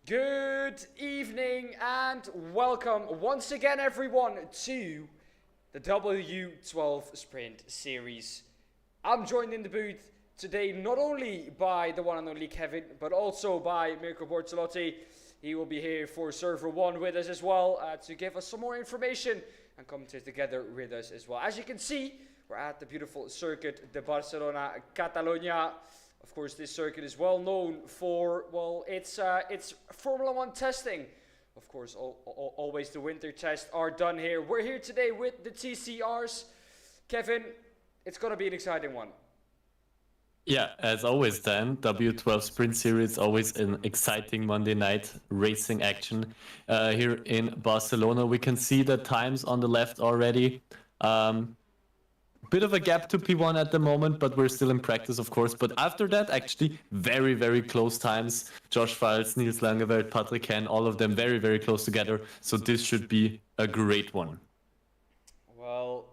Good evening and welcome once again, everyone, to the W12 Sprint Series. I'm joined in the booth today not only by the one and only Kevin, but also by Mirko Bortolotti. He will be here for Server 1 with us as well to give us some more information and come together with us as well. As you can see, we're at the beautiful Circuit de Barcelona, Catalonia. Of course, this circuit is well known for, well, its Formula 1 testing. Of course, always the winter tests are done here. We're here today with the TCRs. Kevin, it's going to be an exciting one. Yeah, as always then, W12 Sprint Series, always an exciting Monday night racing action here in Barcelona. We can see the times on the left already. Bit of a gap to P1 at the moment, but we're still in practice, of course. But after that, actually, very, very close times. Josh Files, Niels Langeveld, Patrick Henn, all of them very, very close together. So this should be a great one. Well,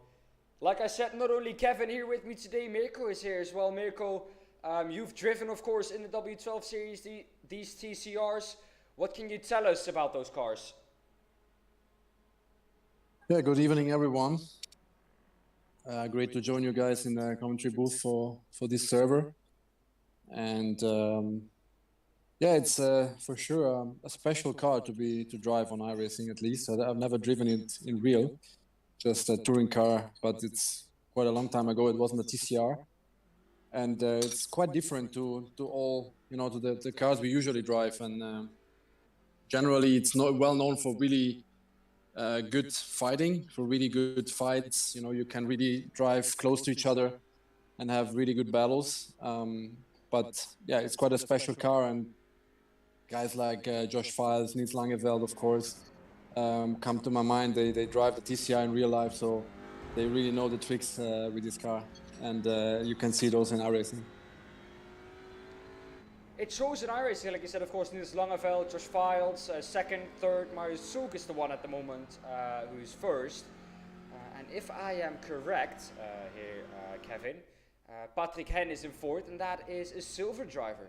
like I said, not only Kevin here with me today, Mirko is here as well. Mirko, you've driven, of course, in the W12 series, these TCRs. What can you tell us about those cars? Yeah, good evening, everyone. Great to join you guys in the commentary booth for this server. And yeah, it's for sure a special car to drive on iRacing, at least. I've never driven it in real, just a touring car, but it's quite a long time ago. It wasn't a TCR. And it's quite different to all, to the cars we usually drive. And generally, it's not well known for really good fighting, for really good fights. You can really drive close to each other and have really good battles. But yeah, it's quite a special car, and guys like Josh Files, Niels Langeveld, of course, come to my mind. They drive the TCR in real life, so they really know the tricks with this car, and you can see those in iRacing. It shows in iRacing, like you said, of course, Niels Langeveld, Josh Files, second, third. Marius Souk is the one at the moment who's first. And if I am correct here, Kevin, Patrick Henn is in fourth, and that is a silver driver.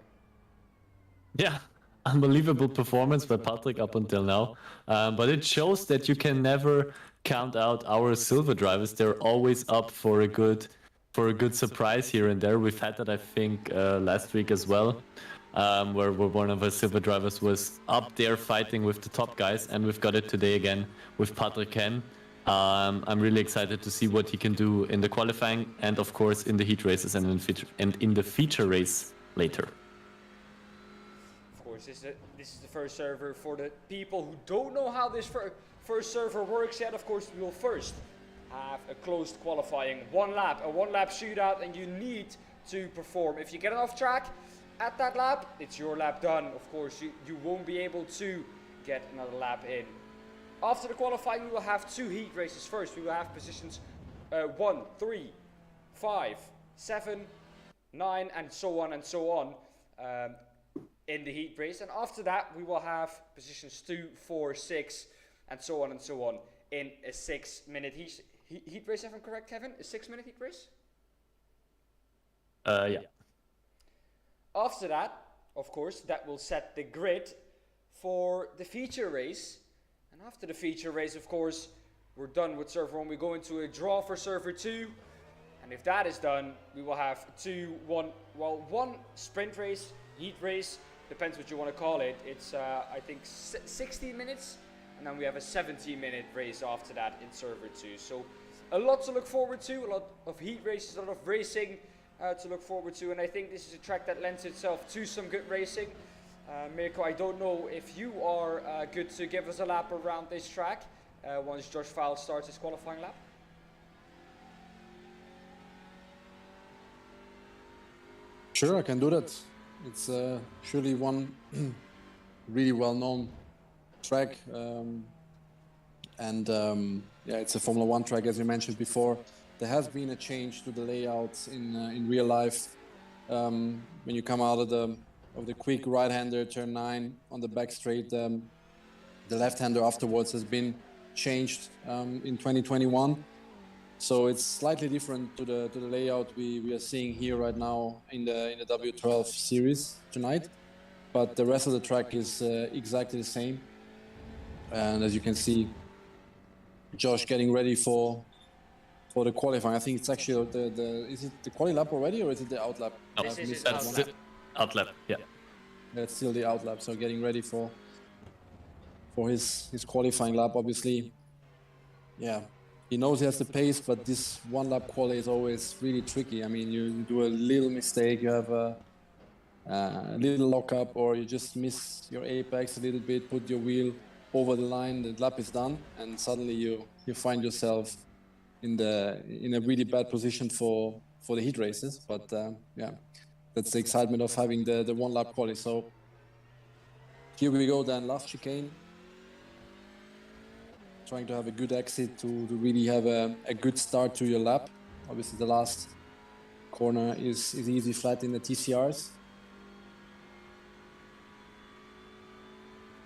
Yeah, unbelievable performance by Patrick up until now. But it shows that you can never count out our silver drivers. They're always up for a good surprise here and there. We've had that, I think, last week as well. Where one of our silver drivers was up there fighting with the top guys, and we've got it today again with Patrick Henn. I'm really excited to see what he can do in the qualifying and, of course, in the heat races and in the feature race later. Of course, this is the first server. For the people who don't know how this first server works yet, of course, we will first have a closed qualifying, a one lap shootout, and you need to perform. If you get off track at that lap, it's your lap done. Of course, you won't be able to get another lap in. After the qualifying, we will have two heat races first. We will have positions 1, 3, 5, 7, 9, and so on in the heat race. And after that, we will have positions 2, 4, 6, and so on in a 6-minute heat race, if I'm correct, Kevin? A 6-minute heat race? Yeah. After that, of course, that will set the grid for the feature race. And after the feature race, of course, we're done with server 1. We go into a draw for server 2. And if that is done, we will have one sprint race, heat race, depends what you want to call it. It's, I think, 16 minutes. And then we have a 17-minute race after that in server 2. So a lot to look forward to, a lot of heat races, a lot of racing to look forward to, and I think this is a track that lends itself to some good racing. Mirko, I don't know if you are good to give us a lap around this track once Josh Files starts his qualifying lap. Sure, I can do that. It's surely one really well-known track, and yeah, it's a Formula 1 track, as you mentioned before. There has been a change to the layouts in real life. When you come out of the quick right-hander turn 9 on the back straight, the left-hander afterwards has been changed in 2021. So it's slightly different to the layout we are seeing here right now in the W12 series tonight. but the rest of the track is exactly the same. And as you can see, Josh getting ready for the qualifying. I think it's actually is it the quali lap already, or is it the out lap? No, This is his that's out the lap. out lap. Yeah. That's still the out lap, so getting ready for his qualifying lap. Obviously, yeah, he knows he has the pace, but this one lap quali is always really tricky. I mean, you do a little mistake, you have a little lockup, or you just miss your apex a little bit, put your wheel over the line, the lap is done, and suddenly you find yourself in a really bad position for the heat races. But yeah, that's the excitement of having the one lap quali. So here we go then, last chicane. Trying to have a good exit to really have a good start to your lap. Obviously the last corner is easy flat in the TCRs.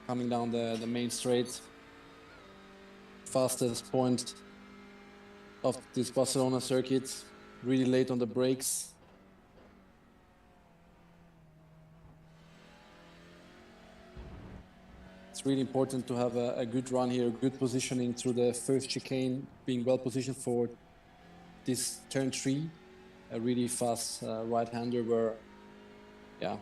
Coming down the main straight. Fastest point of this Barcelona circuit. Really late on the brakes. It's really important to have a good run here, good positioning through the first chicane, being well positioned for this turn 3. A really fast right-hander where, yeah,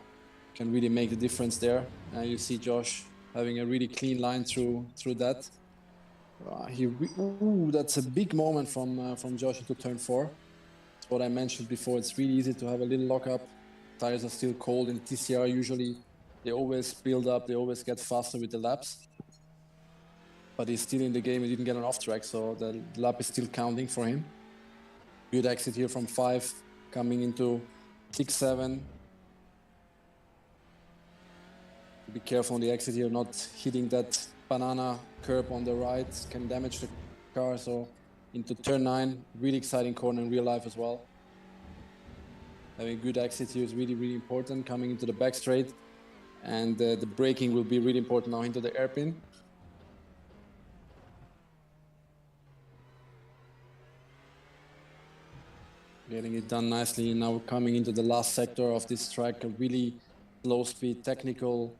can really make the difference there. You see Josh having a really clean line through that. That's a big moment from Josh into turn 4. It's what I mentioned before. It's really easy to have a little lockup. Tires are still cold in TCR usually. They always build up, they always get faster with the laps. But he's still in the game, he didn't get an off track, so the lap is still counting for him. Good exit here from 5, coming into 6, 7. Be careful on the exit here, not hitting that banana curb on the right, can damage the car. So into turn 9, really exciting corner in real life as well. Having a good exit here is really, really important, coming into the back straight. And the braking will be really important now into the hairpin. Getting it done nicely. Now we're coming into the last sector of this track, a really low speed technical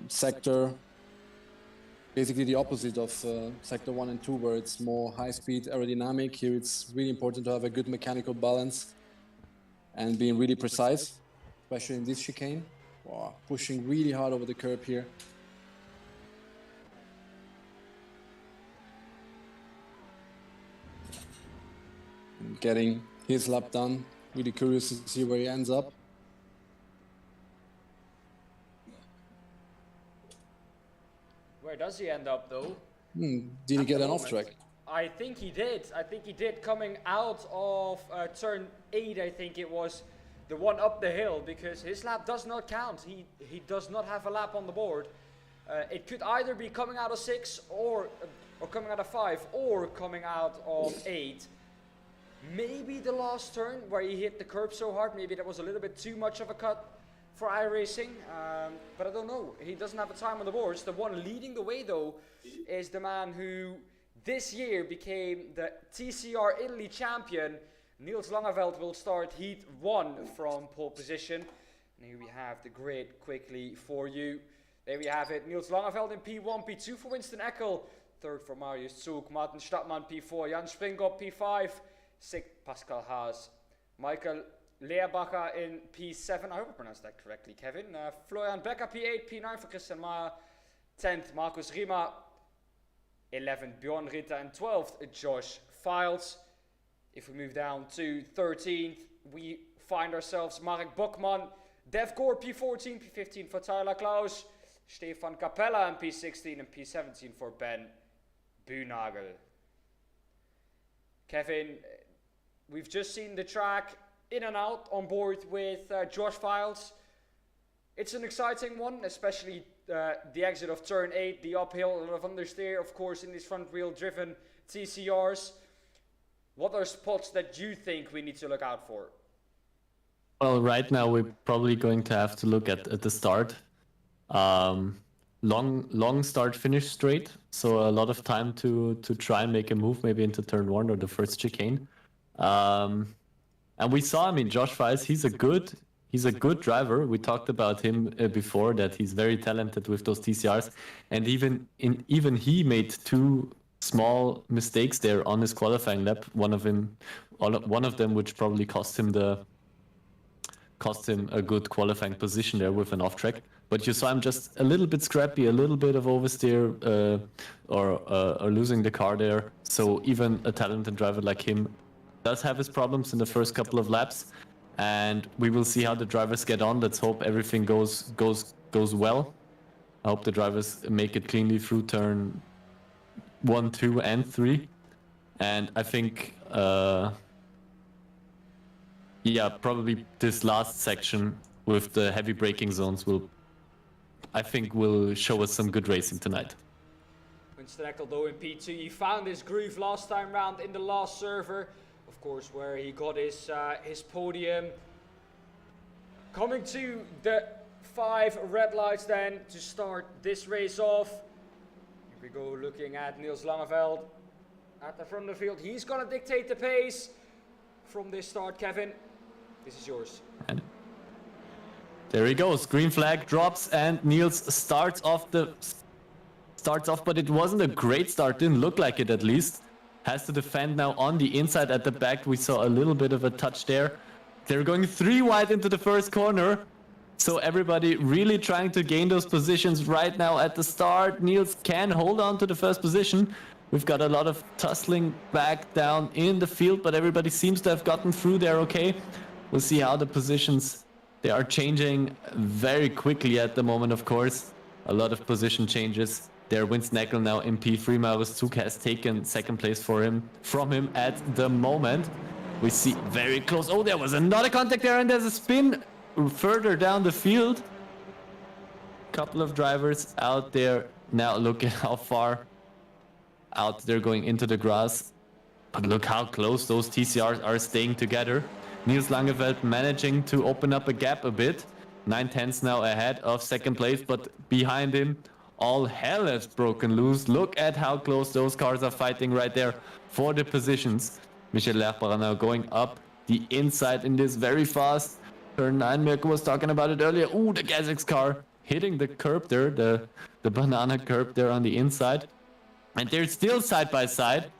sector. Basically the opposite of sector 1 and 2, where it's more high speed aerodynamic. Here it's really important to have a good mechanical balance and being really precise, especially in this chicane. Wow, pushing really hard over the curb here. And getting his lap done. Really curious to see where he ends up. Where does he end up though? Did he get an off track? I think he did. I think he did, coming out of turn 8, I think it was. The one up the hill, because his lap does not count. He does not have a lap on the board. It could either be coming out of 6 or coming out of 5 or coming out of 8. Maybe the last turn where he hit the curb so hard, maybe that was a little bit too much of a cut for iRacing. But I don't know. He doesn't have a time on the boards. The one leading the way though is the man who this year became the TCR Italy champion. Niels Langeveld will start heat 1 from pole position. And here we have the grid quickly for you. There we have it. Niels Langeveld in P1, P2 for Winston Eckel. 3rd for Marius Zug, Martin Stadtmann P4, Jan Springop P5, 6th Pascal Haas. Michael Leerbacher in P7, I hope I pronounced that correctly, Kevin. Florian Becker P8, P9 for Christian Maher. 10th Marcus Rima. 11th Bjorn Ritter and 12th Josh Files. If we move down to 13th, we find ourselves Marek Bokman, Dev Gore P14, P15 for Tyler Klaus, Stefan Capella and P16 and P17 for Ben Buhnagel. Kevin, we've just seen the track in and out on board with Josh Files. It's an exciting one, especially the exit of turn 8, the uphill, a lot of understeer, of course, in these front wheel driven TCRs. What are spots that you think we need to look out for? Well, right now we're probably going to have to look at the start. Long start finish straight, so a lot of time to try and make a move, maybe into turn 1 or the first chicane. And we saw, I mean, Josh Files, he's He's a good driver. We talked about him before, that he's very talented with those TCRs, and even he made two small mistakes there on his qualifying lap. One of them, which probably cost him a good qualifying position there with an off track. But you saw him just a little bit scrappy, a little bit of oversteer, or losing the car there. So even a talented driver like him does have his problems in the first couple of laps, and we will see how the drivers get on. Let's hope everything goes well. I hope the drivers make it cleanly through turn 1, 2, and 3, and I think probably this last section with the heavy braking zones will show us some good racing tonight. Winston though in P2, he found his groove last time round in the last server, of course, where he got his podium. Coming to the 5 red lights then to start this race off. Here we go, looking at Niels Langeveld at the front of the field. He's gonna dictate the pace from this start. Kevin, this is yours. And there he goes. Green flag drops and Niels starts off, but it wasn't a great start. Didn't look like it, at least. Has to defend now on the inside. At the back, we saw a little bit of a touch there. They're going 3 wide into the first corner. So everybody really trying to gain those positions right now at the start. Niels can hold on to the first position. We've got a lot of tussling back down in the field, but everybody seems to have gotten through there okay. We'll see how the positions, they are changing very quickly at the moment, of course. A lot of position changes. There, Winston Eckel now in P3. Marius Zug has taken second place from him at the moment. We see very close. Oh, there was another contact there, and there's a spin further down the field. Couple of drivers out there. Now look at how far out they're going into the grass. But look how close those TCRs are staying together. Niels Langeveld managing to open up a gap a bit. 9/10 now ahead of second place, but behind him, all hell has broken loose. Look at how close those cars are fighting right there for the positions. Michael Lerbacher now going up the inside in this very fast turn 9. Mirko was talking about it earlier. Ooh, the Gazix car hitting the curb there, the banana curb there on the inside. And they're still side by side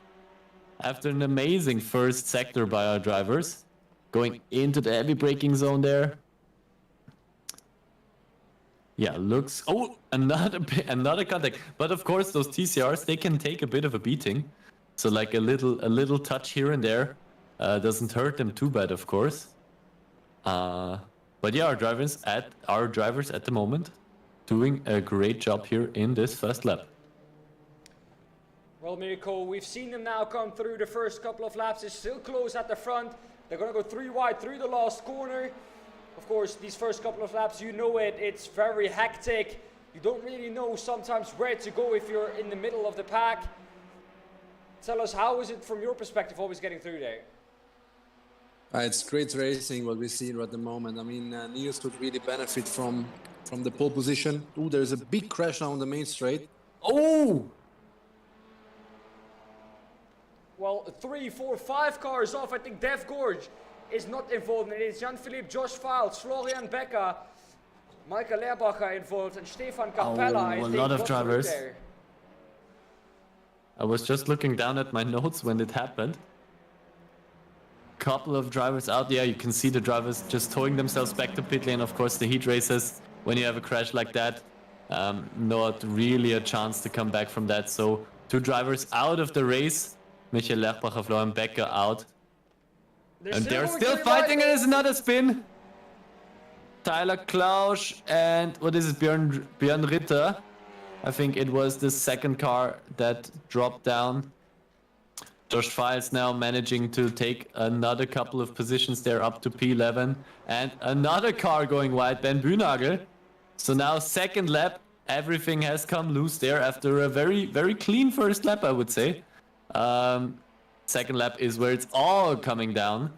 after an amazing first sector by our drivers. Going into the heavy braking zone there. Yeah, looks... Oh, another contact. But of course, those TCRs, they can take a bit of a beating. So like a little touch here and there doesn't hurt them too bad, of course. But yeah, our drivers at the moment doing a great job here in this first lap. Well, Mirko, we've seen them now come through the first couple of laps. It's still close at the front. They're going to go 3 wide through the last corner. Of course, these first couple of laps, you know it, it's very hectic. You don't really know sometimes where to go if you're in the middle of the pack. Tell us, how is it from your perspective always getting through there? It's great racing, what we see at the moment. I mean, Niels could really benefit from the pole position. Ooh, there's a big crash now on the main straight. Oh! Well, 3, 4, 5 cars off. I think Dev Gorge is not involved in it. It's Jan-Philippe, Josh Files, Florian Becker, Michael Lerbacher involved, and Stefan Capella. Oh, a lot of drivers. I was just looking down at my notes when it happened. Couple of drivers out there. You can see the drivers just towing themselves back to pit lane. Of course, the heat races, when you have a crash like that, not really a chance to come back from that. So 2 drivers out of the race. Michael Lerbacher, Florian Becker out. And they're still fighting, and there's another spin. Tyler Klausch and what is it, Björn Ritter. I think it was the second car that dropped down. Josh Files now managing to take another couple of positions there up to P11. And another car going wide, Ben Bühnagel. So now second lap, everything has come loose there after a very, very clean first lap, I would say. Second lap is where it's all coming down.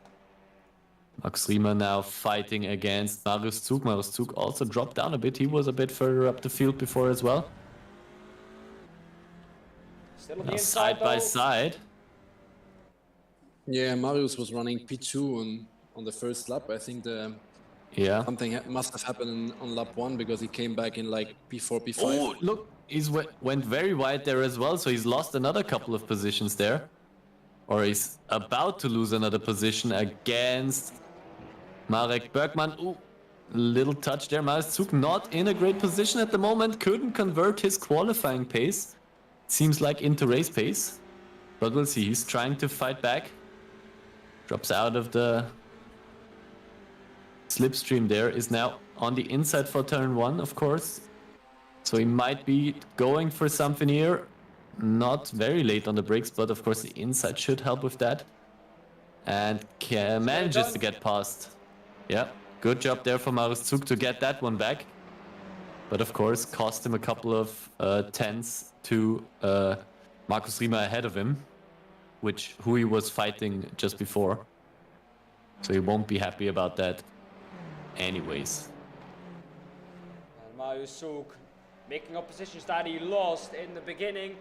Max Riemer now fighting against Marius Zug. Marius Zug also dropped down a bit. He was a bit further up the field before as well. Still on Now the inside by side. Yeah, Marius was running P2 on the first lap. I think the Yeah. Something must have happened on lap 1 because he came back in like P4, P5. Oh, look, he's went very wide there as well, so he's lost another couple of positions there. Or he's about to lose another position against Marek Bergman. Ooh, little touch there. Marius Zug not in a great position at the moment. Couldn't convert his qualifying pace. Seems like into race pace. But we'll see. He's trying to fight back. Drops out of the slipstream there. Is now on the inside for turn 1, of course. So he might be going for something here. Not very late on the brakes, but of course the inside should help with that. And manages to get past. Yeah, good job there for Marius Zug to get that one back. But of course, cost him a couple of tenths to Markus Riemer ahead of him, who he was fighting just before. So he won't be happy about that anyways. And Marius Zug making up positions that he lost in the beginning.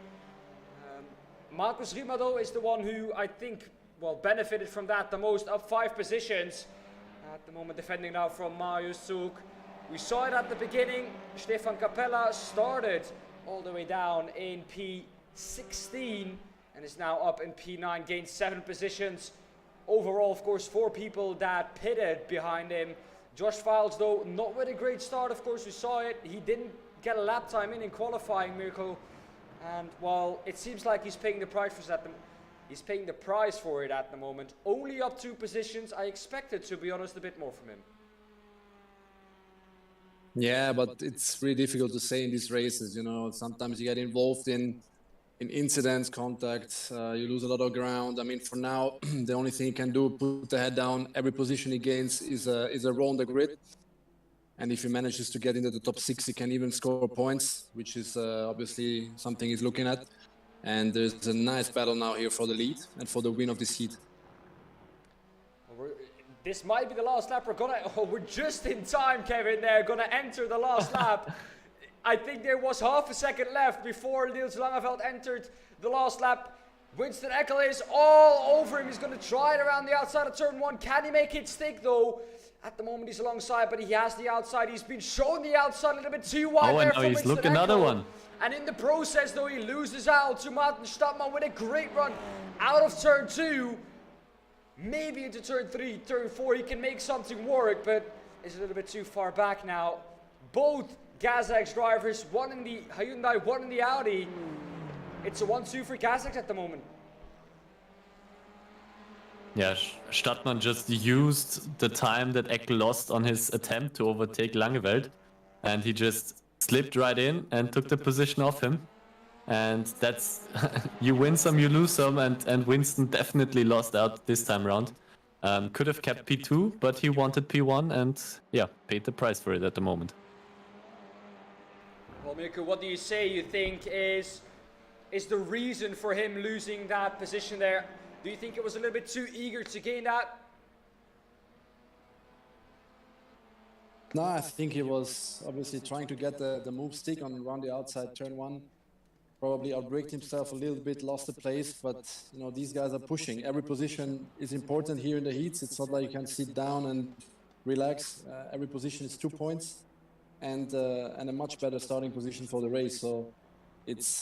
Markus Riemer, though, is the one who I think, well, benefited from that the most, up 5 positions. At the moment, defending now from Marius Zug. We saw it at the beginning. Stefan Capella started all the way down in P16 and is now up in P9, gained 7 positions. Overall, of course, 4 people that pitted behind him. Josh Files, though, not with a great start, of course, we saw it. He didn't get a lap time in qualifying, Mirko. And while it seems like he's paying the price for that, he's paying the price for it at the moment. Only up 2 positions. I expected, to be honest, a bit more from him. Yeah, but it's really difficult to say in these races. You know, sometimes you get involved in incidents, contacts. You lose a lot of ground. I mean, for now, the only thing he can do, put the head down. Every position he gains is a row on the grid. And if he manages to get into the top 6, he can even score points, which is obviously something he's looking at. And there's a nice battle now here for the lead and for the win of this heat. This might be the last lap. We're just in time, Kevin. They're gonna enter the last lap. I think there was half a second left before Niels Langeveld entered the last lap. Winston Eckel is all over him. He's gonna try it around the outside of turn 1. Can he make it stick though? At the moment he's alongside, but he has the outside. He's been shown the outside a little bit too wide there for he's looking another one. And in the process though, he loses out to Martin Stadtmann with a great run out of turn 2. Maybe into turn 3, turn 4, he can make something work, but is a little bit too far back now. Both Gazak's drivers, one in the Hyundai, one in the Audi. It's a 1-2 for Gazak at the moment. Yeah, Stadtmann just used the time that Eckel lost on his attempt to overtake Langeveld, and he just slipped right in and took the position off him. And that's, you win some, you lose some, and Winston definitely lost out this time around. Could have kept P2, but he wanted P1 and, yeah, paid the price for it at the moment. Well, Mirko, what do you say you think is the reason for him losing that position there? Do you think it was a little bit too eager to gain that? No, I think he was obviously trying to get the move stick on around the outside turn 1. Probably outbraked himself a little bit, lost the place, but you know, these guys are pushing. Every position is important here in the heats. It's not like you can sit down and relax. Every position is 2 points and a much better starting position for the race. So it's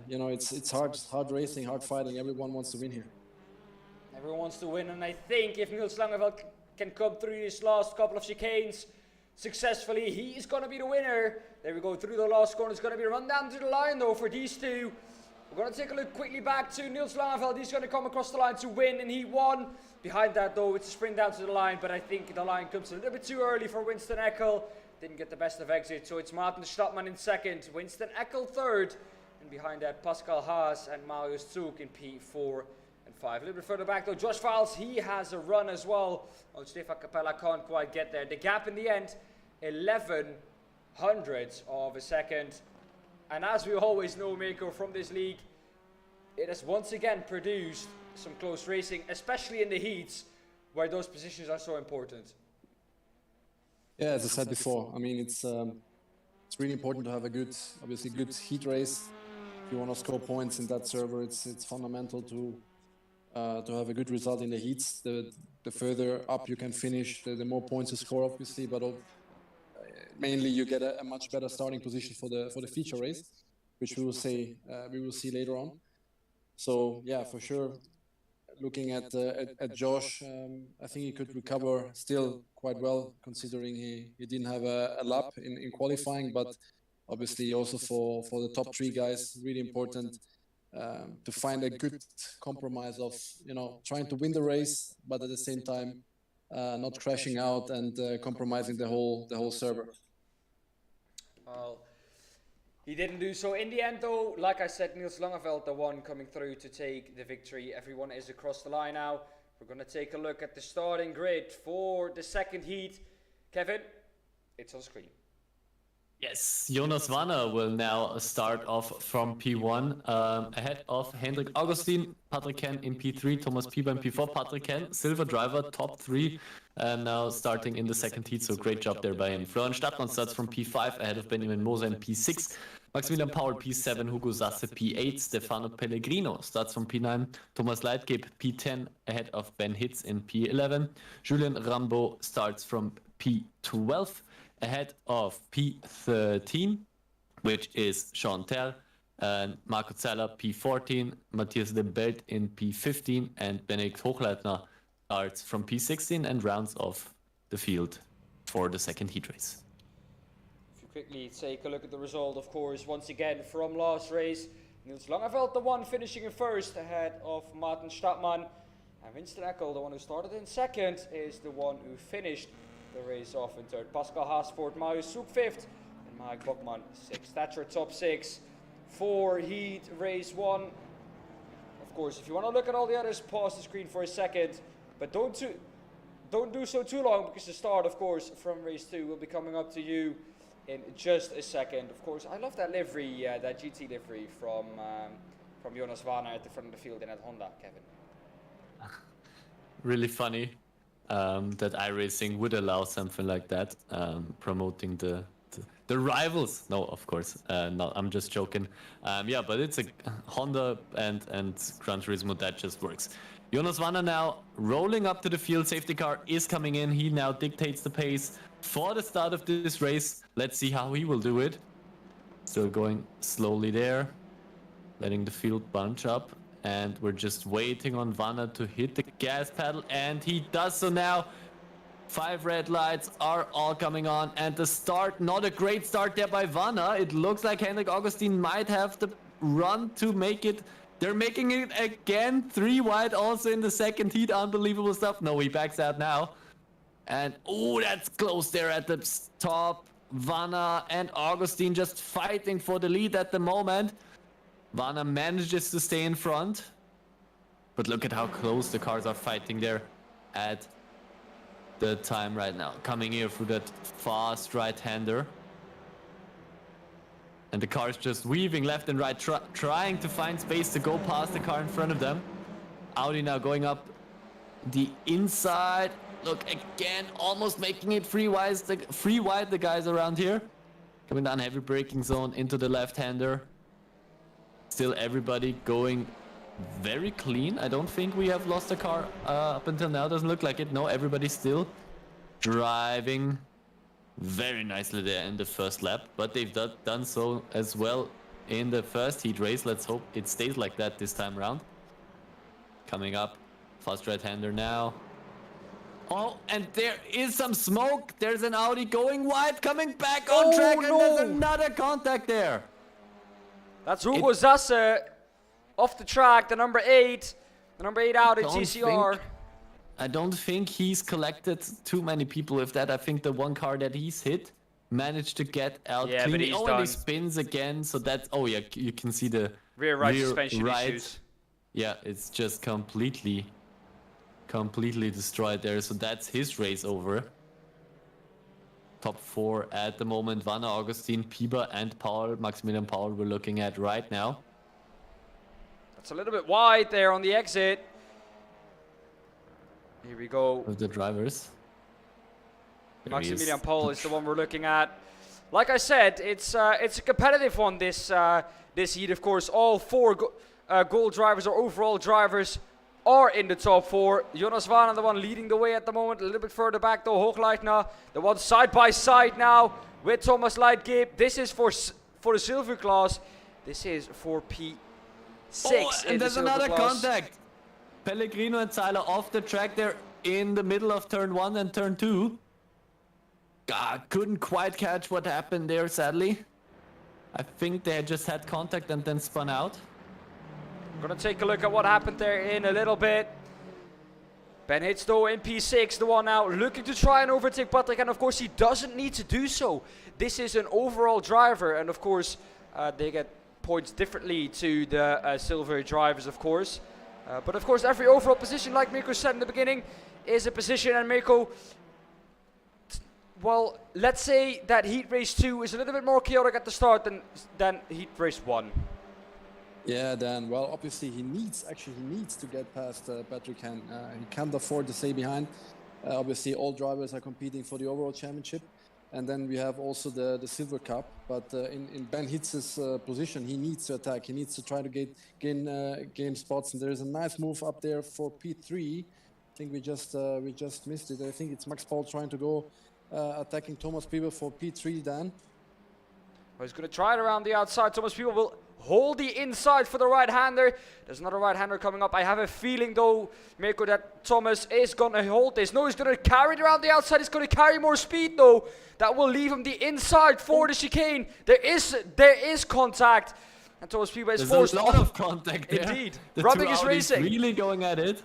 you know, it's hard racing, hard fighting. Everyone wants to win here. Everyone wants to win, and I think if Niels Langeveld can come through these last couple of chicanes successfully, he is going to be the winner. There we go, through the last corner. It's going to be a run down to the line though for these two. We're going to take a look quickly back to Niels Langeveld. He's going to come across the line to win, and he won. Behind that though, it's a sprint down to the line, but I think the line comes a little bit too early for Winston Eckel. Didn't get the best of exit, so it's Martin Stadtmann in second, Winston Eckel third, and behind that Pascal Haas and Marius Zug in P4 and 5. A little bit further back though, Josh Files, he has a run as well. Oh, Stefan Capella can't quite get there. The gap in the end, 11 hundredths of a second. And as we always know, Mirko, from this league, it has once again produced some close racing, especially in the heats, where those positions are so important. Yeah, as I said before, I mean, it's really important to have a good heat race. If you want to score points in that server, it's fundamental to to have a good result in the heats. The further up you can finish, the more points you score, obviously. But mainly you get a much better starting position for the feature race, which we will see later on. So yeah, for sure. Looking at Josh, I think he could recover still quite well, considering he didn't have a lap in qualifying. But obviously, also for the top three guys, really important to find a good compromise of trying to win the race, but at the same time not crashing out and compromising the whole server. Well, he didn't do so in the end, though. Like I said, Niels Langeveld, the one coming through to take the victory. Everyone is across the line now. We're going to take a look at the starting grid for the second heat. Kevin, it's on screen. Yes, Jonas Wanner will now start off from P1 ahead of Hendrik Augustin, Patrick Ken in P3, Thomas Pieber in P4, Patrick Ken, silver driver, top 3, and now starting in the second heat, so great job there by him. Florian Stadtmann starts from P5 ahead of Benjamin Moser in P6, Maximilian Paul P7, Hugo Sasse P8, Stefano Pellegrino starts from P9, Thomas Leitgeb P10 ahead of Ben Hitz in P11, Julien Rambeau starts from P12, ahead of P13, which is Sean Tell, and Marco Zeller P14, Matthias de Belt in P15, and Benedikt Hochleitner starts from P16 and rounds off the field for the second heat race. If you quickly take a look at the result, of course, once again from last race, Niels Langeveld, the one finishing in first ahead of Maarten Stadtmann, and Winston Eckel, the one who started in second, is the one who finished the race off in third. Pascal Haaspoort, Marius Soek fifth, and Mike Bokman sixth. That's your top 6 for heat race 1. Of course, if you want to look at all the others, pause the screen for a second, but don't do so too long, because the start, of course, from race 2 will be coming up to you in just a second. Of course, I love that livery, that GT livery from Jonas Wanner at the front of the field in that Honda, Kevin. Really funny. That iRacing would allow something like that, promoting the rivals. No, of course, no, I'm just joking. Yeah, but it's a Honda and Gran Turismo that just works. Jonas Wanner now rolling up to the field. Safety car is coming in. He now dictates the pace for the start of this race. Let's see how he will do it. Still going slowly there, letting the field bunch up. And we're just waiting on Wanner to hit the gas pedal, and he does so now. 5 red lights are all coming on, and the start, not a great start there by Wanner. It looks like Hendrik Augustin might have the run to make it. They're making it again, 3 wide also in the second heat. Unbelievable stuff. No, he backs out now. And oh, that's close there at the top. Wanner and Augustin just fighting for the lead at the moment. Wanner manages to stay in front, but look at how close the cars are fighting there at the time right now. Coming here through that fast right-hander. And the car is just weaving left and right, trying to find space to go past the car in front of them. Audi now going up the inside. Look, again, almost making it free wide, the guys around here. Coming down heavy braking zone into the left-hander. Still everybody going very clean. I don't think we have lost a car up until now. Doesn't look like it. No, everybody's still driving very nicely there in the first lap. But they've done so as well in the first heat race. Let's hope it stays like that this time around. Coming up, fast right-hander now. Oh, and there is some smoke. There's an Audi going wide, coming back on track, and there's another contact there. That's Hugo Sasse off the track, the number 8 out at TCR. I don't think he's collected too many people with that. I think the one car that he's hit managed to get out clean. But he's and done. he spins again, so that's... Oh yeah, you can see the rear right suspension issues. Yeah, it's just completely destroyed there. So that's his race over. Top 4 at the moment. Wanner, Augustin, Pieber, and Paul. Maximilian Paul we're looking at right now. That's a little bit wide there on the exit. Here we go. With the drivers. Maximilian Paul is the one we're looking at. Like I said, it's a competitive one this heat. Of course, all 4 gold drivers or overall drivers are in the top 4. Jonas Vana, the one leading the way at the moment. A little bit further back though, Hochleitner, the one side by side now with Thomas Leitgeb. This is for the silver class. This is for P6 and in the there's silver another class. contact. Pellegrino and Seiler off the track. They're in the middle of turn 1 and turn 2. Couldn't quite catch what happened there, sadly. I think they just had contact and then spun out. Gonna take a look at what happened there in a little bit. Ben Hitz though in P6, the one now looking to try and overtake Patrick, and of course he doesn't need to do so. This is an overall driver, and of course they get points differently to the silver drivers, of course. But of course every overall position, like Mirko said in the beginning, is a position, and Mirko, well, let's say that Heat Race 2 is a little bit more chaotic at the start than Heat Race 1. Yeah, Dan. Well, obviously he needs to get past Patrick Hen. He can't afford to stay behind. Obviously, all drivers are competing for the overall championship, and then we have also the Silver Cup. But in Ben Hitz's position, he needs to attack. He needs to try to gain spots. And there is a nice move up there for P3. I think we just missed it. I think it's Max Paul trying to go attacking Thomas Pieper for P3. Dan. He's going to try it around the outside. Thomas Pieper will hold the inside for the right-hander. There's another right-hander coming up. I have a feeling, though, Mirko, that Thomas is going to hold this. No, he's going to carry it around the outside. He's going to carry more speed, though. That will leave him the inside for the chicane. There is contact. And Thomas Pieper is forced There's a lot of contact there. Indeed. The Rubbing two is Audis racing. really going at it.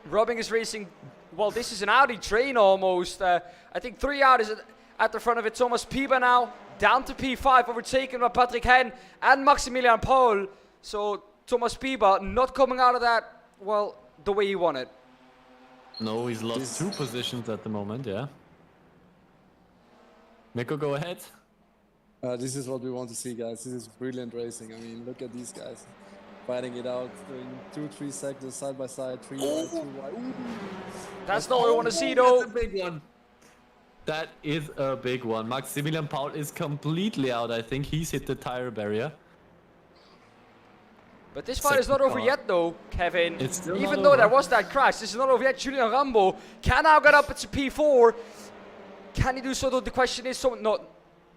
Rubbing is racing. Well, this is an Audi train almost. I think 3 Audis at the front of it. Thomas Pieper now down to P5, overtaken by Patrick Hen and Maximilian Paul. So Thomas Pieper not coming out of that, well, the way he wanted. No, he's lost 2 positions at the moment, yeah. Mirko, go ahead. This is what we want to see, guys. This is brilliant racing. I mean, look at these guys fighting it out in 2-3 seconds side by side, 3 wide, 2 wide. Ooh. That's not what we want to see, though. That's a big one. That is a big one. Maximilian Paul is completely out. I think he's hit the tire barrier. But this fight is not over yet, though, Kevin. It's still Even not though over. there was that crash, this is not over yet. Julian Rambo can now get up to P4. Can he do so, though? The question is,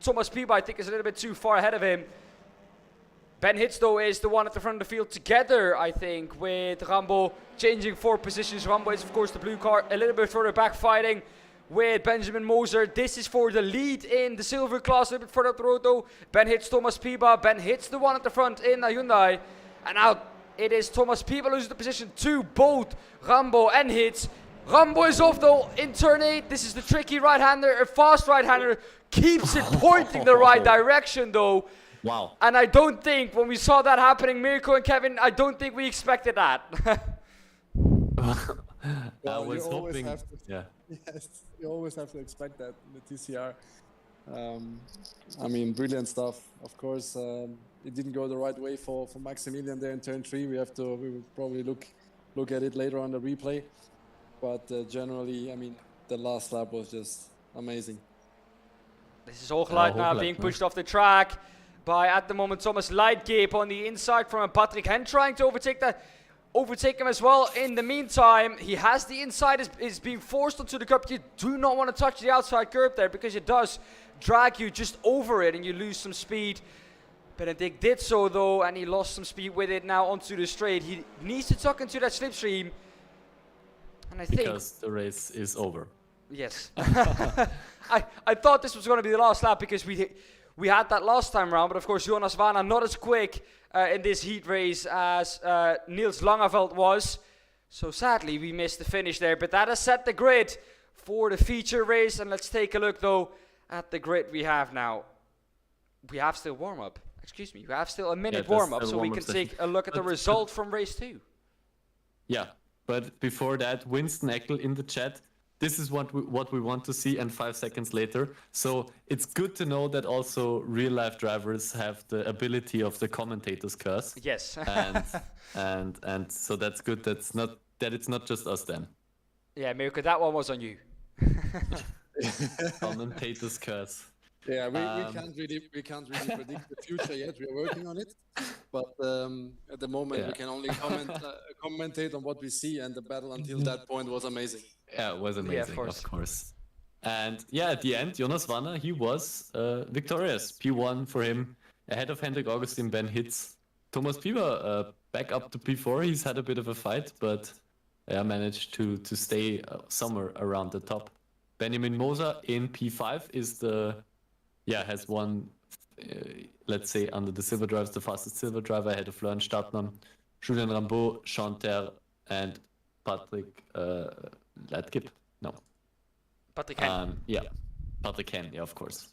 Thomas Pieper, I think, is a little bit too far ahead of him. Ben Hitz, though, is the one at the front of the field together, I think, with Rambo changing 4 positions. Rambo is, of course, the blue car, a little bit further back fighting with Benjamin Moser. This is for the lead in the silver class, a little bit further up the road, though. Ben Hitz, Thomas Pieper. Ben Hitz, the one at the front in the Hyundai. And now it is Thomas Pieper losing the position to both Rambo and Hitz. Rambo is off, though, in turn 8. This is the tricky right-hander, a fast right-hander. Keeps it pointing the right direction, though. Wow. And I don't think, when we saw that happening, Mirko and Kevin, I don't think we expected that. I was hoping. Yeah. Yes, you always have to expect that in the TCR. I mean, brilliant stuff. Of course, it didn't go the right way for Maximilian there in turn 3. We will probably look at it later on the replay. But generally, I mean, the last lap was just amazing. This is Hochleitner being pushed off the track by, at the moment, Thomas Leitgeb on the inside from Patrick Hen trying to overtake him as well. In the meantime, he has the inside, is being forced onto the curb. You do not want to touch the outside curb there because it does drag you just over it and you lose some speed. Benedict did so, though, and he lost some speed with it now onto the straight. He needs to tuck into that slipstream. And I think, because the race is over. yes. I thought this was going to be the last lap because we had that last time round, but of course Jonas Vana not as quick in this heat race as Niels Langeveld was. So sadly we missed the finish there, but that has set the grid for the feature race. And let's take a look, though, at the grid we have now. We have still warm-up. Excuse me, we have still a minute warm-up, so we can take a look at the result from race 2. Yeah, but before that, Winston Eckel in the chat. This is what we want to see, and 5 seconds later. So it's good to know that also real-life drivers have the ability of the commentator's curse. Yes. and so that's good. That it's not just us then. Yeah, Mirko, that one was on you. Commentator's curse. Yeah, we can't really predict the future yet. We are working on it, but at the moment we can only commentate on what we see. And the battle until that point was amazing. Yeah, it was amazing, course. of course. And yeah, at the end, Jonas Wanner, he was victorious. P1 for him, ahead of Hendrik Augustin, Ben Hitz. Thomas Pieper back up to P4. He's had a bit of a fight, but managed to stay somewhere around the top. Benjamin Moser in P5 has won, let's say, under the silver drivers, the fastest silver driver ahead of Florian Stadtner, Julien Rambeau, Chanter, and Patrick Ladkip. No. Patrick Hen. Patrick Hen, yeah, of course.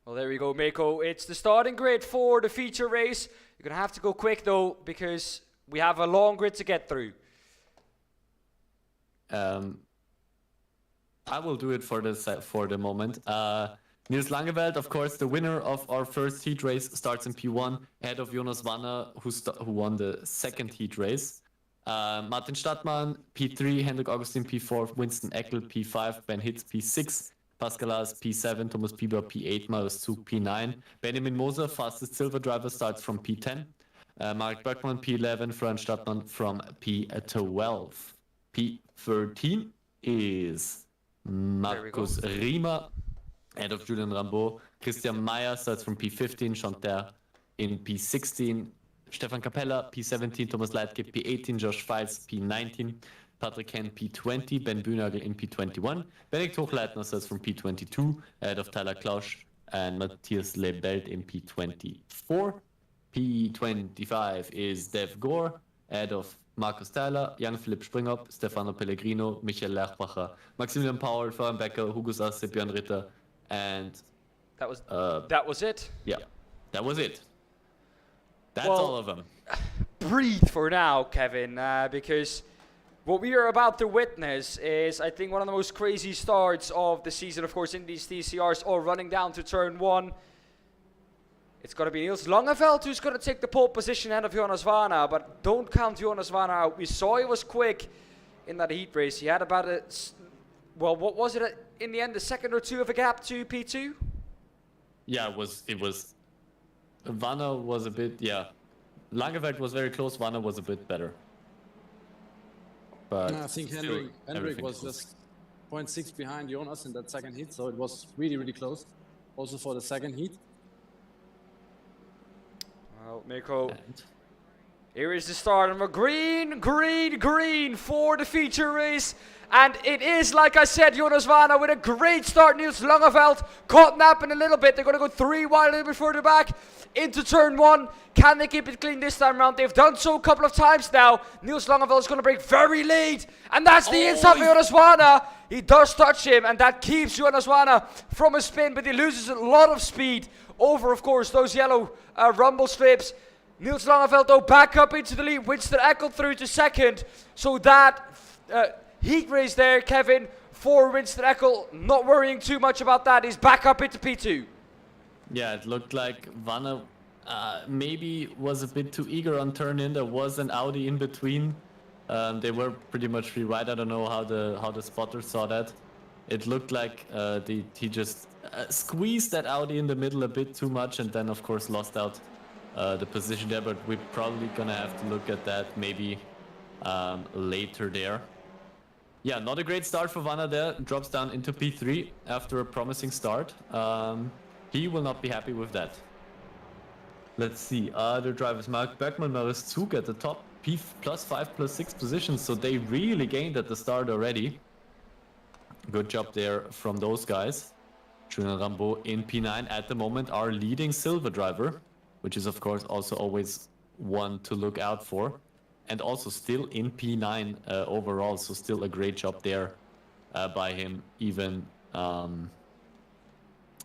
Well, there we go, Mako. It's the starting grid for the feature race. You're going to have to go quick, though, because we have a long grid to get through. I will do it for the moment. Niels Langeveld, of course, the winner of our first heat race, starts in P1, ahead of Jonas Wanner, who won the second heat race. Martin Stadtmann, P3, Hendrik Augustin, P4, Winston Eckel, P5, Ben Hitz, P6, Pascal Haas, P7, Thomas Pieper, P8, Marius Zug, P9. Benjamin Moser, fastest silver driver, starts from P10. Marek Bergmann, P11, Florian Stadtmann from P12. P13 is Markus Riemer, ahead of Julien Rambeau. Christian Meyer starts from P15, Chanter in P16. Stefan Capella, P17, Thomas Leitgeb, P18, Josh Feils, P19, Patrick Hen, P20, Ben Bühnagel in P21, Benedikt Hochleitner starts from P22, ahead of Tyler Klausch and Matthias Lebelt in P24. P25 is Dev Gore, ahead of Markus Tyler, Jan-Philipp Springop, Stefano Pellegrino, Michael Lerchbacher, Maximilian Paul, Florian Becker, Hugo Sasse, Björn Ritter, and... That was it? Yeah, that was it. That's well, all of them. Breathe for now, Kevin, because what we are about to witness is, I think, one of the most crazy starts of the season, of course, in these TCRs, all running down to turn 1. It's going to be Niels Langeveld who's going to take the pole position ahead of Jonas Wanner, but don't count Jonas Wanner out. We saw he was quick in that heat race. He had about what was it in the end, a second or two of a gap to P2? Yeah, it was Wanner was a bit, Langeveld was very close, Wanner was a bit better. But I think Hendrik was just 0.6 behind Jonas in that second heat, so it was really, really close. Also for the second heat. Well, Miko, here is the start of a green for the feature race. And it is, like I said, Jonas Wanner with a great start. Niels Langeveld caught napping a little bit. They're going to go 3 wide, a little bit further back into turn 1. Can they keep it clean this time around? They've done so a couple of times now. Niels Langeveld is going to break very late. And that's the inside for Jonas Wanner. He does touch him, and that keeps Jonas Wanner from a spin, but he loses a lot of speed over, of course, those yellow rumble strips. Niels Langeveld, though, back up into the lead. Winston Eckel through to second. So that heat race there, Kevin, for Winston Eckel, not worrying too much about that. He's back up into P2. Yeah, it looked like Wanner maybe was a bit too eager on turn in. There was an Audi in between. They were pretty much free ride. I don't know how the spotter saw that. It looked like he just squeezed that Audi in the middle a bit too much, and then of course lost out the position there. But we're probably gonna have to look at that maybe later there. Yeah, not a great start for Wanner there. Drops down into P3 after a promising start. He will not be happy with that. Let's see, other drivers, Mark Bergmann, Marius Zug at the top, P +5, +6 positions, so they really gained at the start already. Good job there from those guys. Julien Rambeau in P9 at the moment, our leading silver driver, which is of course also always one to look out for. And also still in P9 overall, so still a great job there by him, even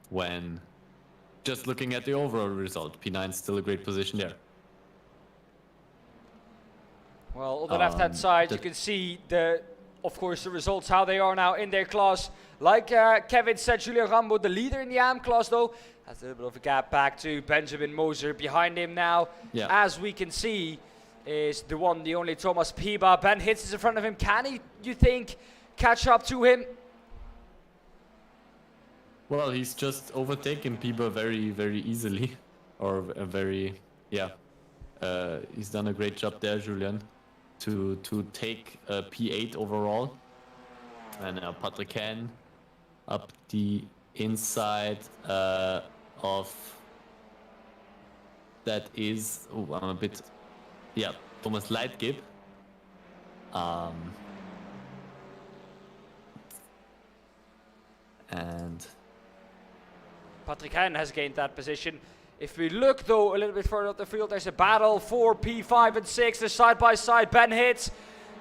when just looking at the overall result. P9 still a great position there. Well, on the left-hand side, you can see of course, the results, how they are now in their class. Like Kevin said, Julien Rambeau, the leader in the AM class, though, has a little bit of a gap back to Benjamin Moser. Behind him now, as we can see, is the one, the only Thomas Pieper. Ben Hitz is in front of him. Can he, you think, catch up to him? Well, he's just overtaken Bieber very, very easily. Or he's done a great job there, Julian, to take P8 overall. And now Patrick Hen up the inside of... That is... Oh, I'm a bit... Yeah, Thomas Leitgeb. And... Patrick Hen has gained that position. If we look, though, a little bit further up the field, there's a battle for P5 and 6. They're side by side. Ben Hitz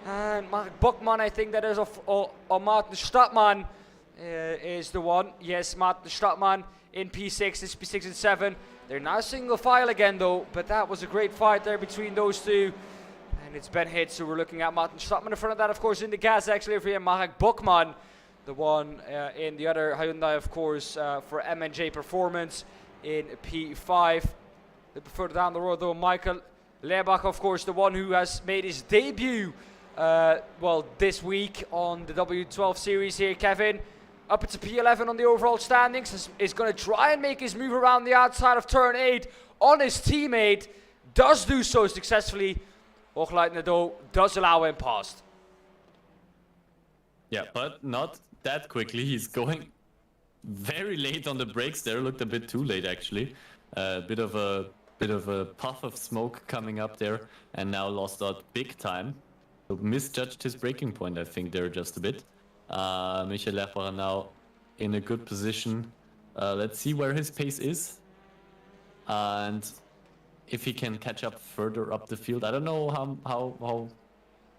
and Mark Buckman, I think that is Martin Stadtmann is the one. Yes, Martin Stadtmann in P6. This is P6 and 7. They're now single file again, though, but that was a great fight there between those two. And it's Ben Hitz who we're looking at. Martin Stadtmann in front of that, of course, in the gas, actually, over here. Mark Buckman, the one in the other Hyundai, of course, for M&J Performance in P5. A bit further down the road, though, Michael Lebach, of course, the one who has made his debut, this week on the W12 series here. Kevin, up into P11 on the overall standings, is going to try and make his move around the outside of turn 8 on his teammate. Does do so successfully. Hochleitner, though, does allow him past. Yeah, but not that quickly. He's going very late on the brakes there. Looked a bit too late, actually. A bit of a puff of smoke coming up there, and now lost out big time. So misjudged his braking point, I think, there just a bit. Michael Lerbacher now in a good position. Let's see where his pace is, and if he can catch up further up the field. I don't know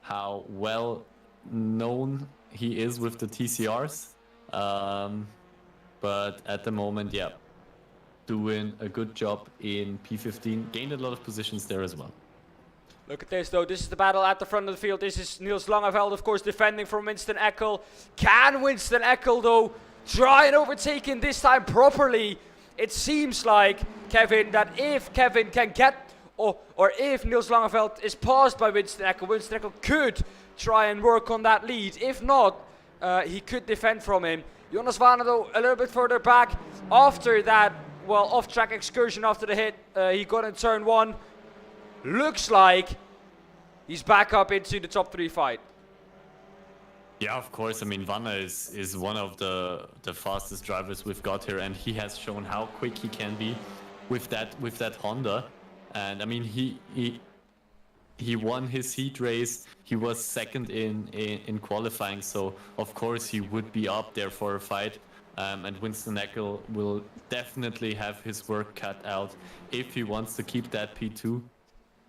how well known he is with the TCRs, but at the moment, yeah, doing a good job in P15. Gained a lot of positions there as well. Look at this, though. This is the battle at the front of the field. This is Niels Langeveld, of course, defending from Winston Eckel. Can Winston Eckel, though, try and overtake him this time properly? It seems like, Kevin, that if Kevin can get, or if Niels Langeveld is passed by Winston Eckel could try and work on that lead. If not, he could defend from him. Jonas Warner, though, a little bit further back after that, off-track excursion after the hit he got in turn 1. Looks like he's back up into the top 3 fight. Yeah, of course. I mean, Vanna is one of the fastest drivers we've got here, and he has shown how quick he can be with that Honda. And I mean, he won his heat race. He was second in qualifying, so of course he would be up there for a fight. And Winston Eckel will definitely have his work cut out if he wants to keep that P2,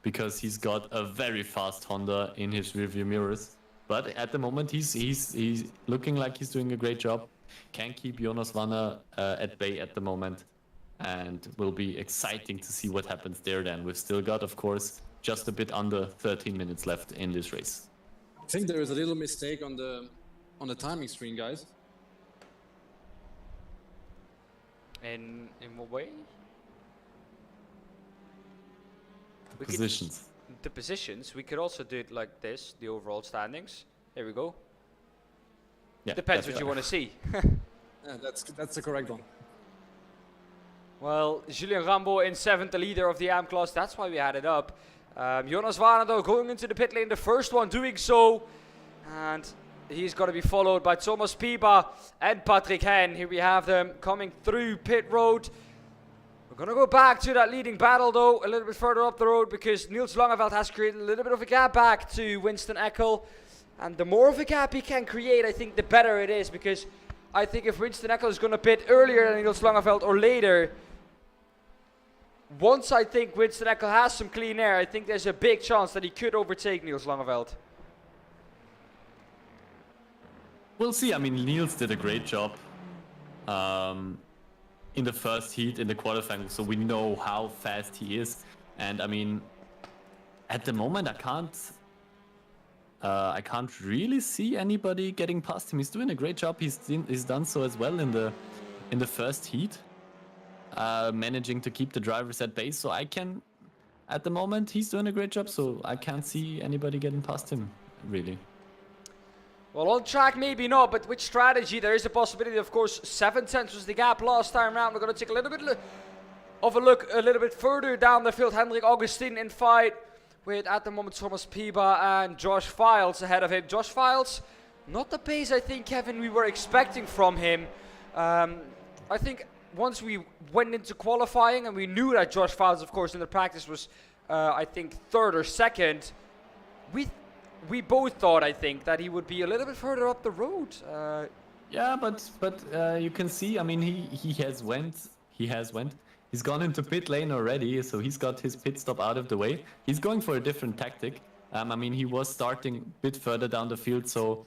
because he's got a very fast Honda in his rearview mirrors. But at the moment, he's looking like he's doing a great job. Can keep Jonas Vanna at bay at the moment, and will be exciting to see what happens there then. We've still got, of course, just a bit under 13 minutes left in this race. I think there is a little mistake on the timing screen, guys. In what way? Positions. The positions, we could also do it like this, the overall standings. Here we go. Yeah, Depends what you want to see. Yeah, that's the correct one. Well, Julien Rambo in 7th, the leader of the AM class. That's why we had it up. Jonas Warner, though, going into the pit lane, the first one doing so. And he's got to be followed by Thomas Piba and Patrick Hen. Here we have them coming through pit road. We're going to go back to that leading battle, though, a little bit further up the road, because Niels Langeveld has created a little bit of a gap back to Winston Eckel. And the more of a gap he can create, I think the better it is, because I think if Winston Eckel is going to pit earlier than Niels Langeveld or later, once I think Winston Eckel has some clean air, I think there's a big chance that he could overtake Niels Langeveld. We'll see. I mean, Niels did a great job in the first heat in the qualifying, so we know how fast he is. And I mean, at the moment, I can't really see anybody getting past him. He's doing a great job. He's done so as well in the first heat, managing to keep the drivers at base. So at the moment, he's doing a great job. So I can't see anybody getting past him, really. Well, on track, maybe not, but with strategy, there is a possibility. Of course, 7/10 was the gap last time round. We're going to take a little bit of a look a little bit further down the field. Hendrik Augustin in fight with, at the moment, Thomas Piba and Josh Files ahead of him. Josh Files, not the pace I think, Kevin, we were expecting from him. I think once we went into qualifying and we knew that Josh Files, of course, in the practice was, I think, third or second, we both thought, I think, that he would be a little bit further up the road. Yeah, but you can see. I mean, he has went. He's gone into pit lane already, so he's got his pit stop out of the way. He's going for a different tactic. I mean, he was starting a bit further down the field, so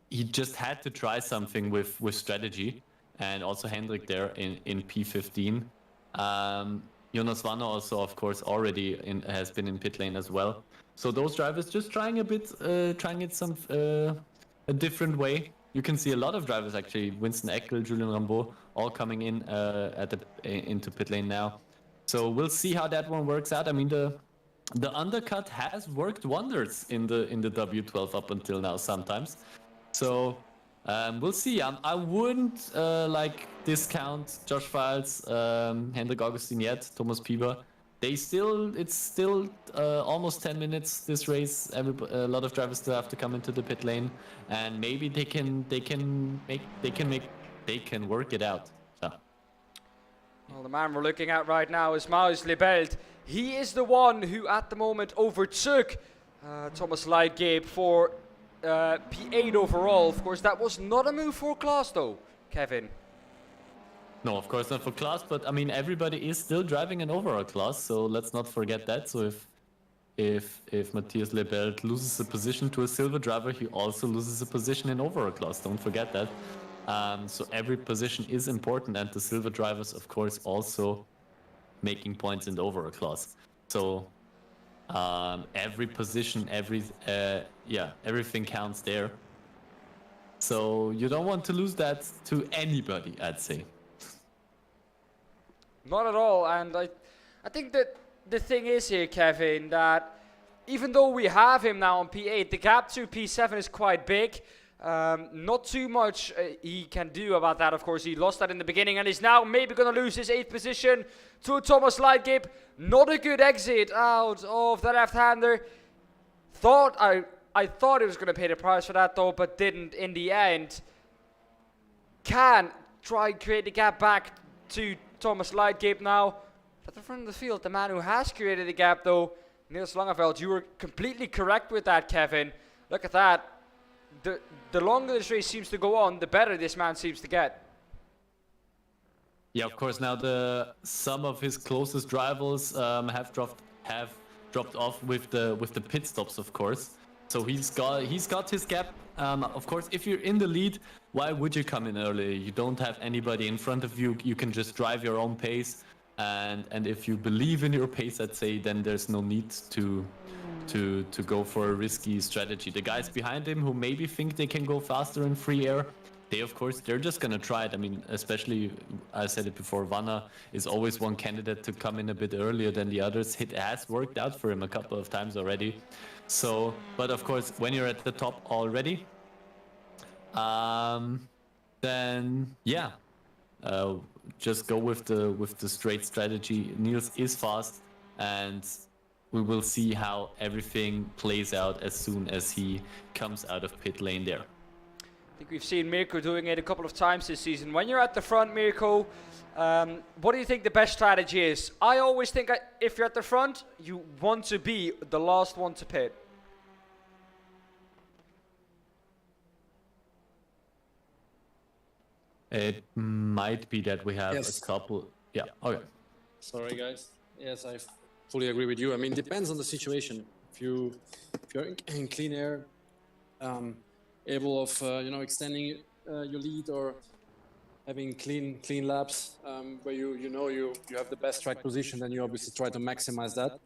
he just had to try something with strategy. And also Hendrik there in P15. Jonas Wanner also, of course, already has been in pit lane as well. So those drivers just trying it a different way. You can see a lot of drivers actually, Winston Eckel, Julian Rambeau, all coming in into pit lane now. So we'll see how that one works out. I mean, the undercut has worked wonders in the W12 up until now sometimes. So we'll see. I wouldn't discount Josh Files, Hendrik Augustin yet, Thomas Piba. It's still almost 10 minutes this race. A lot of drivers still have to come into the pit lane, and maybe they can work it out. So. Well, the man we're looking at right now is Maus Lebelt. He is the one who at the moment overtook Thomas Leitgeb for P8 overall. Of course, that was not a move for class though, Kevin. No, of course not for class, but I mean everybody is still driving an overall class, so let's not forget that. So if Matthias Lebelt loses a position to a silver driver, he also loses a position in overall class. Don't forget that. So every position is important, and the silver drivers, of course, also making points in the overall class. So every position, everything counts there. So you don't want to lose that to anybody, I'd say. Not at all, and I think that the thing is here, Kevin, that even though we have him now on P8, the gap to P7 is quite big. Not too much he can do about that, of course. He lost that in the beginning and is now maybe going to lose his 8th position to Thomas Leitgeb. Not a good exit out of the left-hander. I thought he was going to pay the price for that, though, but didn't in the end. Can try and create the gap back to Thomas Leitgeb now. At the front of the field, the man who has created the gap, though, Niels Langeveld. You were completely correct with that, Kevin. Look at that. The longer this race seems to go on, the better this man seems to get. Yeah, of course. Now some of his closest rivals have dropped off with the pit stops, of course. So he's got his gap. Of course, if you're in the lead, why would you come in early? You don't have anybody in front of you. You can just drive your own pace, and if you believe in your pace, I'd say, then there's no need to go for a risky strategy. The guys behind him who maybe think they can go faster in free air, they're just gonna try it. I mean, especially, I said it before, Vanna is always one candidate to come in a bit earlier than the others. It has worked out for him a couple of times already. So, but of course, when you're at the top already, then yeah, just go with the straight strategy. Niels is fast, and we will see how everything plays out as soon as he comes out of pit lane there. I think we've seen Mirko doing it a couple of times this season. When you're at the front, Mirko, what do you think the best strategy is? I always think if you're at the front, you want to be the last one to pit. It might be that we have Yes. a couple. Yeah. Okay. Sorry, guys. Yes, I fully agree with you. I mean, depends on the situation. If you're in clean air, able of extending your lead or having clean laps where you have the best track position, then you obviously try to maximize that.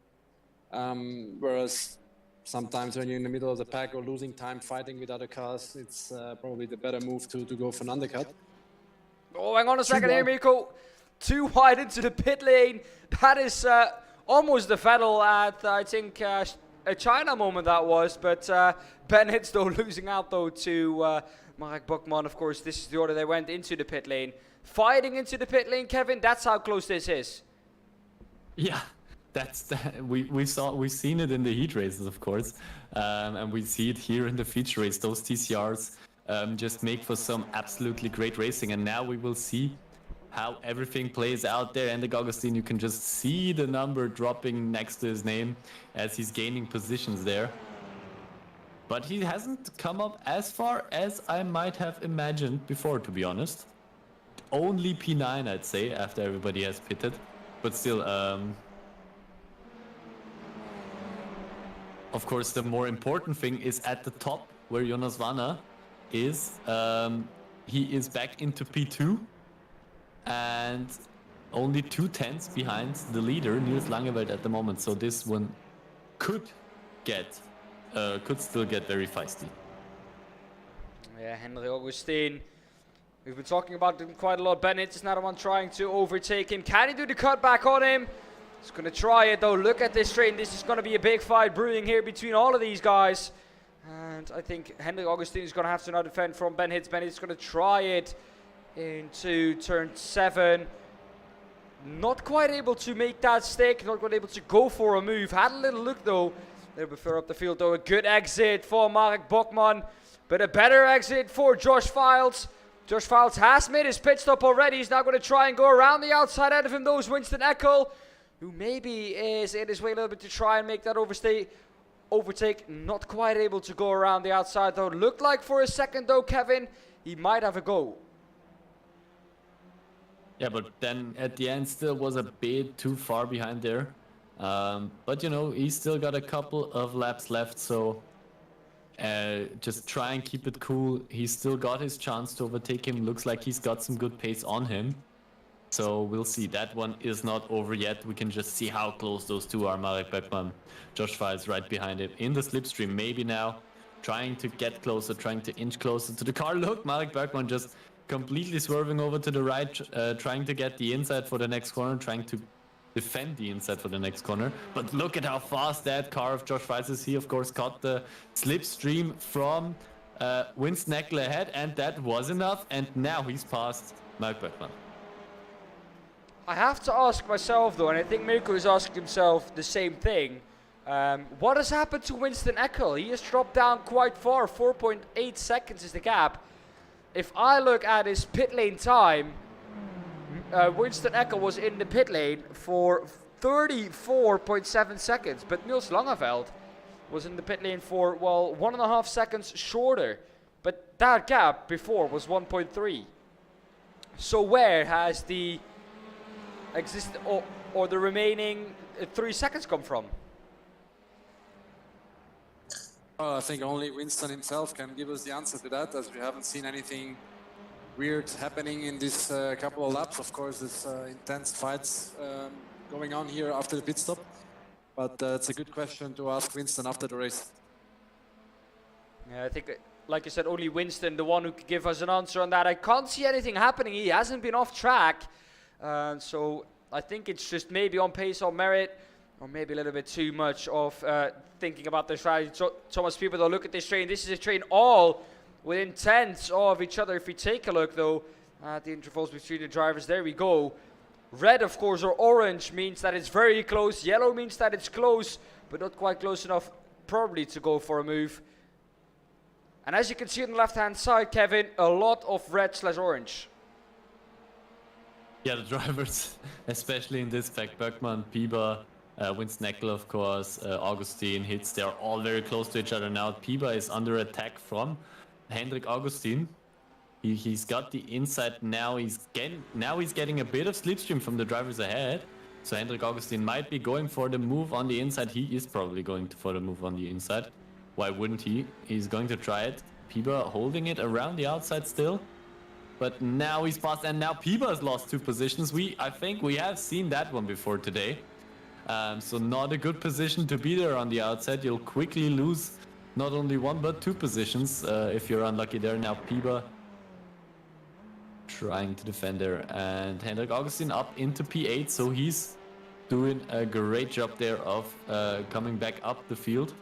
Whereas sometimes when you're in the middle of the pack or losing time fighting with other cars, it's probably the better move to go for an undercut. Oh, hang on a second here, Mirko. Too wide into the pit lane. That is almost the Vettel at, I think, a China moment that was, but Bennett though losing out though to Marek Buchmann. Of course, this is the order they went into the pit lane. Fighting into the pit lane, Kevin, that's how close this is. Yeah, we've seen it in the heat races, of course, and we see it here in the feature race. Those TCRs just make for some absolutely great racing, and now we will see how everything plays out there. And Augustine, you can just see the number dropping next to his name as he's gaining positions there. But he hasn't come up as far as I might have imagined before, to be honest. Only P9, I'd say, after everybody has pitted. But still, of course, the more important thing is at the top, where Jonas Wanner is. He is back into P2. And only 2/10 behind the leader, Niels Langeveld, at the moment. So this one could still get very feisty. Yeah, Henry Augustine. We've been talking about him quite a lot. Bennett is now the one trying to overtake him. Can he do the cutback on him? He's going to try it though. Look at this train. This is going to be a big fight brewing here between all of these guys. And I think Henry Augustine is going to have to now defend from Ben Hitz. Ben Hitz is going to try it into turn 7. Not quite able to make that stick. Not quite able to go for a move. Had a little look though. A little bit further up the field though. A good exit for Marek Buchmann. But a better exit for Josh Files. Josh Files has made his pit stop already. He's now going to try and go around the outside out of him though. Is Winston Eckel, who maybe is in his way a little bit to try and make that overtake. Not quite able to go around the outside though. Looked like for a second though, Kevin, he might have a go. Yeah, but then at the end still was a bit too far behind there. But you know, he's still got a couple of laps left, so just try and keep it cool. He's still got his chance to overtake him. Looks like he's got some good pace on him. So we'll see. That one is not over yet. We can just see how close those two are. Marek Buchmann, Josh Files right behind him in the slipstream. Maybe now trying to get closer, trying to inch closer to the car. Look, Marek Buchmann just completely swerving over to the right, trying to get the inside for the next corner, trying to defend the inside for the next corner. But look at how fast that car of Josh Files is. He, of course, caught the slipstream from Winston Eckel ahead, and that was enough. And now he's passed Marek Buchmann. I have to ask myself though, and I think Mirko is asking himself the same thing. What has happened to Winston Eckel? He has dropped down quite far. 4.8 seconds is the gap. If I look at his pit lane time, Winston Eckel was in the pit lane for 34.7 seconds, but Niels Langeveld was in the pit lane for, well, 1.5 seconds shorter. But that gap before was 1.3. So where has the or the remaining 3 seconds come from? Well, I think only Winston himself can give us the answer to that, as we haven't seen anything weird happening in this couple of laps. Of course, there's intense fights going on here after the pit stop, but it's a good question to ask Winston after the race. Yeah, I think, like you said, only Winston, the one who could give us an answer on that. I can't see anything happening. He hasn't been off track, so I think it's just maybe on pace or merit, or maybe a little bit too much of thinking about the strategy. Thomas Pieper, though, look at this train. This is a train all within tenths of each other. If we take a look, though, at the intervals between the drivers, there we go. Red, of course, or orange means that it's very close. Yellow means that it's close, but not quite close enough, probably, to go for a move. And as you can see on the left-hand side, Kevin, a lot of red/orange. Yeah, the drivers, especially in this fact, Buchmann, Pieper, Winston Eckel, of course, Augustine, Hitz, they're all very close to each other now. Pieper is under attack from Hendrik Augustine. He's got the inside now. He's getting a bit of slipstream from the drivers ahead. So Hendrik Augustine might be going for the move on the inside. He is probably going for the move on the inside. Why wouldn't he? He's going to try it. Pieper holding it around the outside still. But now he's passed, and now Pieper has lost 2 positions. I think we have seen that one before today. So not a good position to be there on the outside. You'll quickly lose not only 1 but 2 positions if you're unlucky there. Now Pieper trying to defend there, and Hendrik Augustine up into P8, so he's doing a great job there of coming back up the field.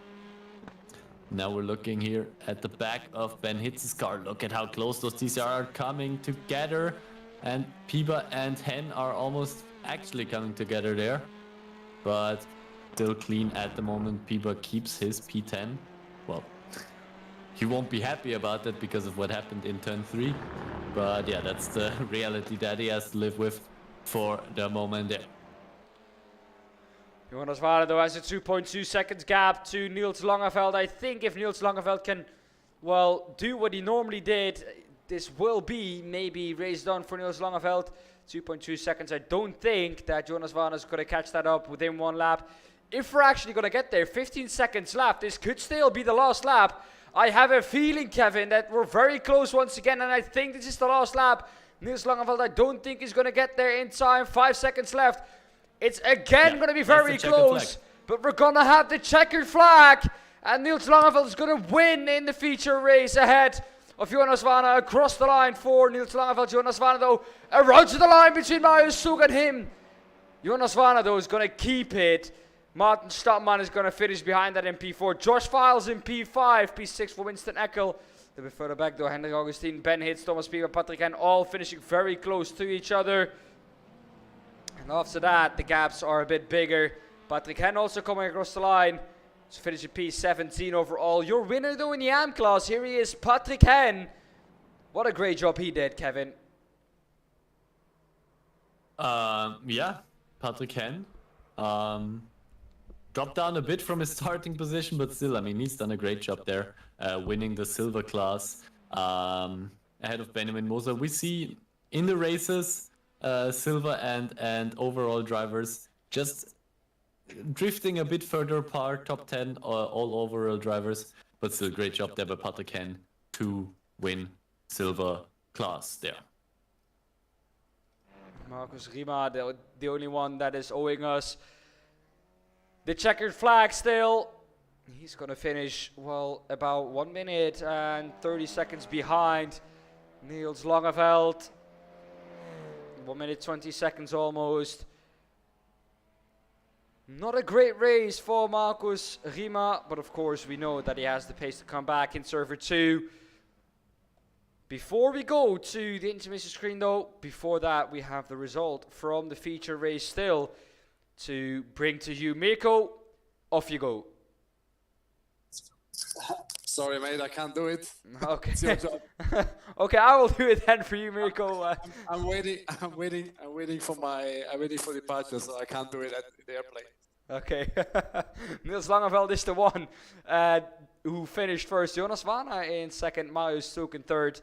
Now we're looking here at the back of Ben Hitz's car. Look at how close those TCR are coming together. And Piba and Hen are almost actually coming together there. But still clean at the moment. Piba keeps his P10. Well, he won't be happy about that because of what happened in turn 3. But yeah, that's the reality that he has to live with for the moment there. Jonas Vader though has a 2.2 seconds gap to Niels Langeveld. I think if Niels Langeveld can, well, do what he normally did, this will be maybe race done for Niels Langeveld. 2.2 seconds. I don't think that Jonas Vader is going to catch that up within 1 lap. If we're actually going to get there, 15 seconds left, this could still be the last lap. I have a feeling, Kevin, that we're very close once again, and I think this is the last lap. Niels Langeveld, I don't think he's going to get there in time. 5 seconds left. It's again going to be very close, but we're going to have the checkered flag, and Niels Langeveld is going to win in the feature race ahead of Jonas Vader across the line for Niels Langeveld. Jonas Vader, though, around to the line between Marius Sug and him. Jonas Vader, though, is going to keep it. Martin Stadtman is going to finish behind that in P4. Josh Files in P5. P6 for Winston Eckel. A bit further back, though, Hendrik Augustin, Ben Hitz, Thomas Piba, Patrick Hen, all finishing very close to each other. And after that, the gaps are a bit bigger. Patrick Hen also coming across the line to finish at P17 overall. Your winner, though, in the AM class, here he is, Patrick Hen. What a great job he did, Kevin. Yeah, Patrick Hen. Dropped down a bit from his starting position, but still, I mean, he's done a great job there, winning the silver class ahead of Benjamin Moser. We see in the races, silver and overall drivers just drifting a bit further apart, top 10 all overall drivers, but still great job there by Patrick Hen to win silver class there. Marcus Rima, the only one that is owing us the checkered flag still. He's going to finish, well, about 1 minute and 30 seconds behind Niels Langeveld. 1 minute 20 seconds almost. Not a great race for Marcus Rima, but of course we know that he has the pace to come back in server 2. Before we go to the intermission screen though, before that we have the result from the feature race still to bring to you. Mirko, off you go. Sorry, mate, I can't do it. Okay. It's your job. Okay, I will do it then for you, Mirko. I'm waiting for departure, so I can't do it at the airplane. Okay. Niels Langeveld is the one who finished first. Jonas Vader in second. Marius Sug in third.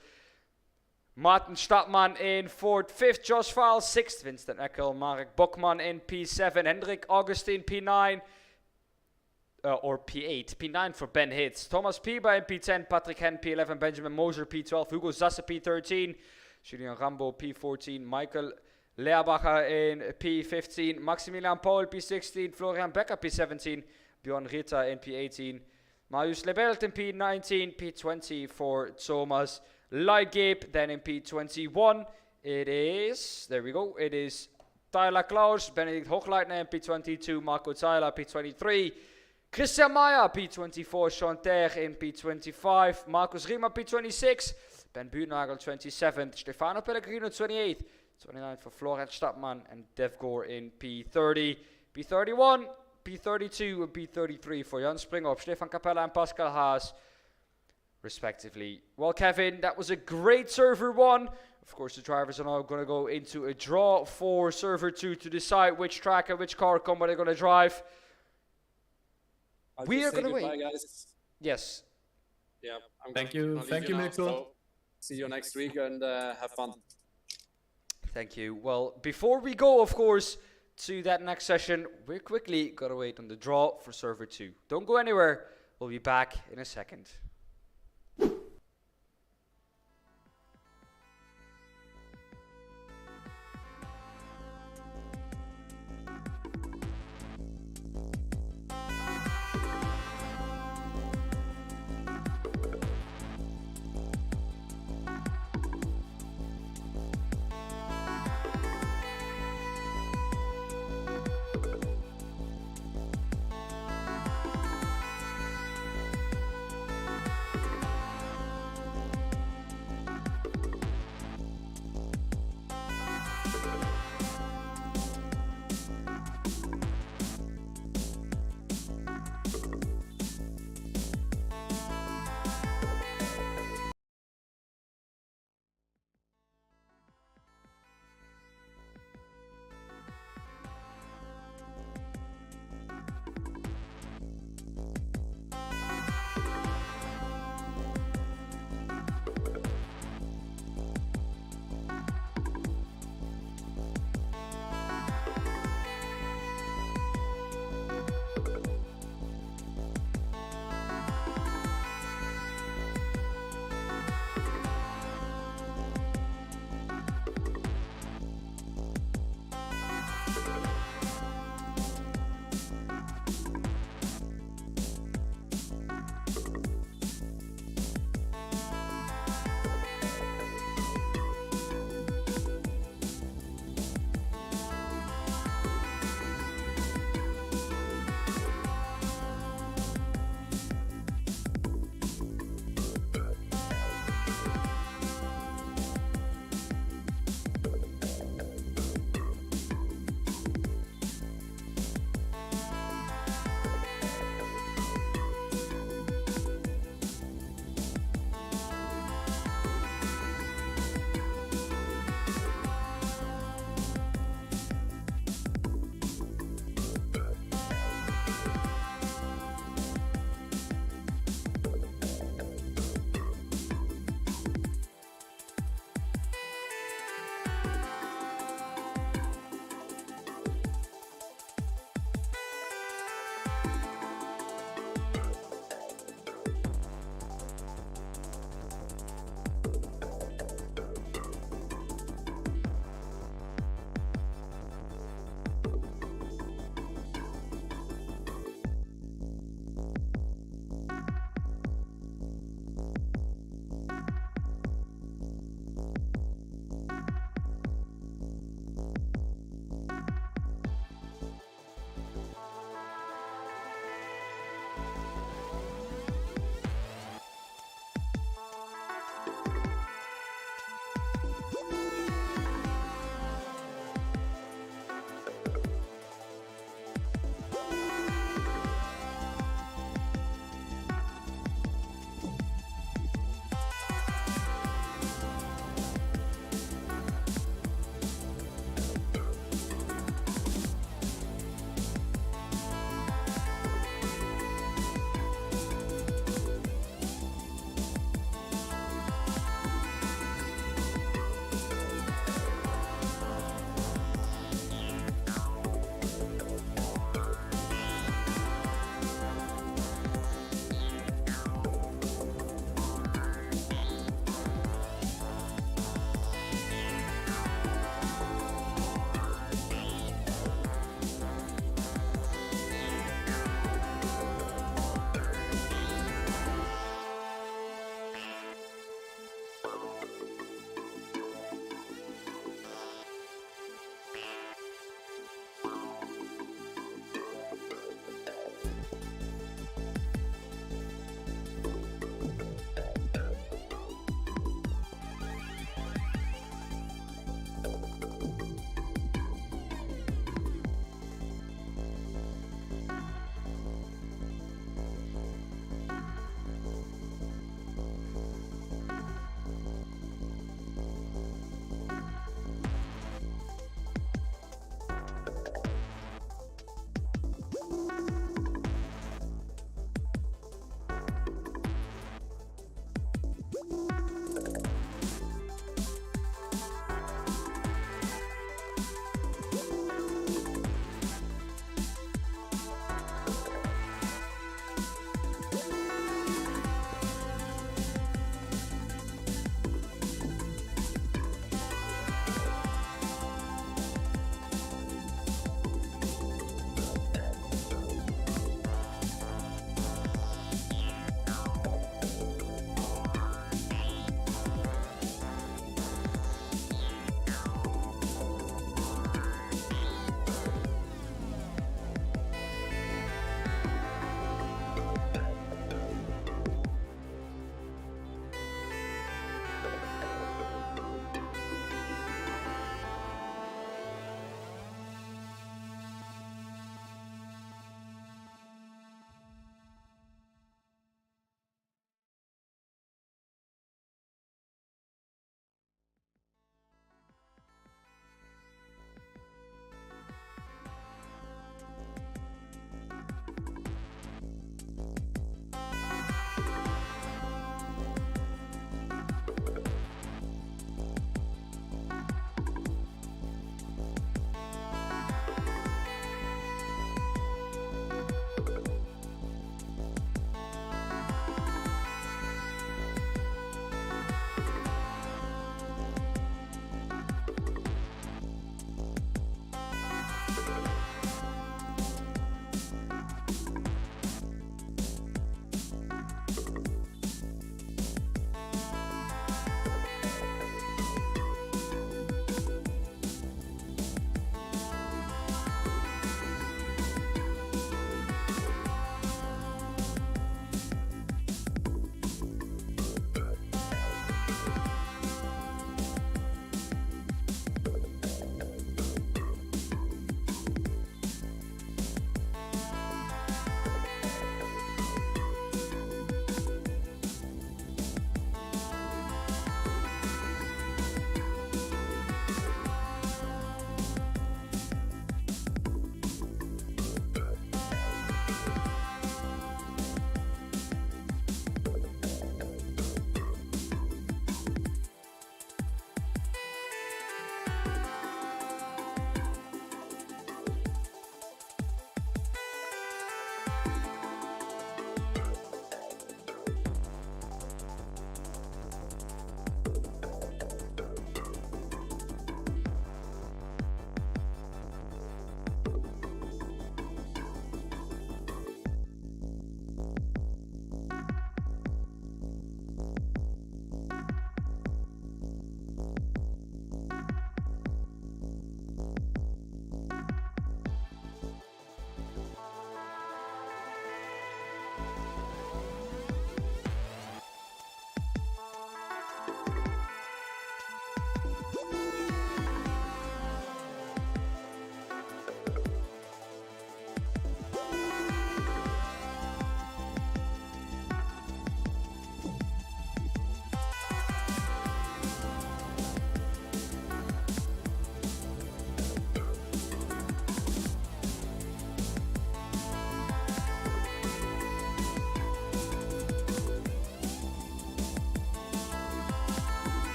Martin Stadtman in fourth. Fifth, Josh Vaal. Sixth, Winston Eckel. Marek Bokman in P7. Hendrik Augustin P9. Or P8. P9 for Ben Hitz. Thomas Piba in P10. Patrick Hen P11. Benjamin Moser P12. Hugo Zasse P13. Julian Rambo P14. Michael Leerbacher in P15. Maximilian Paul P16. Florian Becker P17. Bjorn Ritter in P18. Marius Lebelt in P19. P20 for Thomas Leigeb. Then in P21 it is, there we go, it is Tyler Klaus, Benedict Hochleitner in P22. Marco Tyler P23. Christian Meyer P24. Sean Ter in P25. Marcus Rima P26. Ben Buurnagel 27th. Stefano Pellegrino 28th. 29 for Florent Stadtman and Dev Gore in P30. P31, P32 and P33 for Jan Springop, Stefan Capella and Pascal Haas, respectively. Well, Kevin, that was a great server 1. Of course, the drivers are now going to go into a draw for server 2 to decide which track and which car combo they're going to drive. We are going to wait. Guys. Yes. Yeah. Thank you, Mirko. so See you next week and have fun. Thank you. Well, before we go, of course, to that next session, we're quickly going to wait on the draw for server 2. Don't go anywhere. We'll be back in a second.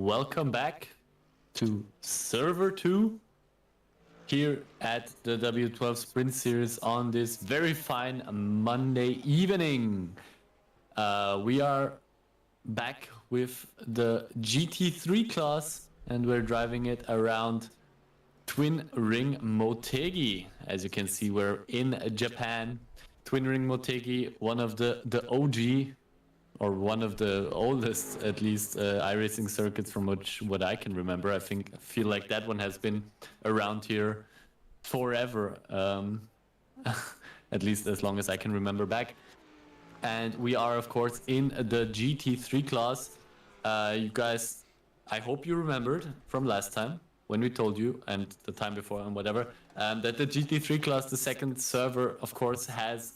welcome back to Server 2 here at the W12 Sprint Series on this very fine Monday evening. We are back with the GT3 class and we're driving it around Twin Ring Motegi. As you can see, we're in Japan. Twin Ring Motegi, one of the OG, or one of the oldest, at least, iRacing circuits from what I can remember. I feel like that one has been around here forever, at least as long as I can remember back. And we are, of course, in the GT3 class. You guys, I hope you remembered from last time when we told you, and the time before and whatever, that the GT3 class, the second server, of course, has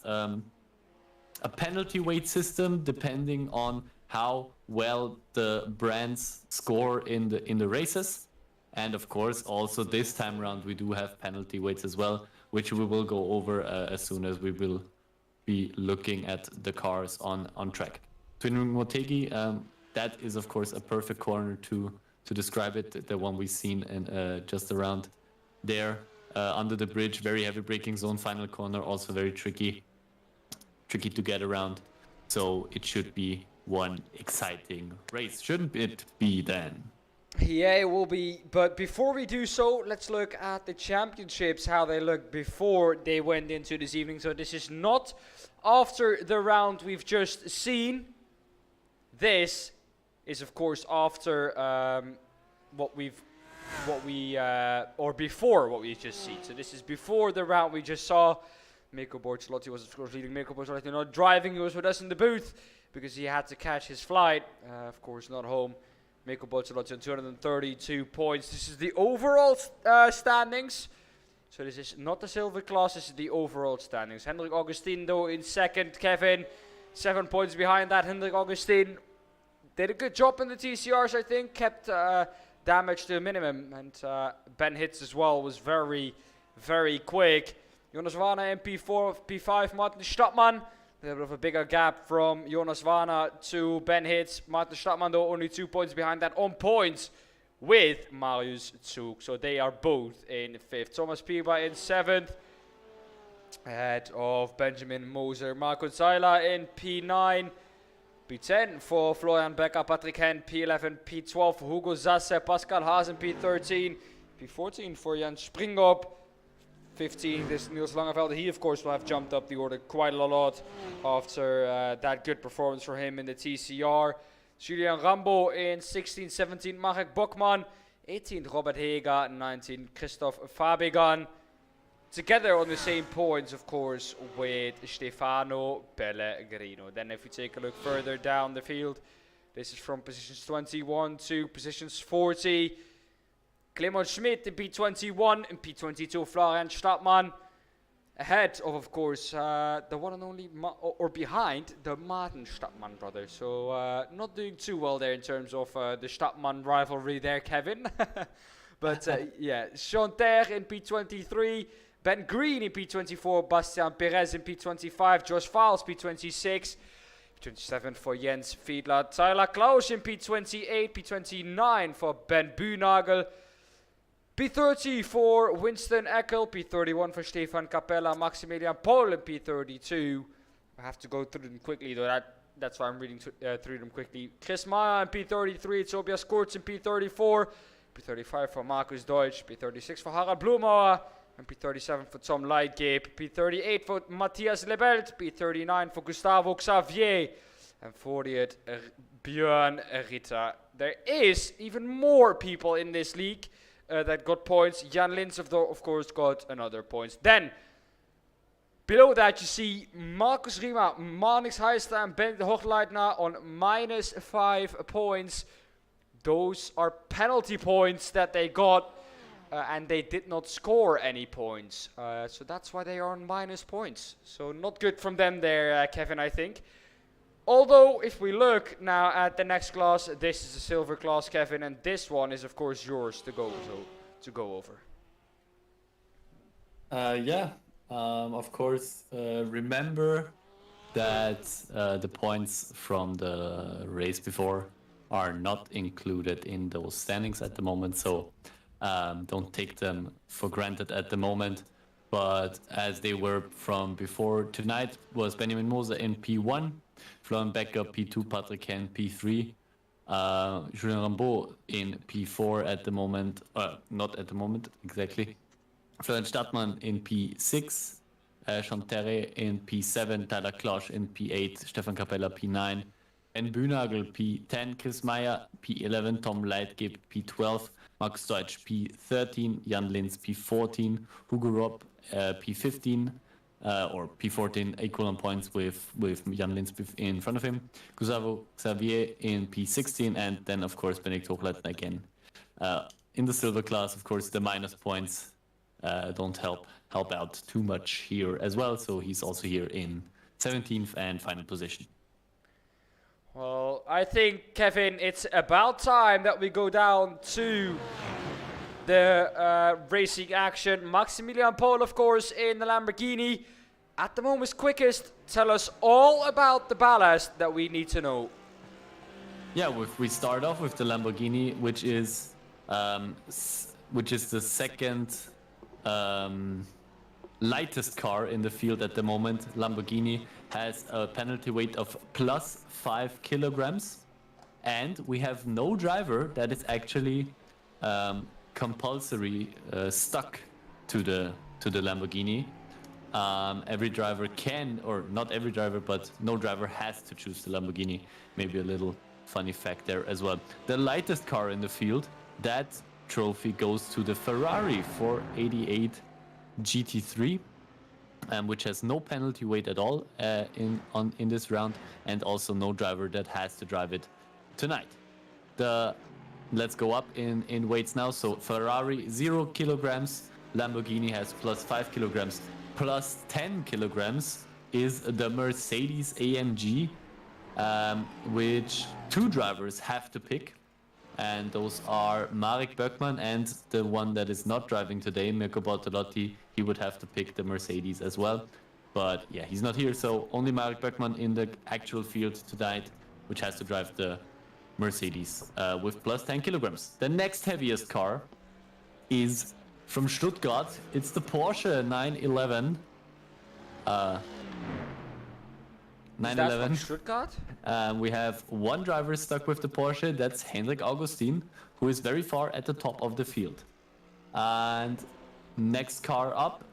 a penalty weight system depending on how well the brands score in the races. And of course, also this time around, we do have penalty weights as well, which we will go over as soon as we will be looking at the cars on track. Twin Ring Motegi, that is of course a perfect corner to describe it, the one we've seen in, just around there, under the bridge, very heavy braking zone, final corner, also very tricky to get around. So it should be one exciting race, shouldn't it be then? Yeah, it will be. But before we do so, let's look at the championships, how they looked before they went into this evening. So this is not after the round we've just seen. This is, of course, after before what we just seen. So this is before the round we just saw. Mirko Bortolotti was, of course, leading. Mirko Bortolotti not driving. He was with us in the booth because he had to catch his flight. Of course, not home. Mirko Bortolotti on 232 points. This is the overall standings. So this is not the silver class, this is the overall standings. Hendrik Augustin, though, in second. Kevin, 7 points behind that. Hendrik Augustin did a good job in the TCRs, I think. Kept damage to a minimum. And Ben Hitz as well was very, very quick. Jonas Warner in P4, P5, Martin Stadtmann. A little bit of a bigger gap from Jonas Warner to Ben Hitz. Martin Stadtmann, though, only 2 points behind that on points with Marius Zug. So they are both in 5th. Thomas Piba in 7th. Ahead of Benjamin Moser. Marco Zeiler in P9. P10 for Florian Becker, Patrick Henn. P11, P12 for Hugo Zasse, Pascal Haas in P13. P14 for Jan Springop. 15, this Niels Langeveld. He, of course, will have jumped up the order quite a lot after that good performance for him in the TCR. Julian Rambo in 16, 17, Marek Bokman. 18, Robert Hega. 19, Christoph Fabigan. Together on the same points, of course, with Stefano Pellegrino. Then if we take a look further down the field, this is from positions 21 to positions 40. Clement Schmidt in P21, in P22 Florian Stadtmann. Ahead of course, the one and only, or behind, the Martin Stadtmann brothers. So not doing too well there in terms of the Stadtmann rivalry there, Kevin. But yeah, Chanter in P23, Ben Green in P24, Bastian Perez in P25, Josh Files P26, P27 for Jens Fiedler, Tyler Klaus in P28, P29 for Ben Buhnagel, P30 for Winston Eckel, P31 for Stefan Capella, Maximilian Pohl in P32. I have to go through them quickly though, that's why I'm reading through them quickly. Chris Maya in P33, Tobias Kurz in P34, P35 for Markus Deutsch, P36 for Harald Blumauer, and P37 for Tom Lightgape, P38 for Matthias Lebelt, P39 for Gustavo Xavier, and 40th Björn Ritter. There is even more people in this league that got points. Jan Lindsov, though, of course, got another points. Then, below that, you see Marcus Rima, Manix Heijsta, and Ben Hochleitner on -5 points. Those are penalty points that they got, and they did not score any points. So that's why they are on minus points. So not good from them there, Kevin, I think. Although, if we look now at the next class, this is a silver class, Kevin, and this one is, of course, yours to go over. Yeah, of course, remember that the points from the race before are not included in those standings at the moment, so don't take them for granted at the moment. But as they were from before, tonight was Benjamin Moser in P1, Florian Becker P2, Patrick Hen P3, Julien Rambaud in P4 at the moment, not at the moment exactly, Florian Stadtmann in P6, Sean Terre in P7, Tyler Klosch in P8, Stefan Capella P9, Ben Bühnagel P10, Chris Meyer P11, Tom Leitgeb P12, Max Deutsch P13, Jan Linz P14, Hugo Robb P15, or P14, equal on points with Jan Linz in front of him, Gustavo Xavier in P16, and then of course Benedikt Hochleitner again. In the silver class, of course, the minus points don't help out too much here as well, so he's also here in 17th and final position. Well, I think, Kevin, it's about time that we go down to the racing action. Maximilian Pohl, of course, in the Lamborghini. At the moment, quickest. Tell us all about the ballast that we need to know. Yeah, we start off with the Lamborghini, which is the second lightest car in the field at the moment. Lamborghini has a penalty weight of plus 5 kilograms, and we have no driver that is actually compulsory stuck to the Lamborghini. Every driver can, or not every driver, but no driver has to choose the Lamborghini. Maybe a little funny fact there as well. The lightest car in the field, that trophy goes to the Ferrari 488 GT3, which has no penalty weight at all in this round, and also no driver that has to drive it tonight. Let's go up in weights now. So Ferrari 0 kilograms, Lamborghini has plus 5 kilograms. Plus 10 kilograms is the Mercedes AMG, which two drivers have to pick. And those are Marek Böckmann and the one that is not driving today, Mirko Bortolotti. He would have to pick the Mercedes as well. But yeah, he's not here, so only Marek Böckmann in the actual field tonight, which has to drive the Mercedes with plus 10 kilograms. The next heaviest car is from Stuttgart. It's the Porsche 911. 911. From Stuttgart? We have one driver stuck with the Porsche. That's Hendrik Augustin, who is very far at the top of the field. And next car up,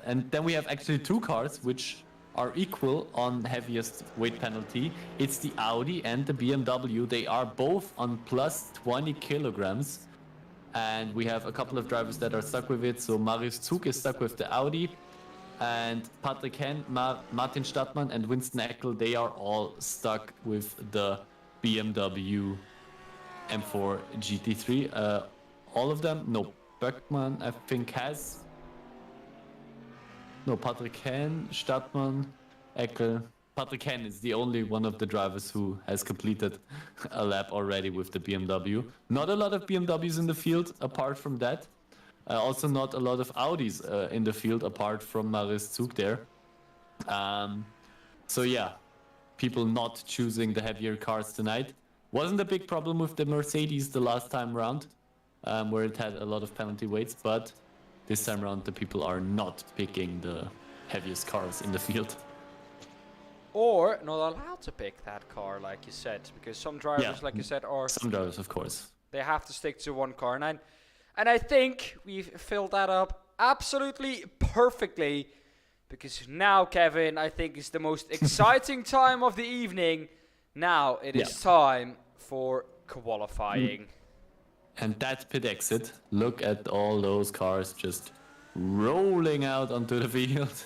and then we have actually two cars which are equal on heaviest weight penalty. It's the Audi and the BMW. They are both on plus 20 kilograms. And we have a couple of drivers that are stuck with it. So Marius Zug is stuck with the Audi. And Patrick Hen, Martin Stadtmann and Winston Eckel, they are all stuck with the BMW M4 GT3. All of them? No. Böckmann, I think, has... No, Patrick Hen, Stadtmann, Eckel. Patrick Hen is the only one of the drivers who has completed a lap already with the BMW. Not a lot of BMWs in the field apart from that. Also not a lot of Audis in the field apart from Marius Zug there. So yeah, people not choosing the heavier cars tonight. Wasn't a big problem with the Mercedes the last time round, where it had a lot of penalty weights, but this time around the people are not picking the heaviest cars in the field. Or not allowed to pick that car, like you said, because some drivers, like you said, are... Some drivers, of course. They have to stick to one car. And I think we've filled that up absolutely perfectly, because now, Kevin, I think is the most exciting time of the evening. Now it is time for qualifying. And that pit exit, look at all those cars just rolling out onto the field.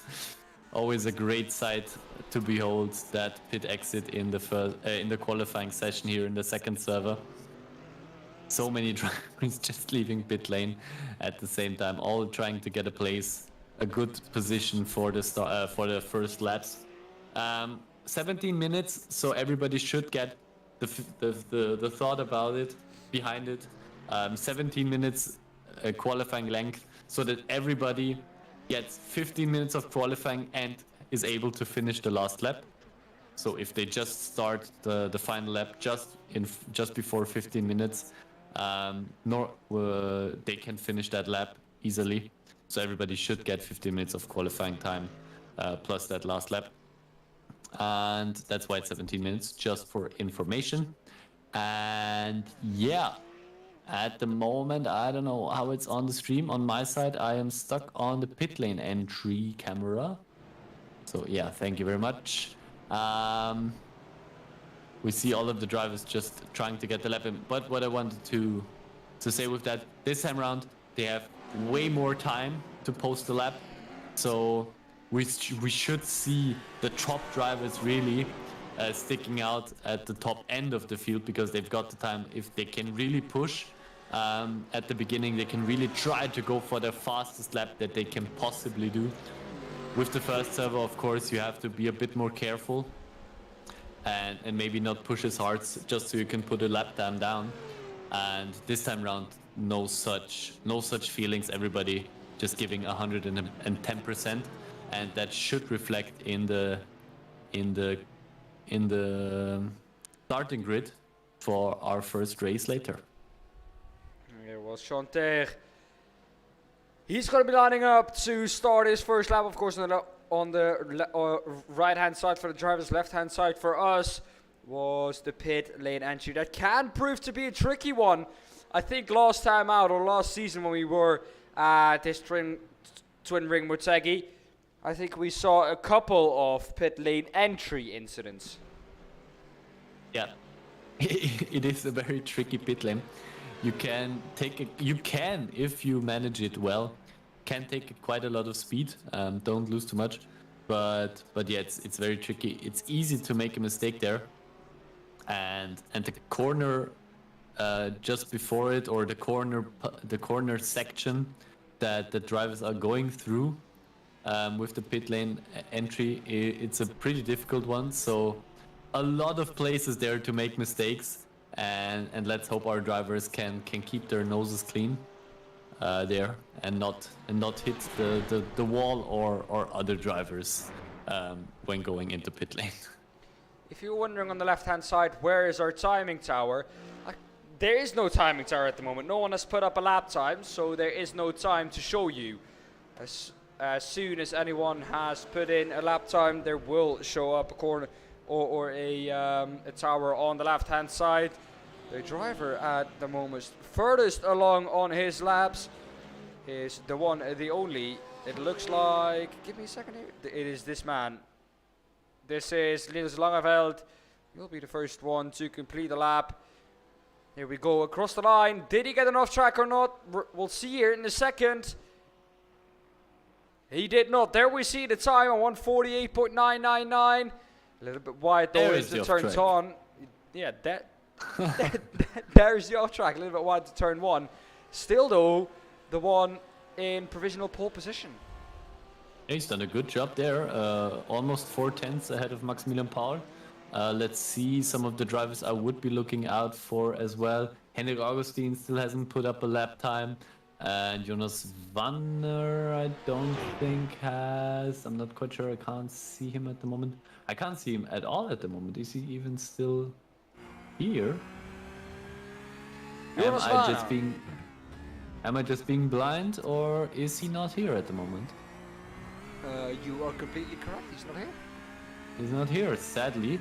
Always a great sight to behold, that pit exit in the qualifying session here in the second server. So many drivers just leaving pit lane at the same time, all trying to get a good position for the first laps. 17 minutes, so everybody should get the thought about it, behind it. 17 minutes qualifying length, so that everybody gets 15 minutes of qualifying and is able to finish the last lap. So if they just start the final lap just before 15 minutes, they can finish that lap easily. So everybody should get 15 minutes of qualifying time plus that last lap. And that's why it's 17 minutes, just for information. And yeah, at the moment, I don't know how it's on the stream. On my side, I am stuck on the pit lane entry camera. So yeah, thank you very much. We see all of the drivers just trying to get the lap in. But what I wanted to say with that, this time around, they have way more time to post the lap. So we should see the top drivers really sticking out at the top end of the field, because they've got the time. If they can really push at the beginning, they can really try to go for the fastest lap that they can possibly do. With the first server, of course, you have to be a bit more careful and maybe not push as hard, just so you can put a lap time down. And this time around, no such feelings. Everybody just giving 110%, and that should reflect in the starting grid for our first race later. There was Chanter. He's going to be lining up to start his first lap, of course, on the right-hand side for the drivers, left-hand side for us was the pit lane entry. That can prove to be a tricky one. I think last time out, or last season when we were at this twin ring Motegi, I think we saw a couple of pit lane entry incidents. Yeah, it is a very tricky pit lane. You can, if you manage it well, can take quite a lot of speed. Don't lose too much, but yeah, it's very tricky. It's easy to make a mistake there, and the corner just before it, or the corner section that the drivers are going through with the pit lane entry, it's a pretty difficult one. So a lot of places there to make mistakes. And let's hope our drivers can keep their noses clean there and not hit the wall or other drivers when going into pit lane. If you're wondering on the left-hand side, where is our timing tower? There is no timing tower at the moment. No one has put up a lap time, so there is no time to show you. As soon as anyone has put in a lap time, there will show up a corner or a tower on the left-hand side. The driver at the moment furthest along on his laps is the one, the only. It looks like, give me a second here. It is this man. This is Linus Langeveld. He'll be the first one to complete the lap. Here we go across the line. Did he get an off track or not? We'll see here in a second. He did not. There we see the time on 148.999. A little bit wide though as it turns on. Yeah, there's the off track. A little bit wide to turn one. Still though, the one in provisional pole position. He's done a good job there. Almost 4/10 ahead of Maximilian Paul. Let's see some of the drivers I would be looking out for as well. Henrik Augustin still hasn't put up a lap time. And Jonas Wanner, I don't think has. I'm not quite sure. I can't see him at the moment. I can't see him at all at the moment. Is he even still here? Am I just being blind, or is he not here at the moment? You are completely correct. He's not here. He's not here, sadly.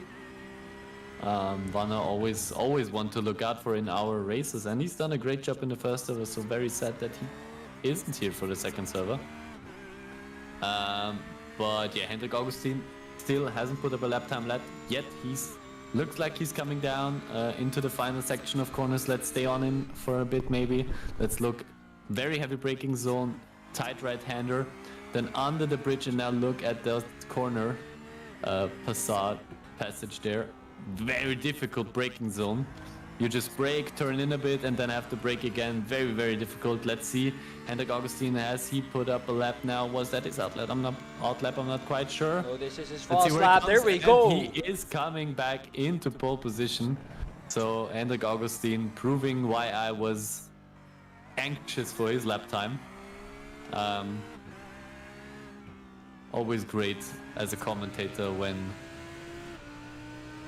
Wanner always want to look out for in our races, and he's done a great job in the first server, so very sad that he isn't here for the second server. But yeah, Hendrik Augustin still hasn't put up a lap time yet. Looks like he's coming down into the final section of corners. Let's stay on him for a bit maybe. Let's look. Very heavy braking zone, tight right-hander. Then under the bridge, and now look at the corner passage there. Very difficult braking zone. You just brake, turn in a bit, and then have to brake again. Very, very difficult. Let's see. Hendrik Augustin, has he put up a lap now? Was that his outlap? I'm not quite sure. No, this is his fast lap. There we go. He is coming back into pole position. So Hendrik Augustin proving why I was anxious for his lap time. Always great as a commentator when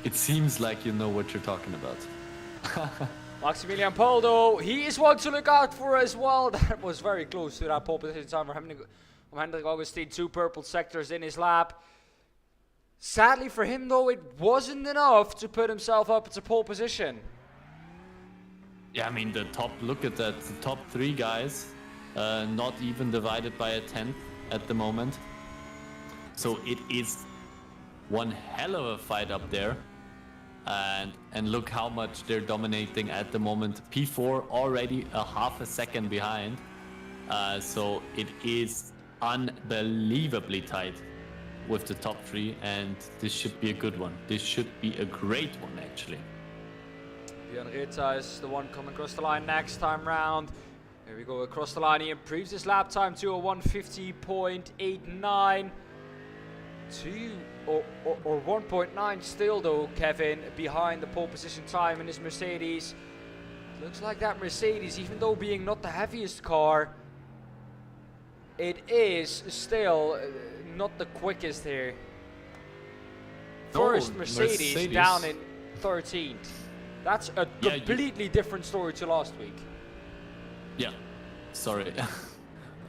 it seems like you know what you're talking about. Maximilian Poldo, he is one to look out for as well. That was very close to that pole position time from Hendrik Augustin. 2 purple sectors in his lap. Sadly for him though, it wasn't enough to put himself up to pole position. Yeah, I mean, look at that, the top 3 guys, not even divided by a 10th at the moment. So it is one hell of a fight up there. And look how much they're dominating at the moment. P4 already a half a second behind. So it is unbelievably tight with the top 3, and this should be a good one. This should be a great one, actually. Björn Rita is the one coming across the line next time round. Here we go across the line. He improves his lap time to a 150.89. 1.9 still though, Kevin, behind the pole position time in his Mercedes. Looks like that Mercedes, even though being not the heaviest car, it is still not the quickest here. First Mercedes down in 13th. That's a completely different story to last week. Yeah, sorry.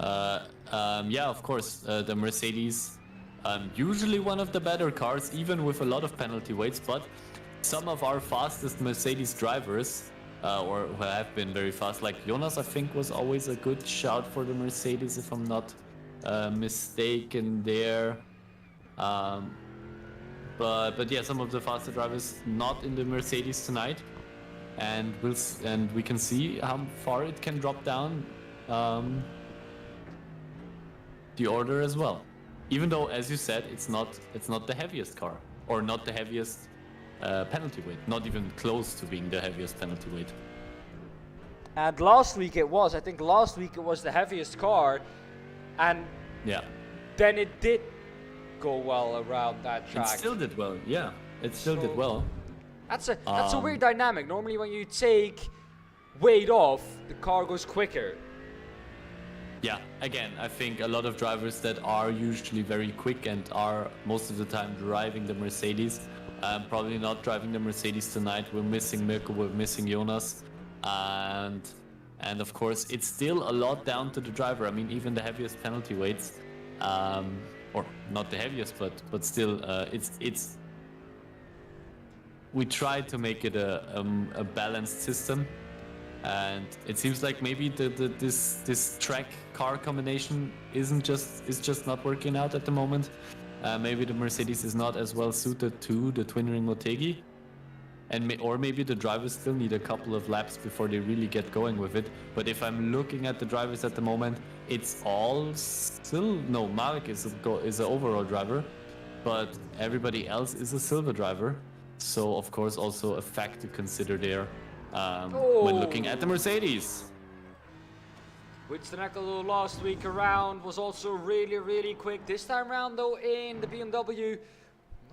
Yeah, of course, the Mercedes, usually one of the better cars, even with a lot of penalty weights, but some of our fastest Mercedes drivers, or who have been very fast, like Jonas, I think, was always a good shout for the Mercedes, if I'm not mistaken there. But yeah, some of the faster drivers not in the Mercedes tonight, and we can see how far it can drop down the order as well. Even though, as you said, it's not the heaviest car, or not the heaviest penalty weight, not even close to being the heaviest penalty weight. And last week it was. I think last week it was the heaviest car, and yeah, then it did go well around that track. It still did well. Yeah, it still did well. That's a weird dynamic. Normally, when you take weight off, the car goes quicker. Yeah, again, I think a lot of drivers that are usually very quick and are most of the time driving the Mercedes, probably not driving the Mercedes tonight. We're missing Mirko, we're missing Jonas, and of course it's still a lot down to the driver. I mean, even the heaviest penalty weights, or not the heaviest, but still, it's. We tried to make it a balanced system. And it seems like maybe this track car combination is just not working out at the moment. Maybe the Mercedes is not as well suited to the twin ring Motegi, or maybe the drivers still need a couple of laps before they really get going with it. But if I'm looking at the drivers at the moment, it's all still Marek is an overall driver, but everybody else is a silver driver. So of course also a fact to consider there. When looking at the Mercedes. Winston Eckel last week around was also really quick. This time around though in the BMW,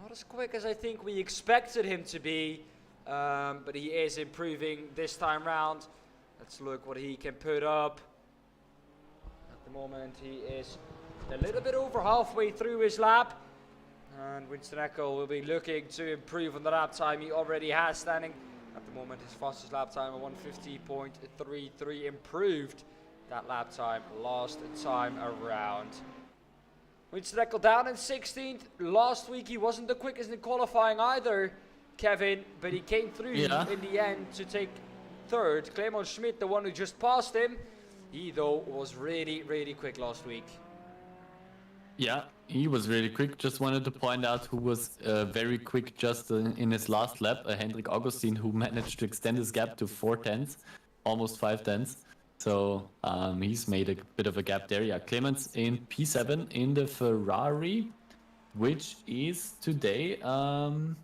not as quick as I think we expected him to be, but he is improving this time round. Let's look what he can put up. At the moment he is a little bit over halfway through his lap, and Winston Eckel will be looking to improve on the lap time he already has, standing at the moment his fastest lap time of 150.33, improved that lap time last time around. Winston Eckel down in 16th. Last week he wasn't the quickest in qualifying either, Kevin, but he came through in the end to take third. Clement Schmidt, the one who just passed him, he though was really quick last week. Yeah, he was really quick. Just wanted to point out who was very quick just in his last lap, Hendrik Augustin, who managed to extend his gap to 4 tenths, almost 5 tenths. So he's made a bit of a gap there. Yeah, Clemens in P7 in the Ferrari, which is today, the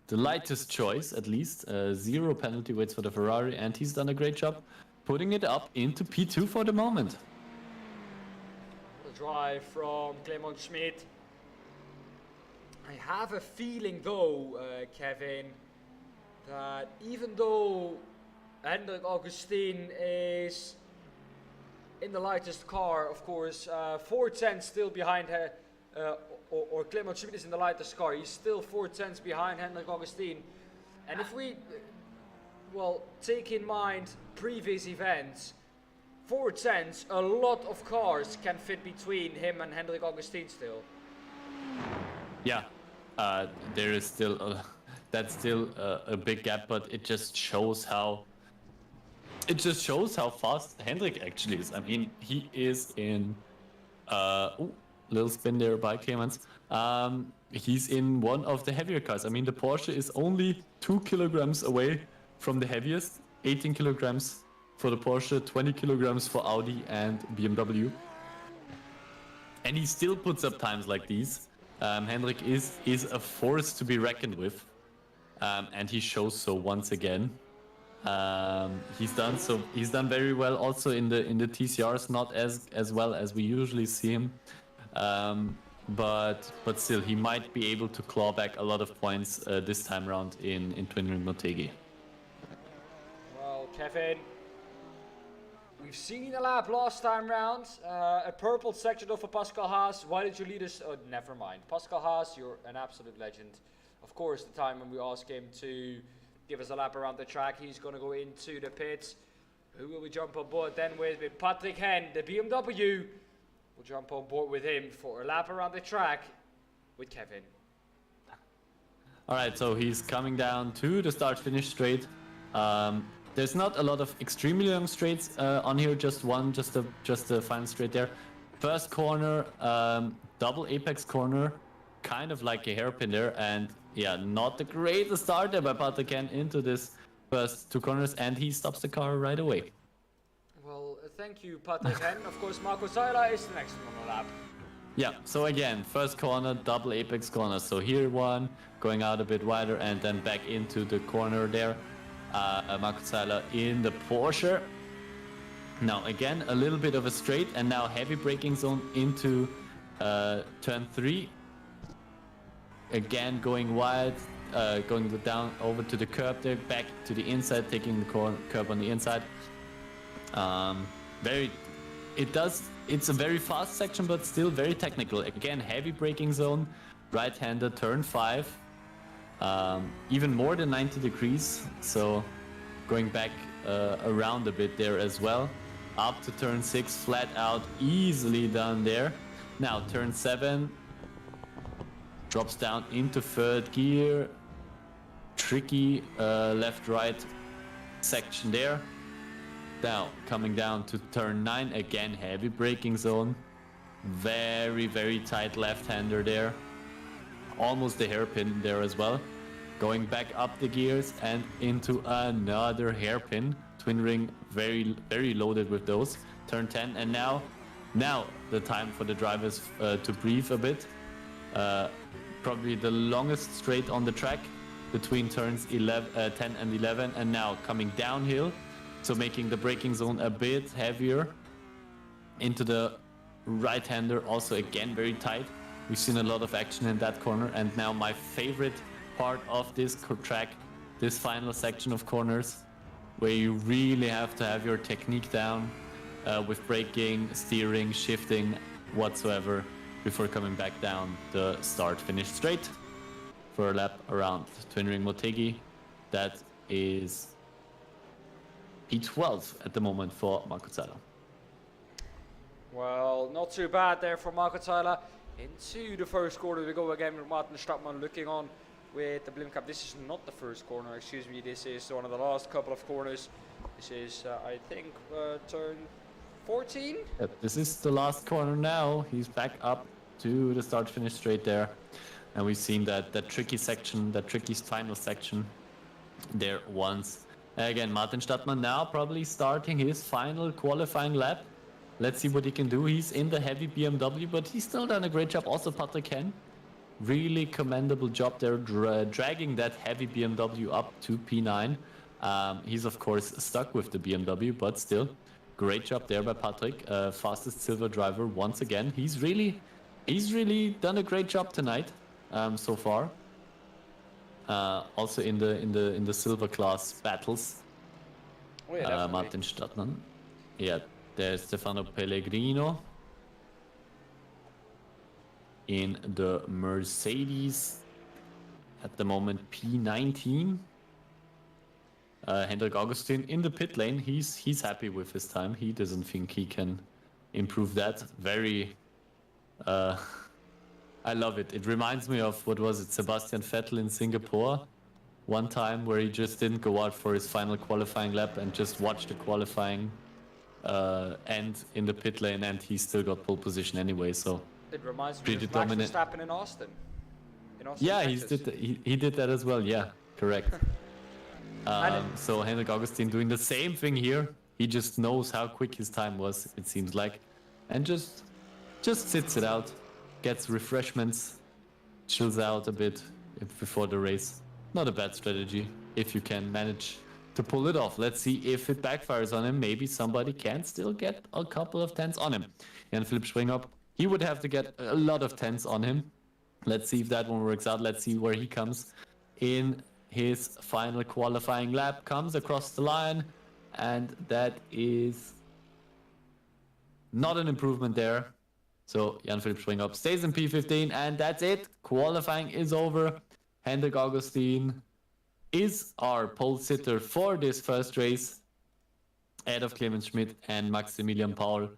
lightest choice, at least. 0 penalty weights for the Ferrari, and he's done a great job putting it up into P2 for the moment. Drive from Clement Schmidt. I have a feeling though, Kevin, that even though Hendrik Augustin is in the lightest car, of course, 4 tenths still behind or Clement Schmid is in the lightest car. He's still 4 tenths behind Hendrik Augustin. And if we, well, take in mind previous events, 4 tenths, a lot of cars can fit between him and Hendrik Augustin still. Yeah, there is still that's still a big gap, but it just shows how fast Hendrik actually is. I mean, he is in little spin there by Clemens. He's in one of the heavier cars. I mean, the Porsche is only 2 kilograms away from the heaviest, 18 kilograms for the Porsche, 20 kilograms for Audi and BMW. And he still puts up times like these. Hendrik is a force to be reckoned with, and he shows so once again. He's done very well also in the TCRs, not as well as we usually see him, but still he might be able to claw back a lot of points this time around in Twin Ring Motegi. Well, Kevin, we've seen a lap last time round, a purple section for Pascal Haas. Why did you lead us? Oh, never mind. Pascal Haas, you're an absolute legend. Of course, the time when we asked him to give us a lap around the track, he's going to go into the pits. Who will we jump on board then with Patrick Hen, the BMW. We'll jump on board with him for a lap around the track with Kevin. All right, so he's coming down to the start-finish straight. There's not a lot of extremely long straights on here, just one, just a final straight there. First corner, double apex corner, kind of like a hairpin there, and yeah, not the greatest start there by Patrick Hen into this first two corners, and he stops the car right away. Well, thank you, Patrick Hen. Of course, Marco Zaila is the next one on the lap. Yeah, so again, first corner, double apex corner. So here one, going out a bit wider, and then back into the corner there. Marco Zaila in the Porsche. Now again, a little bit of a straight, and now heavy braking zone into turn 3. Again, going wide, going down over to the curb there, back to the inside, taking the curb on the inside. It's a very fast section, but still very technical. Again, heavy braking zone, right-hander, turn 5. Even more than 90 degrees, so going back around a bit there as well. Up to turn 6, flat out, easily done there. Now turn 7, drops down into third gear. Tricky left-right section there. Now coming down to turn 9, again heavy braking zone. Very, very tight left-hander there. Almost a hairpin there as well. Going back up the gears and into another hairpin. Twin ring, very, very loaded with those. Turn 10, and now the time for the drivers to breathe a bit. Probably the longest straight on the track between turns 10 and 11, and now coming downhill, so making the braking zone a bit heavier. Into the right-hander, also again very tight. We've seen a lot of action in that corner, and now my favorite part of this track, this final section of corners, where you really have to have your technique down with braking, steering, shifting, whatsoever, before coming back down the start-finish straight for a lap around Twin Ring Motegi. That is P12 at the moment for Marco Zaila. Well, not too bad there for Marco Zaila. Into the first corner we go again with Martin Stratman looking on with the Blim Cap. This is not the first corner, excuse me. This is one of the last couple of corners. This is, I think, turn 14? Yep, this is the last corner now. He's back up to the start-finish straight there. And we've seen that tricky section, that tricky final section there once. Again, Martin Stadtmann now probably starting his final qualifying lap. Let's see what he can do. He's in the heavy BMW, but he's still done a great job. Also, Patrick Hen, really commendable job there, dragging that heavy BMW up to P9. He's of course stuck with the BMW, but still, great job there by Patrick. Fastest silver driver once again. He's really done a great job tonight so far. Also in the silver class battles. Oh, yeah, Martin Stadtmann. Yeah. There's Stefano Pellegrino. in the Mercedes. At the moment, P19. Hendrik Augustin in the pit lane. He's happy with his time. He doesn't think he can improve that. Very... I love it. It reminds me of, what was it, Sebastian Vettel in Singapore one time, where he just didn't go out for his final qualifying lap and just watched the qualifying end in the pit lane, and he still got pole position anyway. So It reminds me pretty of Max dominant. Verstappen in Austin. In Yeah, Texas. he did that as well. Yeah, correct. So Hendrik Augustin doing the same thing here. He just knows how quick his time was, it seems like, and just sits it out, gets refreshments, chills out a bit before the race. Not a bad strategy if you can manage to pull it off. Let's see if it backfires on him. Maybe somebody can still get a couple of tenths on him. Jan-Philipp Springop, he would have to get a lot of tenths on him. Let's see if that one works out. Let's see where he comes in his final qualifying lap. Comes across the line, and that is not an improvement there. So Jan-Philipp Springop stays in P15, and that's it. Qualifying is over. Hendrik Augustin is our pole sitter for this first race, ahead of Clemens Schmidt and Maximilian Paul,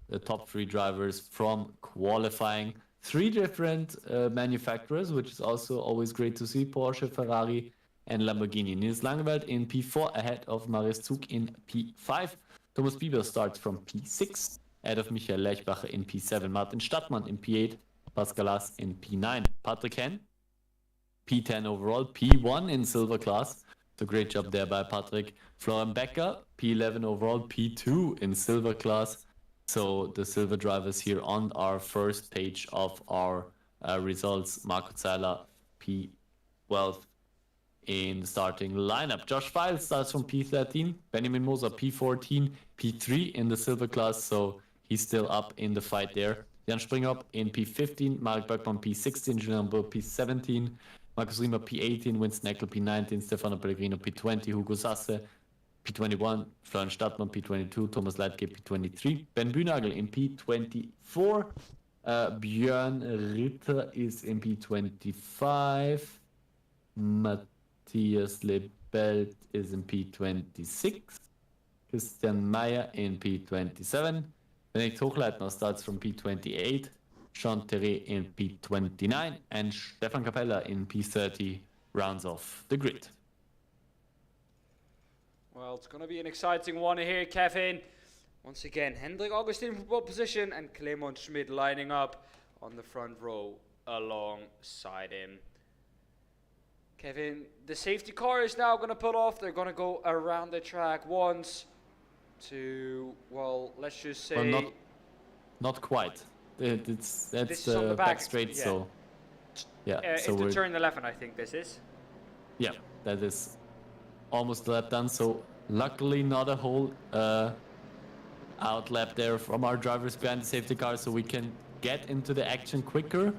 the top three drivers from qualifying. Three different manufacturers, which is also always great to see: Porsche, Ferrari, and Lamborghini. Nils Langeveld in P4, ahead of Marius Zug in P5. Thomas Bieber starts from P6, ahead of Michael Lechbacher in P7. Martin Stadtmann in P8, Pascal Haas in P9. Patrick Henn, P10 overall, P1 in silver class. So great job there by Patrick. Florian Becker, P11 overall, P2 in silver class. So the silver drivers here on our first page of our results. Marco Zeiler, P12 in the starting lineup. Josh Files starts from P13. Benjamin Moser, P14. P3 in the silver class, so he's still up in the fight there. Jan Springop in P15. Marek Bergmann, P16. Julian Burr, P17. Markus Riemer, P18. Winston Eckel, P19. Stefano Pellegrino, P20. Hugo Sasse, P21, Florian Stadtmann, P22, Thomas Leitgeb, P23, Ben Bühnagel in P24, Björn Ritter is in P25, Matthias Lebelt is in P26, Christian Meyer in P27, Benedikt Hochleitner starts from P28, Jean Terret in P29, and Stefan Capella in P30 rounds off the grid. Well, it's going to be an exciting one here, Kevin. Once again, Hendrik Augustin for pole position and Clemens Schmidt lining up on the front row alongside him. Kevin, the safety car is now going to pull off. They're going to go around the track once to, well, let's just say... Well, not quite. That's on the back straight, yeah. So... Yeah, so it's the we're... turn 11, I think this is. Yeah, that is almost a lap done, so luckily not a whole out lap there from our drivers behind the safety car, so we can get into the action quicker.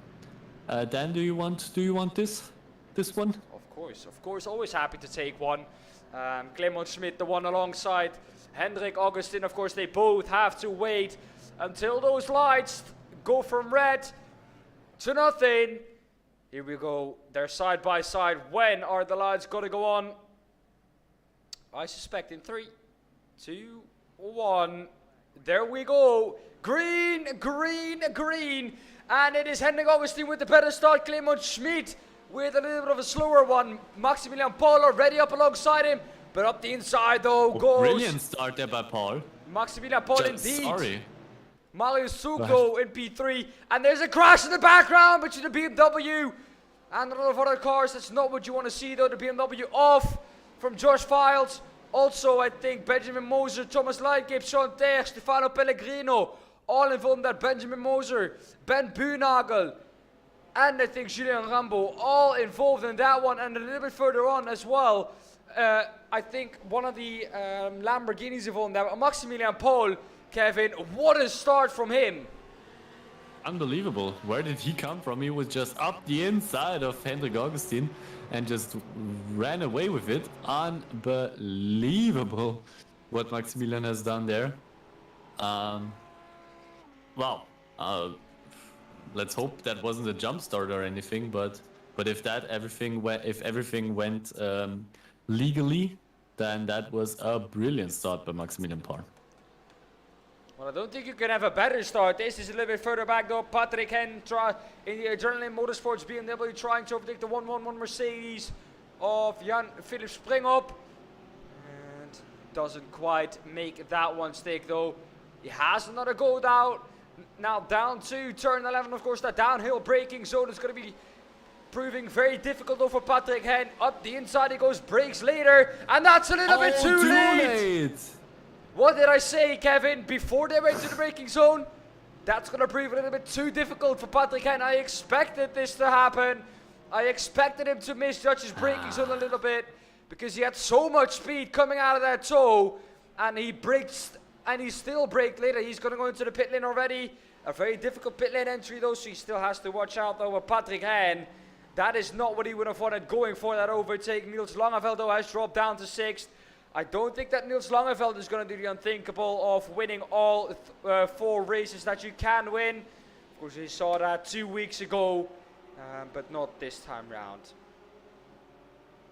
Dan, do you want this one? Of course, always happy to take one. Clemens Schmidt, the one alongside Hendrik Augustin, of course, they both have to wait until those lights go from red to nothing. Here we go, they're side by side. When are the lights gonna go on? I suspect in 3, 2, 1. There we go. Green, green, green. And it is Hendrik Augustin with the better start. Clemens Schmidt with a little bit of a slower one. Maximilian Paul already up alongside him. But up the inside though goes... Brilliant start there by Paul. Maximilian Paul indeed. Sorry. Marius Suko in P3. And there's a crash in the background between the BMW and a lot of other cars. That's not what you want to see though. The BMW off from Josh Files. Also, I think Benjamin Moser, Thomas Leitgeb, Sean Ter, Stefano Pellegrino, all involved in that. Benjamin Moser, Ben Bühnagel, and I think Julien Rambo, all involved in that one. And a little bit further on as well, I think one of the Lamborghinis involved in that one. Maximilian Paul, Kevin, what a start from him. Unbelievable. Where did he come from? He was just up the inside of Hendrik Augustin and just ran away with it. Unbelievable what Maximilian has done there. Wow. let's hope that wasn't a jump start or anything. But if everything went legally, then that was a brilliant start by Maximilian Paul. Well, I don't think you can have a better start. This is a little bit further back though. Patrick Hen in the Adrenaline Motorsports BMW trying to overtake the 111 Mercedes of Jan-Philipp Springop. And doesn't quite make that one stick though. He has another go down. Now down to turn 11, of course, that downhill braking zone is going to be proving very difficult though for Patrick Hen. Up the inside he goes, brakes later, and that's a little bit too late. What did I say, Kevin, before they went to the braking zone? That's going to prove a little bit too difficult for Patrick Hen. I expected this to happen. I expected him to misjudge his braking zone a little bit because he had so much speed coming out of that toe, and he braked, and he still braked later. He's going to go into the pit lane already. A very difficult pit lane entry though, so he still has to watch out though with Patrick Hen. That is not what he would have wanted going for that overtake. Niels Langeveld though has dropped down to 6th. I don't think that Niels Langeveld is going to do the unthinkable of winning all 4 races that you can win. Of course, we saw that 2 weeks ago, but not this time round.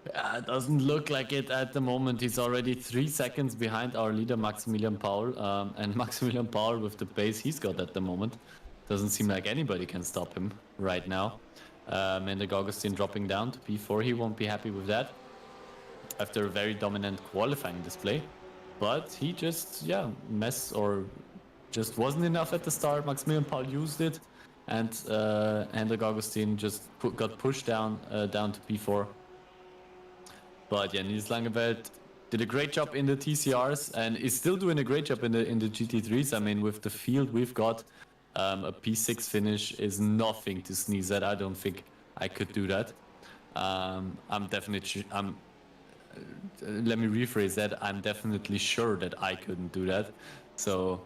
It doesn't look like it at the moment. He's already 3 seconds behind our leader, Maximilian Paul. And Maximilian Paul, with the pace he's got at the moment, doesn't seem like anybody can stop him right now. Mendig Augustin dropping down to P4. He won't be happy with that after a very dominant qualifying display. But he just, just wasn't enough at the start. Maximilian Paul used it, and Hendrik Augustin just got pushed down to P4. But yeah, Niels Langeveld did a great job in the TCRs and is still doing a great job in the GT3s. I mean, with the field we've got, a P6 finish is nothing to sneeze at. I don't think I could do that. Let me rephrase that. I'm definitely sure that I couldn't do that. So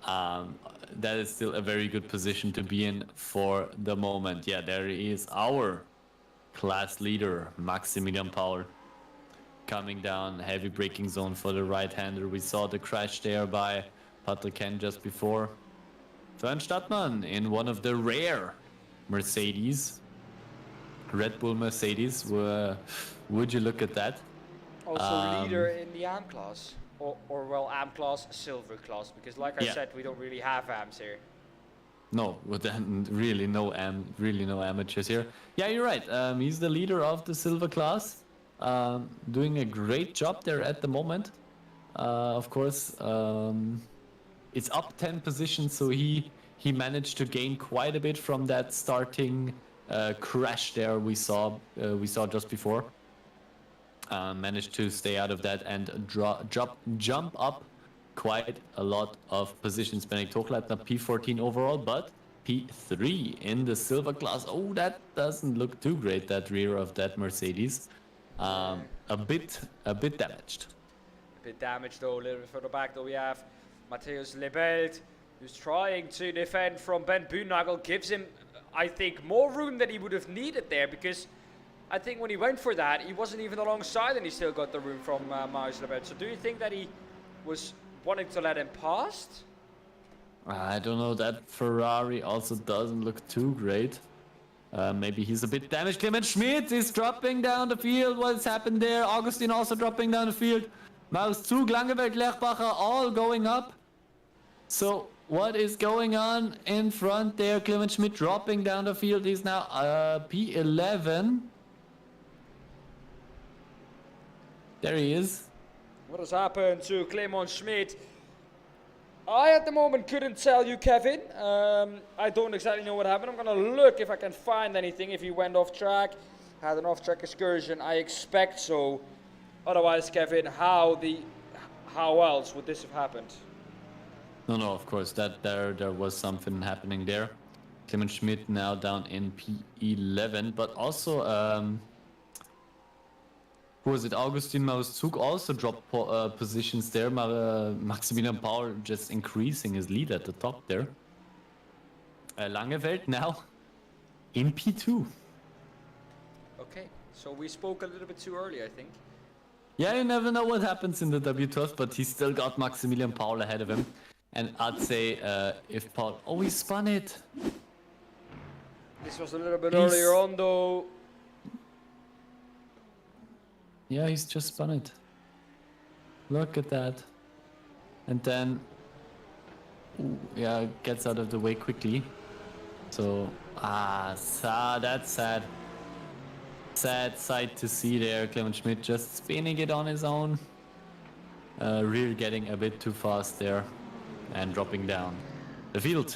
that is still a very good position to be in for the moment. Yeah, there is our class leader, Maximilian Paul, coming down. Heavy braking zone for the right-hander. We saw the crash there by Patrick Hen just before. Fern Stadtmann in one of the rare Mercedes, Red Bull Mercedes. Would you look at that? Also leader in the AM class, or well, AM class, silver class, because like I said, we don't really have AMs here. No, then really no amateurs here. Yeah, you're right. He's the leader of the silver class, doing a great job there at the moment. Of course, it's up 10 positions, so he managed to gain quite a bit from that starting crash there we saw just before. Managed to stay out of that and jump up quite a lot of positions. Benedikt Hochleitner P14 overall, but P3 in the silver class. Oh, that doesn't look too great, that rear of that Mercedes. A bit damaged. A bit damaged though. A little bit further back though we have Matthäus Lebelt, who's trying to defend from Ben Buhnagel. Gives him, I think, more room than he would have needed there, because I think when he went for that, he wasn't even alongside and he still got the room from Matthäus Lebelt. So do you think that he was wanting to let him past? I don't know. That Ferrari also doesn't look too great. Maybe he's a bit damaged. Clement Schmidt is dropping down the field. What's happened there? Augustin also dropping down the field. Maus Zug, Langeveld, Lerchbacher all going up. So what is going on in front there? Clement Schmidt dropping down the field. He's now P11. There he is. What has happened to Clement Schmidt? I at the moment couldn't tell you, Kevin. I don't exactly know what happened. I'm gonna look if I can find anything. If he went off track, had an off-track excursion, I expect so. Otherwise, Kevin, how else would this have happened? No, of course, that there was something happening there. Clement Schmidt now down in P11, but also who was it? Augustin Maus-Zug also dropped positions there. Maximilian Paul just increasing his lead at the top there. Langeveld now in P2. Okay, so we spoke a little bit too early, I think. Yeah, you never know what happens in the W12, but he's still got Maximilian Paul ahead of him. And I'd say if Paul... Oh, he spun it! This was a little bit He's- earlier on though. Yeah, he's just spun it. Look at that. And then, yeah, gets out of the way quickly. So, that's sad. Sad sight to see there. Clement Schmidt just spinning it on his own. Rear getting a bit too fast there and dropping down the field.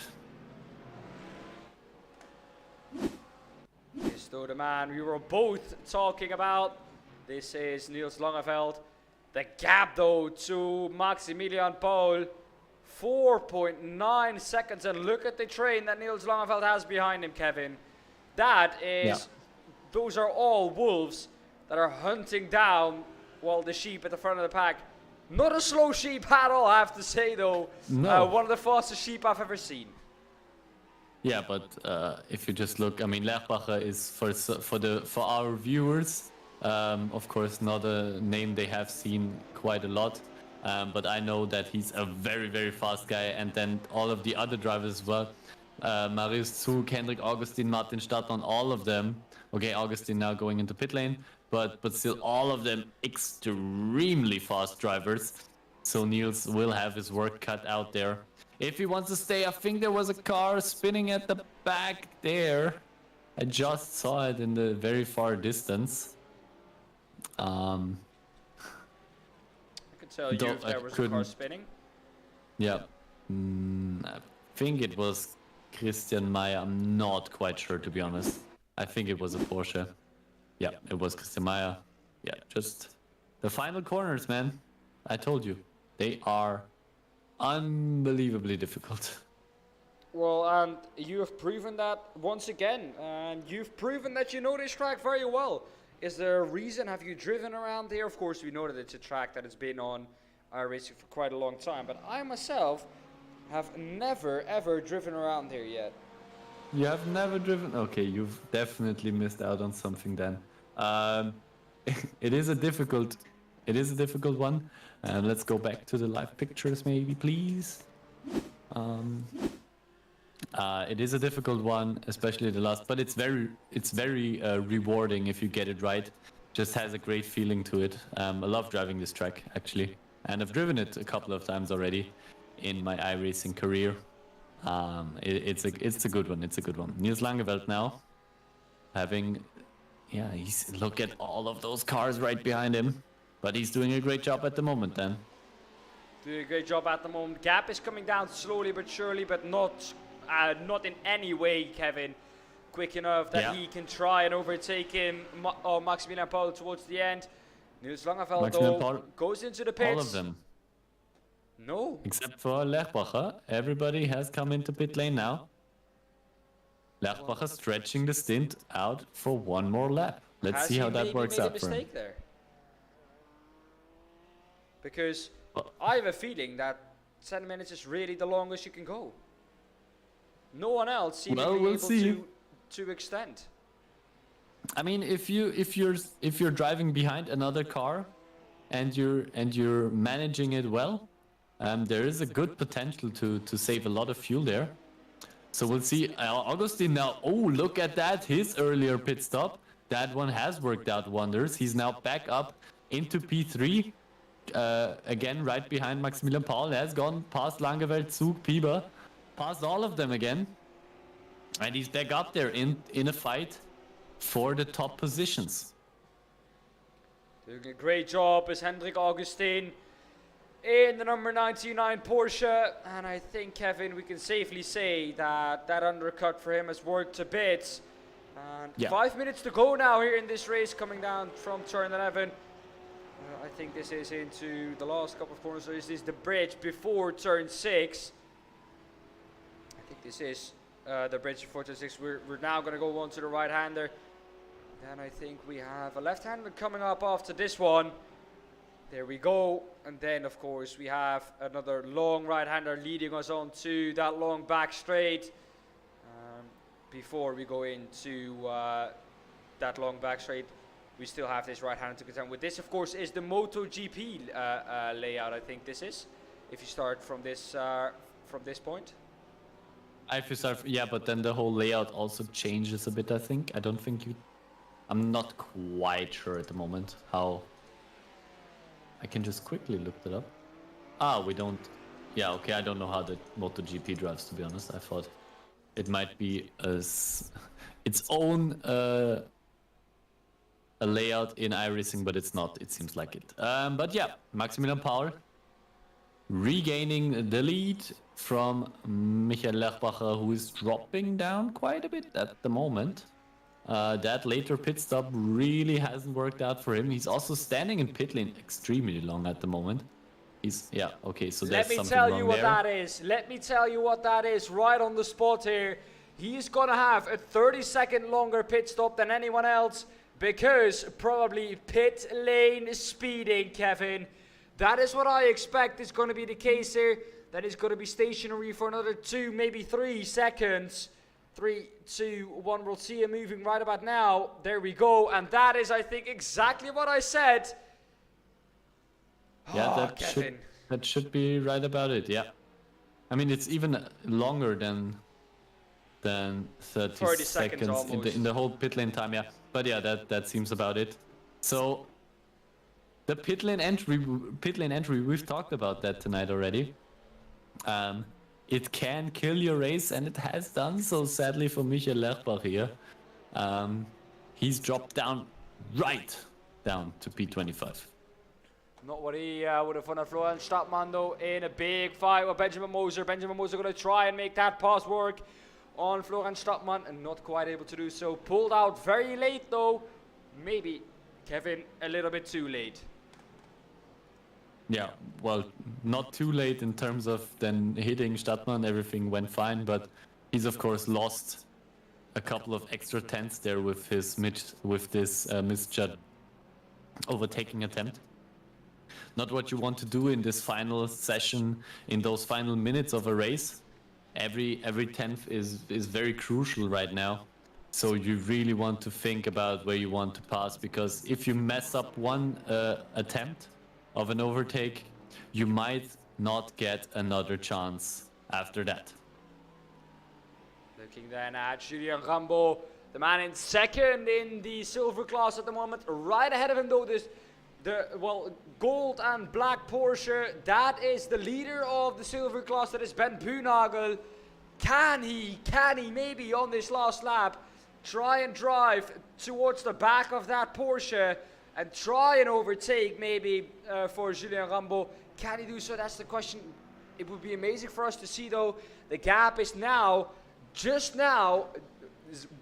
This though the man we were both talking about. This is Niels Langeveld. The gap though to Maximilian Paul. 4.9 seconds, and look at the train that Niels Langeveld has behind him, Kevin. That is, those are all wolves that are hunting down, well, the sheep at the front of the pack. Not a slow sheep at all, I have to say though. No. One of the fastest sheep I've ever seen. Yeah, but if you just look, I mean, Lerbacher is for our viewers, of course, not a name they have seen quite a lot. But I know that he's a very, very fast guy, and then all of the other drivers as well. Marius Zug, Hendrik Augustin, Martin Stadtmann, all of them. Okay, Augustin now going into pit lane, but still all of them extremely fast drivers. So Niels will have his work cut out there. If he wants to stay, I think there was a car spinning at the back there. I just saw it in the very far distance. Tell you if there was a car spinning. Yeah, I think it was Christian Meyer. I'm not quite sure, to be honest. I think it was a Porsche. Yeah, it was Christian Meyer. Yeah, just the final corners, man. I told you, they are unbelievably difficult. Well, and you have proven that once again, and you've proven that you know this track very well. Is there a reason? Have you driven around here? Of course, we know that it's a track that has been on iRacing for quite a long time, but I myself have never ever driven around here yet. You have never driven? Okay, you've definitely missed out on something then. It is a difficult one. Let's go back to the live pictures, maybe, please. It is a difficult one, especially the last, but it's very rewarding if you get it right. Just has a great feeling to it. I love driving this track actually, and I've driven it a couple of times already in my iRacing career. It's a good one. It's a good one. Niels Langeveld now having, look at all of those cars right behind him, but he's doing a great job at the moment. Then Doing a great job at the moment. Gap is coming down slowly but surely, but not in any way, Kevin, quick enough that he can try and overtake him, Maximilian Paul, towards the end. Niels Langeveld though goes into the pits. all of them. No. Except for Lerbacher. Everybody has come into pit lane now. Lerbacher stretching the stint out for one more lap. Let's see how that works out for him. There? Because I have a feeling that 10 minutes is really the longest you can go. No one else seems to be able to extend. I mean, if you're driving behind another car, and you're managing it well, there is a good potential to save a lot of fuel there. So we'll see. Augustin now. Oh, look at that! His earlier pit stop. That one has worked out wonders. He's now back up into P3. Again, right behind Maximilian Paul. Has gone past Langeveld, Zug, Pieper, past all of them again, and he's back up there in a fight for the top positions. Doing a great job is Hendrik Augustin in the number 99 Porsche, and I think, Kevin, we can safely say that that undercut for him has worked a bit. And 5 minutes to go now here in this race, coming down from turn 11. I think this is into the last couple of corners, so this is the bridge before turn 6. I think this is the bridge before turn 6. We're now going to go on to the right-hander. Then I think we have a left-hander coming up after this one. There we go. And then, of course, we have another long right-hander leading us on to that long back straight. Before we go into that long back straight, we still have this right-hander to contend with. This, of course, is the MotoGP layout, I think this is, if you start from this point. I feel sorry. Yeah, but then the whole layout also changes a bit, I think. I don't think you... I'm not quite sure at the moment how... I can just quickly look that up. Ah, we don't... Yeah, okay, I don't know how the MotoGP drives, to be honest. I thought it might be its own a layout in iRacing, but it's not. It seems like it. But yeah, Maximilian Paul regaining the lead from Michael Lerbacher, who is dropping down quite a bit at the moment. That later pit stop really hasn't worked out for him. He's also standing in pit lane extremely long at the moment. Yeah, okay, so there's something wrong there. Let me tell you what that is. Let me tell you what that is right on the spot here. He's gonna have a 30-second longer pit stop than anyone else because probably pit lane speeding, Kevin. That is what I expect is going to be the case here. That is going to be stationary for another 2, maybe 3 seconds. 3, 2, 1. We'll see him moving right about now. There we go. And that is, I think, exactly what I said. Yeah, that should be right about it. Yeah, I mean it's even longer than 30 seconds in the whole pit lane time. Yeah, but yeah, that seems about it. So the pit lane entry, we've talked about that tonight already. It can kill your race, and it has done so. Sadly for Michael Lerbacher here, he's dropped down to P25. Not what he would have done at Florian Stadtmann though, in a big fight with Benjamin Moser. Benjamin Moser going to try and make that pass work on Florian Stadtmann and not quite able to do so. Pulled out very late though. Maybe, Kevin, a little bit too late. Yeah, well, not too late in terms of then hitting Stadtmann. Everything went fine, but he's of course lost a couple of extra tenths there with this misjudged overtaking attempt. Not what you want to do in this final session, in those final minutes of a race. Every tenth is very crucial right now. So you really want to think about where you want to pass, because if you mess up one attempt of an overtake, you might not get another chance after that. Looking then at Julien Rambo, the man in second in the silver class at the moment. Right ahead of him though, the gold and black Porsche, that is the leader of the silver class, that is Ben Buhnagel. Can he maybe on this last lap try and drive towards the back of that Porsche and try and overtake maybe for Julien Rambo? Can he do so? That's the question. It would be amazing for us to see though. The gap is now, just now,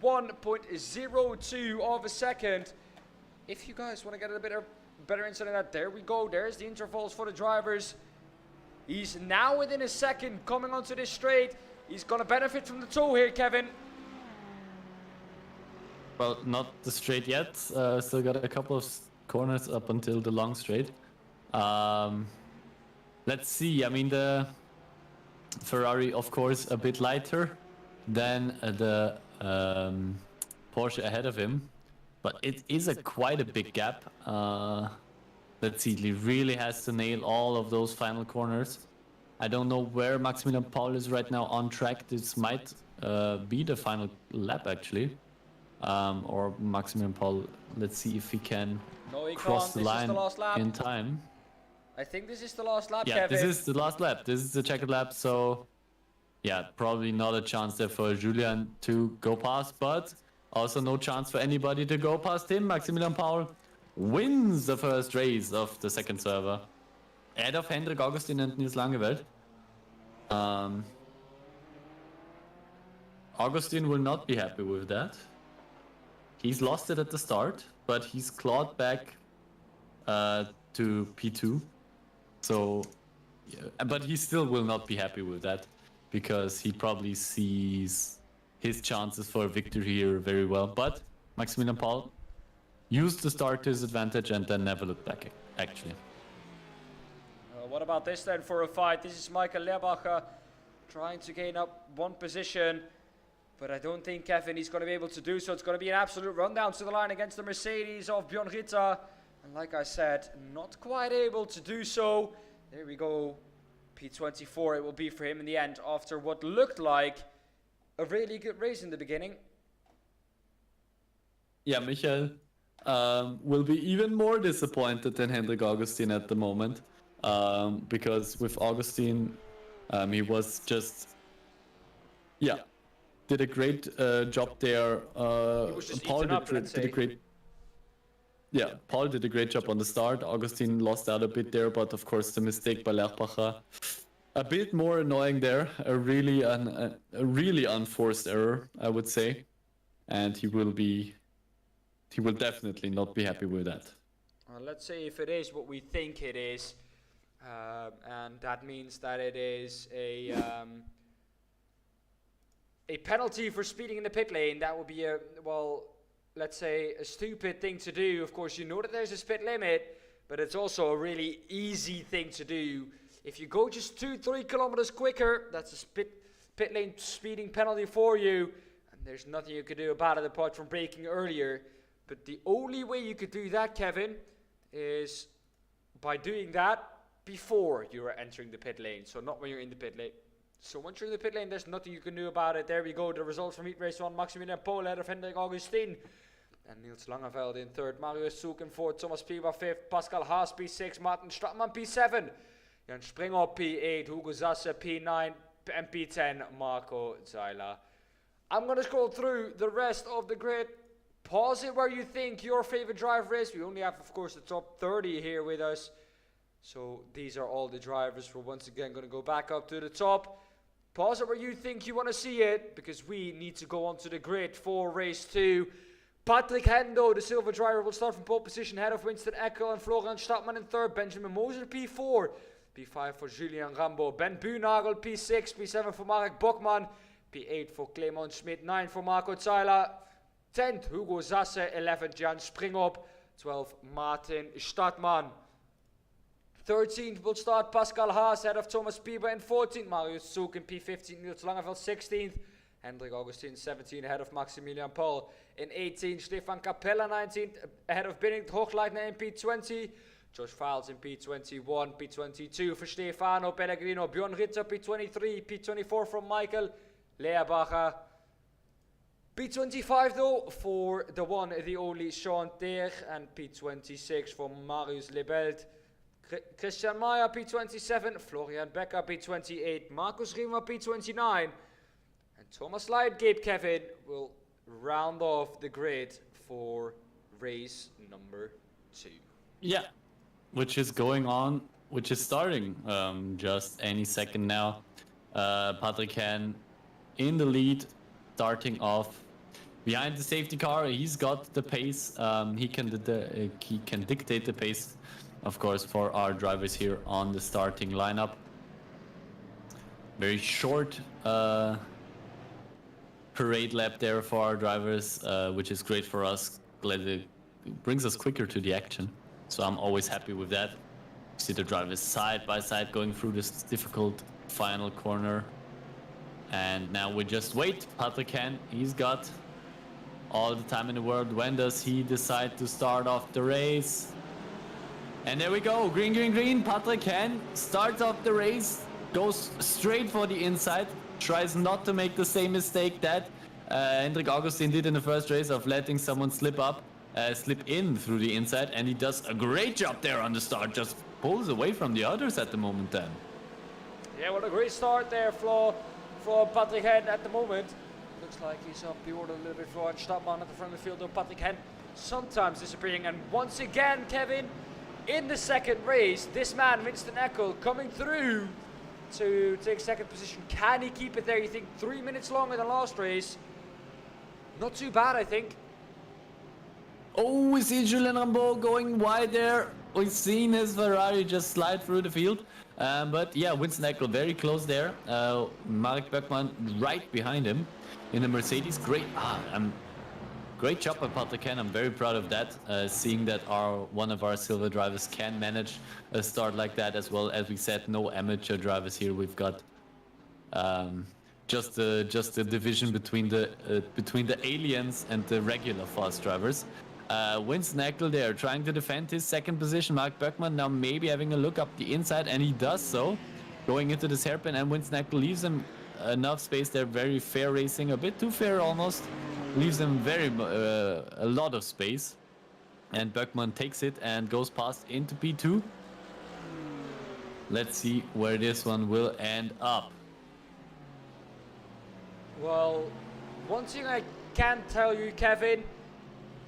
1.02 of a second. If you guys want to get a better insight of that, there we go. There's the intervals for the drivers. He's now within a second coming onto this straight. He's going to benefit from the tow here, Kevin. Well, not the straight yet. Still got a couple of corners up until the long straight. Let's see. I mean, the Ferrari, of course, a bit lighter than the Porsche ahead of him. But it is quite a big gap. Let's see, he really has to nail all of those final corners. I don't know where Maximilian Paul is right now on track. This might be the final lap actually. Or Maximilian Paul, let's see if he can cross the line in time. I think this is the last lap, yeah, Kevin. This is the last lap. This is the checkered lap, so yeah, probably not a chance there for Julian to go past, but also no chance for anybody to go past him. Maximilian Paul wins the first race of the second server, ahead of Hendrik Augustin and Nils Langeveld. Augustin will not be happy with that. He's lost it at the start, but he's clawed back to P2. So, yeah, but he still will not be happy with that, because he probably sees his chances for a victory here very well. But Maximilian Paul used the start to his advantage and then never looked back, actually. What about this then for a fight? This is Michael Lerbacher trying to gain up one position, but I don't think, Kevin, he's going to be able to do so. It's going to be an absolute rundown to the line against the Mercedes of Björn Ritter. And like I said, not quite able to do so. There we go. P24 it will be for him in the end after what looked like a really good race in the beginning. Yeah, Michael will be even more disappointed than Hendrik Augustin at the moment, because with Augustin, he was just, yeah, did a great job there. He was just eaten up, let's did a say. great. Yeah, Paul did a great job on the start. Augustin lost out a bit there, but of course the mistake by Lerbacher, a bit more annoying there. A really unforced error, I would say, and he will definitely not be happy with that. Let's say if it is what we think it is, and that means that it is a penalty for speeding in the pit lane. That would be let's say a stupid thing to do. Of course, you know that there's a speed limit, but it's also a really easy thing to do. If you go just 2-3 kilometers quicker, that's a pit lane speeding penalty for you, and there's nothing you can do about it apart from braking earlier. But the only way you could do that, Kevin, is by doing that before you are entering the pit lane, so not when you're in the pit lane. So once you're in the pit lane, there's nothing you can do about it. There we go, the results from heat race 1. Maximilian Pohl ahead of Hendrik Augustin. And Niels Langeveld in third. Marius Zoek in fourth. Thomas Pieper fifth. Pascal Haas P6. Martin Stratman P7. Jan Springer P8. Hugo Sasse P9. And P10 Marco Zeiler. I'm going to scroll through the rest of the grid. Pause it where you think your favorite driver is. We only have, of course, the top 30 here with us. So these are all the drivers. We're once again going to go back up to the top. Pause it where you think you want to see it, because we need to go onto the grid for race 2. Patrick Hendo, the silver driver, will start from pole position ahead of Winston Eckel and Florian Stadtmann in third. Benjamin Moser P4. P5 for Julian Rambo. Ben Buhnagel P6. P7 for Marek Bokman. P8 for Clement Schmidt. 9 for Marco Zeiler. 10th Hugo Sasse. 11th Jan Springop. 12th Martin Stadtmann. 13th will start Pascal Haas ahead of Thomas Pieper in 14th. Marius Zoek in P15. Niels Langeveld 16th. Hendrik Augustin 17th ahead of Maximilian Pohl in 18th. Stefan Capella 19th ahead of Benedikt Hochleitner in P20. Josh Files in P21. P22 for Stefano Pellegrino. Bjorn Ritter P23. P24 from Michael Leerbacher. P25 though for the one, the only Sean Teer. And P26 for Marius Lebelt. Christian Meyer P27, Florian Becker P28, Marcus Riemer P29, and Thomas Leitgeb, Kevin, will round off the grid for race number 2. Yeah, which is starting just any second now. Patrick Hen in the lead, starting off behind the safety car. He's got the pace. He can dictate the pace, of course, for our drivers here on the starting lineup. Very short parade lap there for our drivers, which is great for us. Glad it brings us quicker to the action. So I'm always happy with that. See the drivers side by side going through this difficult final corner. And now we just wait. Patrick Hen, he's got all the time in the world. When does he decide to start off the race? And there we go, green, green, green. Patrick Hen starts off the race, goes straight for the inside, tries not to make the same mistake that Hendrik Augustin did in the first race of letting someone slip in through the inside, and he does a great job there on the start, just pulls away from the others at the moment then. Yeah, what a great start there for Patrick Hen at the moment. Looks like he's up the order a little bit for Stadtmann at the front of the field, though Patrick Hen sometimes disappearing, and once again, Kevin, in the second race, this man, Winston Eckel, coming through to take second position. Can he keep it there? You think 3 minutes longer than last race? Not too bad, I think. Oh, we see Julian Rambo going wide there. We've seen his Ferrari just slide through the field. But yeah, Winston Eckel very close there. Marek Böckmann right behind him in the Mercedes. Great job by Patrick Hen. I'm very proud of that. Seeing that one of our silver drivers can manage a start like that, as well as we said, no amateur drivers here. We've got just the division between the aliens and the regular fast drivers. Winston Eckel there trying to defend his second position. Mark Böckmann now maybe having a look up the inside, and he does so, going into this hairpin, and Winston Eckel leaves him enough space there. Very fair racing, a bit too fair almost. Leaves them a lot of space. And Böckmann takes it and goes past into P2. Let's see where this one will end up. Well, one thing I can tell you, Kevin,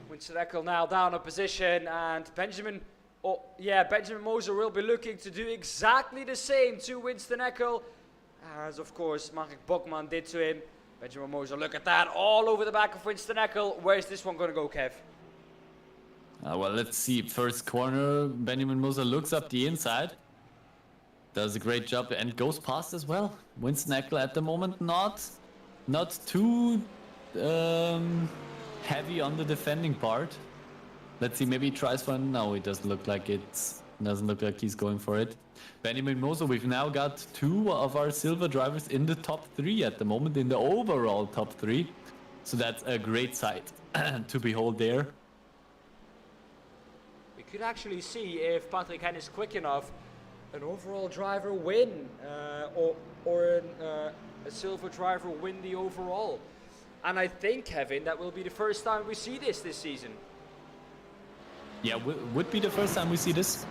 Winston Eckel now down a position, and Benjamin Moser will be looking to do exactly the same to Winston Eckel, as of course Marek Böckmann did to him. Benjamin Moser, look at that, all over the back of Winston Eckel. Where's this one going to go, Kev? Well, let's see. First corner, Benjamin Moser looks up the inside. Does a great job and goes past as well. Winston Eckel at the moment not too heavy on the defending part. Let's see, maybe he tries for it. No, it doesn't look like he's going for it. Benjamin Moser, we've now got 2 of our silver drivers in the top 3 at the moment, in the overall top 3. So that's a great sight to behold there. We could actually see, if Patrick Hen is quick enough, an overall driver win, or a silver driver win the overall. And I think, Kevin, that will be the first time we see this season. Yeah, would be the first time we see this.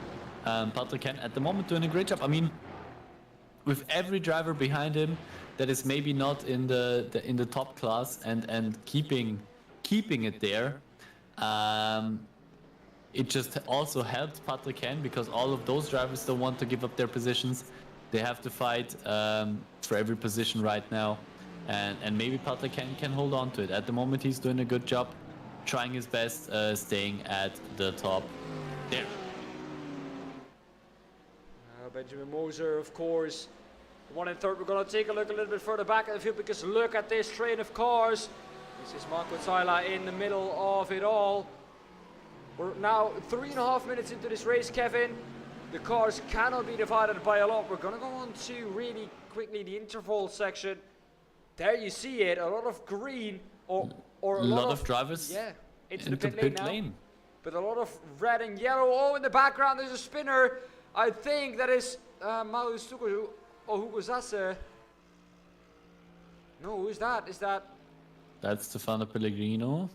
Patrick Hen at the moment doing a great job. I mean, with every driver behind him that is maybe not in the top class and keeping it there, it just also helps Patrick Hen, because all of those drivers don't want to give up their positions. They have to fight for every position right now, and maybe Patrick Hen can hold on to it. At the moment, he's doing a good job, trying his best, staying at the top there. Benjamin Moser, of course, 1 and 3rd. We're going to take a look a little bit further back at the field, because look at this train of cars. This is Marco Zeila in the middle of it all. We're now 3.5 minutes into this race, Kevin. The cars cannot be divided by a lot. We're going to go on to really quickly the interval section. There you see it, a lot of green or a lot of drivers into the pit lane. But a lot of red and yellow. Oh, in the background there's a spinner. I think that is Marius Tucker. Oh, who was that? No, who's that? Is that? That's Stefano Pellegrino.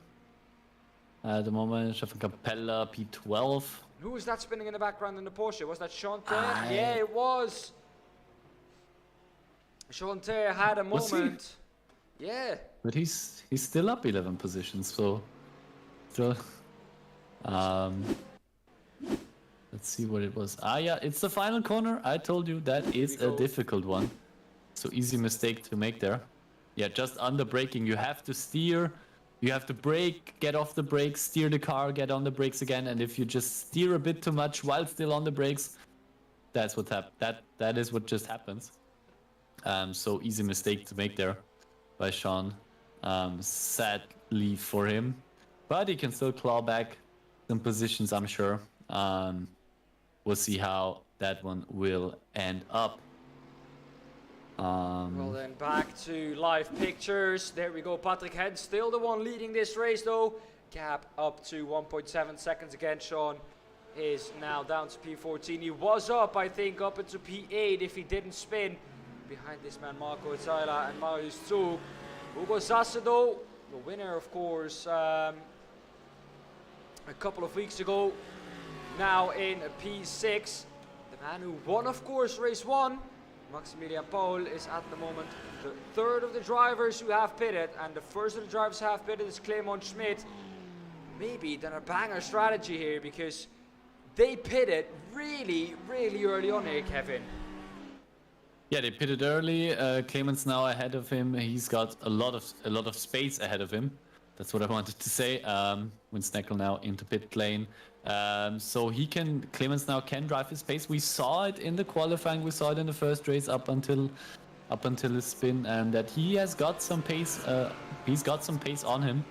At the moment, Stefan Capella, P12. Who was that spinning in the background in the Porsche? Was that Chanter? Yeah, it was. Chanter had a moment. Yeah. But he's still up 11 positions, so still. Let's see what it was. Yeah, it's the final corner. I told you that is a difficult one. So easy mistake to make there. Yeah, just under braking. You have to steer. You have to brake, get off the brakes, steer the car, get on the brakes again. And if you just steer a bit too much while still on the brakes, that's what that is what just happens. So easy mistake to make there by Sean. Sadly for him, but he can still claw back some positions, I'm sure. We'll see how that one will end up. Well then, back to live pictures. There we go. Patrick Hen still the one leading this race though. Gap up to 1.7 seconds again. Sean is now down to P14. He was up, I think, up into P8 if he didn't spin. Behind this man, Marco Zeila and Marius Zug. Hugo Sasse though, the winner of course, a couple of weeks ago. Now in P6. The man who won, of course, race 1. Maximilian Paul is at the moment the 3rd of the drivers who have pitted, and the 1st of the drivers who have pitted is Clement Schmidt. Maybe done a banger strategy here, because they pitted really early on here, Kevin. Yeah, they pitted early. Clement's now ahead of him. He's got a lot of space ahead of him. That's what I wanted to say. Winston Eckel now into pit lane. So Clemens now can drive his pace. We saw it in the qualifying, we saw it in the first race up until his spin, and that he has got some pace. He's got some pace on him,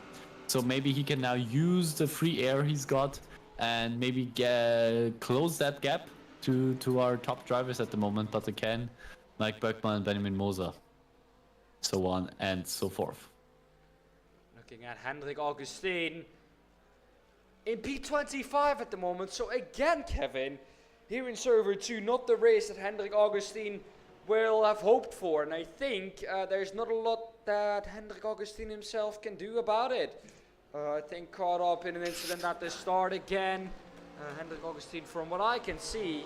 so maybe he can now use the free air he's got and maybe close that gap to our top drivers at the moment. But again, Mike Böckmann and Benjamin Moser, so on and so forth. Looking at Hendrik Augustin in P25 at the moment. So again, Kevin, here in server 2, not the race that Hendrik Augustin will have hoped for, and I think there's not a lot that Hendrik Augustin himself can do about it. I think caught up in an incident at the start again. Hendrik Augustin, from what I can see,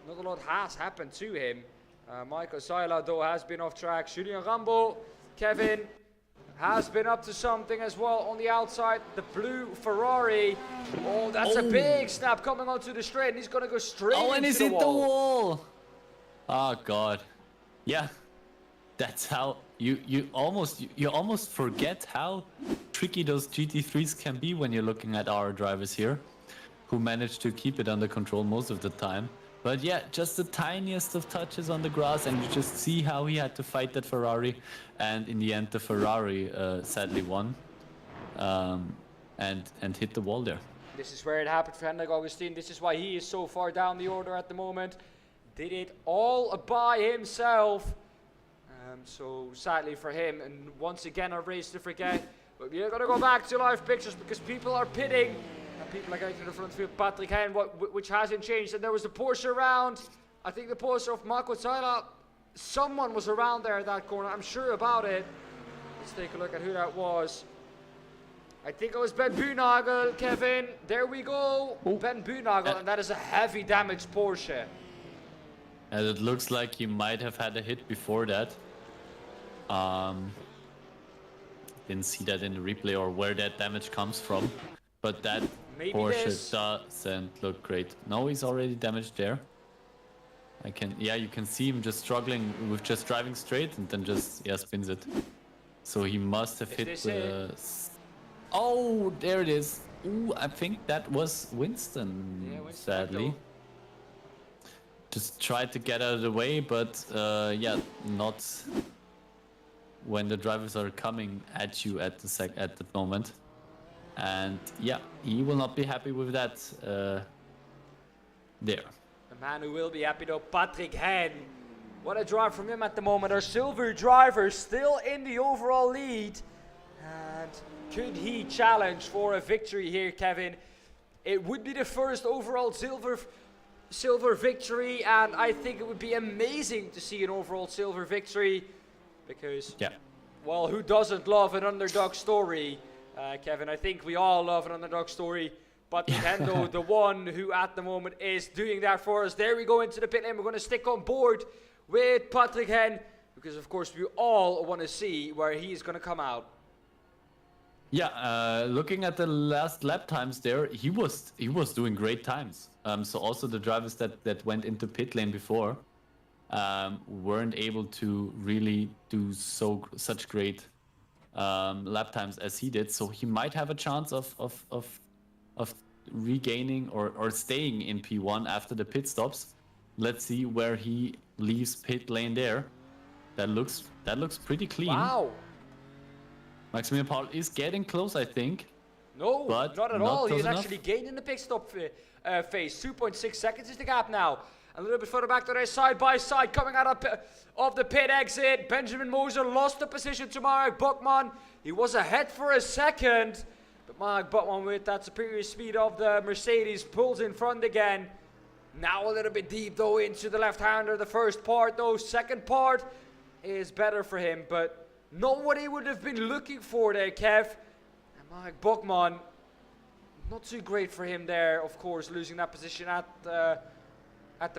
not a lot has happened to him. Michael Seiler, though, has been off track. Julien Rambo, Kevin, has been up to something as well on the outside. The blue Ferrari. Oh, that's a big snap coming onto the straight, and he's going to go straight into the wall. Oh, and he's hit the wall. Oh, God. Yeah. That's how you almost forget how tricky those GT3s can be when you're looking at our drivers here, who manage to keep it under control most of the time. But yeah, just the tiniest of touches on the grass, and you just see how he had to fight that Ferrari, and in the end the Ferrari sadly won, and hit the wall there. This is where it happened for Hendrik Augustin. This is why he is so far down the order at the moment. Did it all by himself. So sadly for him, and once again a race to forget. But we're going to go back to live pictures because people are pitting. And people are going to the front field. Patrick Hein, which hasn't changed. And there was the Porsche around. I think the Porsche of Marco Zeila. Someone was around there at that corner. I'm sure about it. Let's take a look at who that was. I think it was Ben Buhnagel, Kevin. There we go. Oh. Ben Buhnagel, and that is a heavy damaged Porsche. And it looks like he might have had a hit before that. Didn't see that in the replay or where that damage comes from, but that Maybe Porsche this. doesn't look great. No, he's already damaged there. You can see him just struggling with just driving straight and then just spins it. So he must have hit this the. Oh, there it is. Ooh, I think that was Winston. Yeah, Winston sadly. Eckel. Just tried to get out of the way, but not when the drivers are coming at you at the moment. And yeah, he will not be happy with that there. The man who will be happy though, Patrick Hein. What a drive from him at the moment. Our silver driver still in the overall lead. And could he challenge for a victory here, Kevin? It would be the first overall silver victory, and I think it would be amazing to see an overall silver victory because, well, who doesn't love an underdog story? Kevin, I think we all love an underdog story, but Nintendo, the one who at the moment is doing that for us. There we go into the pit lane. We're going to stick on board with Patrick Hein because, of course, we all want to see where he's going to come out. Yeah, looking at the last lap times there, he was doing great times. So also the drivers that went into pit lane before weren't able to really do such great lap times as he did. So he might have a chance of regaining or staying in P1 after the pit stops. Let's see where he leaves pit lane there. That looks pretty clean. Wow. Maximilian Paul is getting close, I think. No, but not at all. He's enough. actually gained in the pit stop phase. 2.6 seconds is the gap now. A little bit further back to their side by side, coming out of the pit exit. Benjamin Moser lost the position to Mark Buckman. He was ahead for a second, but Mark Buckman, with that superior speed of the Mercedes, pulls in front again. Now a little bit deep though into the left-hander. The first part though, second part is better for him, but not what he would have been looking for there, Kev. And Mark Buckman, not too great for him there, of course, losing that position at the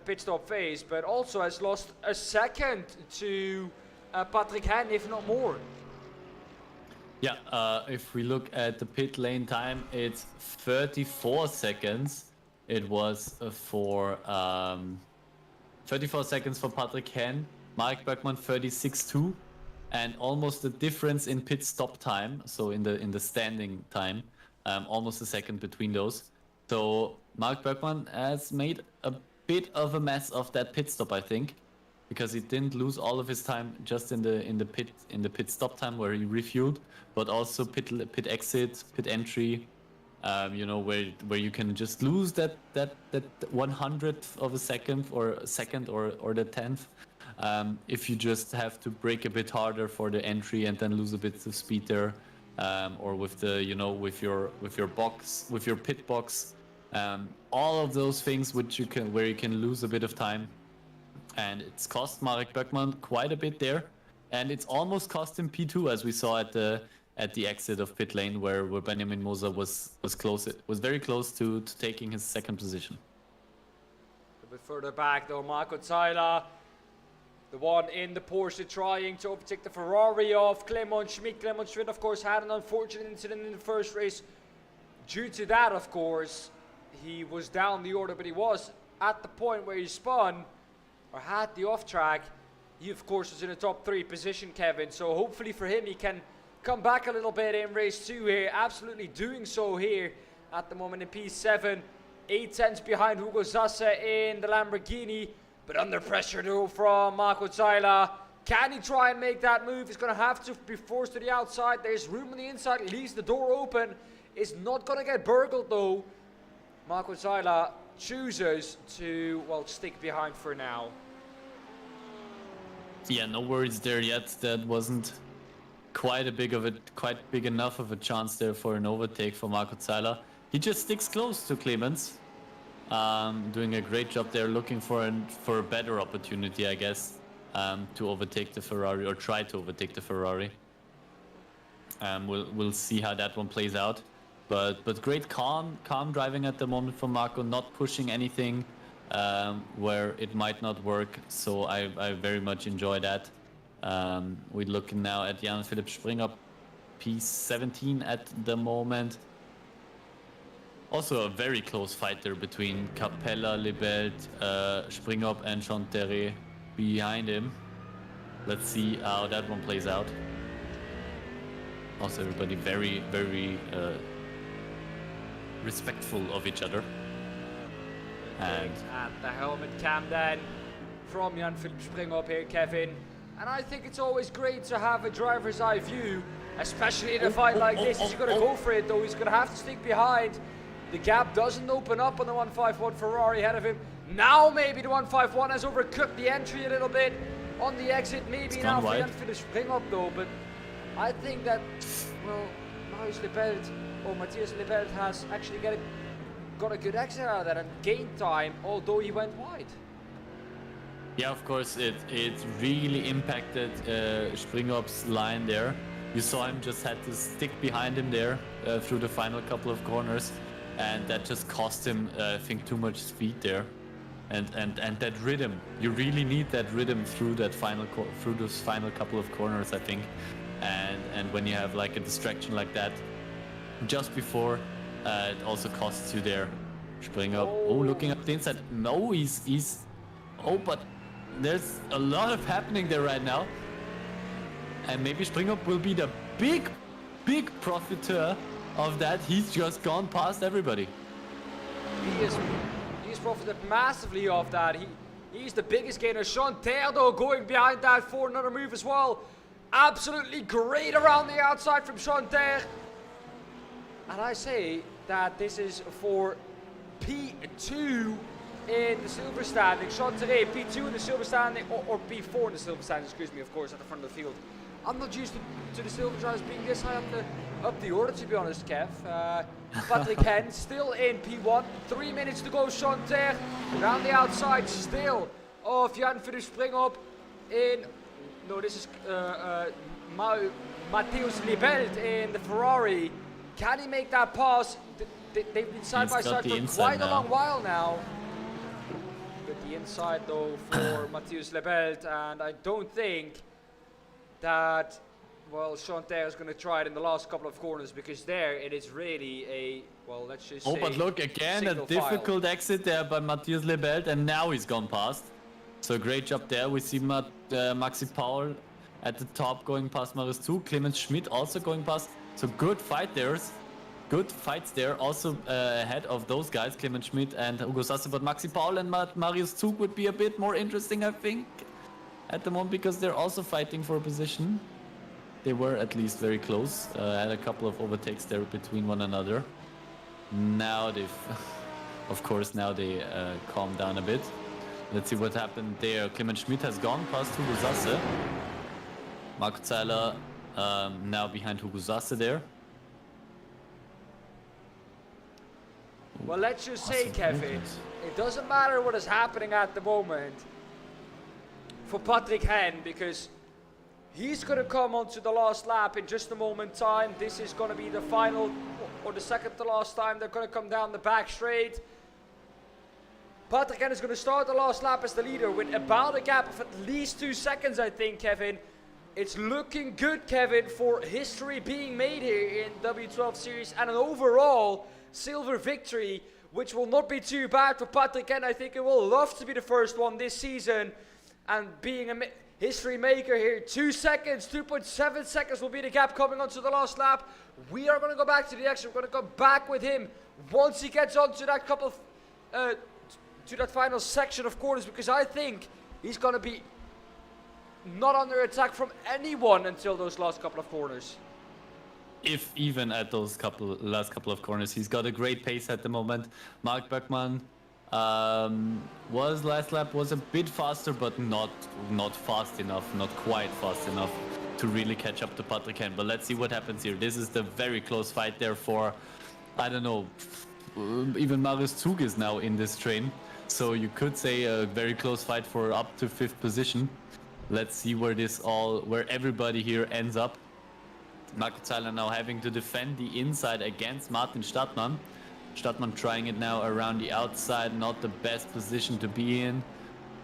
pit stop phase, but also has lost a second to Patrick Hein, if not more. Yeah, if we look at the pit lane time, it's 34 seconds. It was for 34 seconds for Patrick Hein, Mark Buckman 36.2. And almost the difference in pit stop time, so in the standing time, almost a second between those. So Mark Bergman has made a bit of a mess of that pit stop, I think, because he didn't lose all of his time just in the pit stop time where he refueled, but also pit exit, pit entry, where you can just lose that 100th of a second or the 10th. If you just have to brake a bit harder for the entry and then lose a bit of speed there, or with the with your pit box, all of those things where you can lose a bit of time. And it's cost Marek Böckmann quite a bit there. And it's almost cost him P2, as we saw at the exit of pit lane, where Benjamin Moser was close. It was very close to taking his second position. A bit further back though, Marco Zeiler, the one in the Porsche, trying to overtake the Ferrari of Clement Schmidt. Clement Schmidt, of course, had an unfortunate incident in the first race. Due to that, of course, he was down the order, but he was at the point where he spun or had the off track. He, of course, was in a top 3 position, Kevin. So hopefully for him, he can come back a little bit in race 2 here. Absolutely doing so here at the moment in P7. 8 tenths behind Hugo Sasse in the Lamborghini. But under pressure though from Marco Zeiler. Can he try and make that move? He's going to have to be forced to the outside. There's room on the inside. Leaves the door open. Is not going to get burgled though. Marco Zeiler chooses to, well, stick behind for now. Yeah, no worries there yet. That wasn't quite big enough of a chance there for an overtake for Marco Zeiler. He just sticks close to Clemens, doing a great job there, looking for a better opportunity, I guess, to overtake the Ferrari, or try to overtake the Ferrari. We'll see how that one plays out. But great calm driving at the moment from Marco, not pushing anything where it might not work. So I very much enjoy that. We're looking now at Jan-Philipp Springer, P17 at the moment. Also a very close fight there between Capella, Lebelt, Springop and Chanterre behind him. Let's see how that one plays out. Also everybody very, very respectful of each other. And at the helmet cam then from Jan-Philipp Springop here, Kevin. And I think it's always great to have a driver's eye view, especially in a fight like this. He's going to go for it though. He's going to have to stick behind. The gap doesn't open up on the 151 Ferrari ahead of him. Now maybe the 151 has overcooked the entry a little bit on the exit. Maybe now for Jan-Philipp Springop though. But I think that, well, Matthias Lebelt has actually got a good exit out of that and gained time, although he went wide. Yeah, of course, it really impacted Springop's line there. You saw him just had to stick behind him there through the final couple of corners, and that just cost him, I think, too much speed there. And that rhythm, you really need that rhythm through that through those final couple of corners, I think. And when you have like a distraction like that just before, it also costs you there. Springop, looking up the inside. No, he's but there's a lot of happening there right now. And maybe Springop will be the big profiteur of that. He's just gone past everybody. He's profited massively off that. He's the biggest gainer. Chanterre though going behind that for another move as well. Absolutely great around the outside from Chanterre. And I say that this is for P2 in the silver standing. Chanterre, P2 in the silver standing, or P4 in the silver standing, excuse me, of course, at the front of the field. I'm not used to the silver drivers being this high up the order, to be honest, Kev. Patrick Hen still in P1. 3 minutes to go. Chanterre around the outside still of Jan-Philipp Springop in. No, this is Matthäus Lebelt in the Ferrari. Can he make that pass? They've been side by side for quite a long while now. Get the inside though for Matthäus Lebelt, and I don't think that, well, Chanterre is going to try it in the last couple of corners, because there it is really a, well, let's just say, but look, again, a difficult exit there by Matthäus Lebelt, and now he's gone past. So great job there. We see Maxi Paul at the top going past Marius Zug. Clemens Schmidt also going past. So good fight there. Good fights there. Also ahead of those guys, Clemens Schmidt and Hugo Sasse. But Maxi Paul and Marius Zug would be a bit more interesting, I think, at the moment, because they're also fighting for a position. They were at least very close. Had a couple of overtakes there between one another. Now they've, of course, now they calmed down a bit. Let's see what happened there. Clemens Schmidt has gone past Hugo Sasse. Marco Zeiler now behind Hugo Sasse there. Well, let's just say, Kevin, it doesn't matter what is happening at the moment. for Patrick Hen, because he's going to come onto the last lap in just a moment time. This is going to be the final, or the second to last time they're going to come down the back straight. Patrick Hen is going to start the last lap as the leader with about a gap of at least 2 seconds, I think, Kevin. It's looking good, Kevin, for history being made here in W12 series and an overall silver victory, which will not be too bad for Patrick Hen. I think he will love to be the first one this season, and being a history maker here. 2 seconds, 2.7 seconds will be the gap coming onto the last lap. We are going to go back to the action. We're going to go back with him once he gets onto that couple of, to that final section of corners, because I think he's going to be not under attack from anyone until those last couple of corners. If even at those last couple of corners, he's got a great pace at the moment. Mark Beckman last lap was a bit faster, but not fast enough, not quite fast enough to really catch up to Patrick Hen. But let's see what happens here. This is the very close fight there for, I don't know, even Marius Zug is now in this train. So you could say a very close fight for up to 5th position. Let's see where everybody here ends up. Marco Zeiler now having to defend the inside against Martin Stadtmann. Stadtmann trying it now around the outside, not the best position to be in.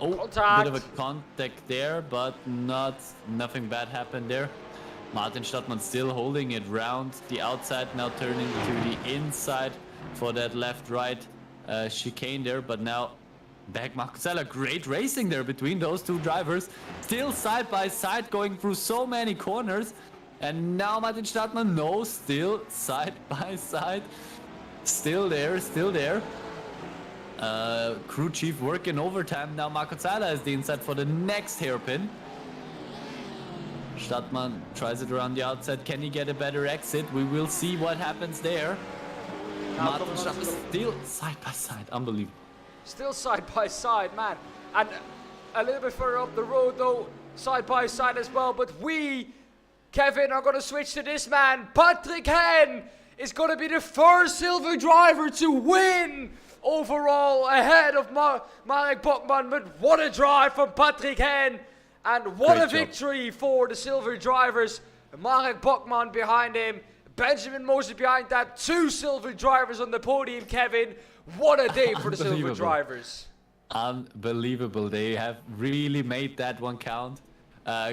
Oh, Contact. bit of a contact there, but nothing bad happened there. Martin Stadtmann still holding it round the outside, now turning to the inside for that left-right chicane there, but now back Marco Zeiler. Great racing there between those two drivers, still side by side going through so many corners. And now Martin Stadtmann, no, still side by side, still there. Crew chief working overtime. Now Marco Zeiler is the inside for the next hairpin. Stadtmann tries it around the outside. Can he get a better exit? We will see what happens there. Martin Stadtmann still side by side, unbelievable. Still side by side, man. And a little bit further up the road though, side by side as well. But we, Kevin, are going to switch to this man. Patrick Hen is going to be the first silver driver to win overall ahead of Marek Bokman. But what a drive from Patrick Hen. And what a victory for the silver drivers. Marek Bokman behind him. Benjamin Moses behind that. 2 silver drivers on the podium, Kevin. What a day for the silver drivers. Unbelievable. They have really made that one count.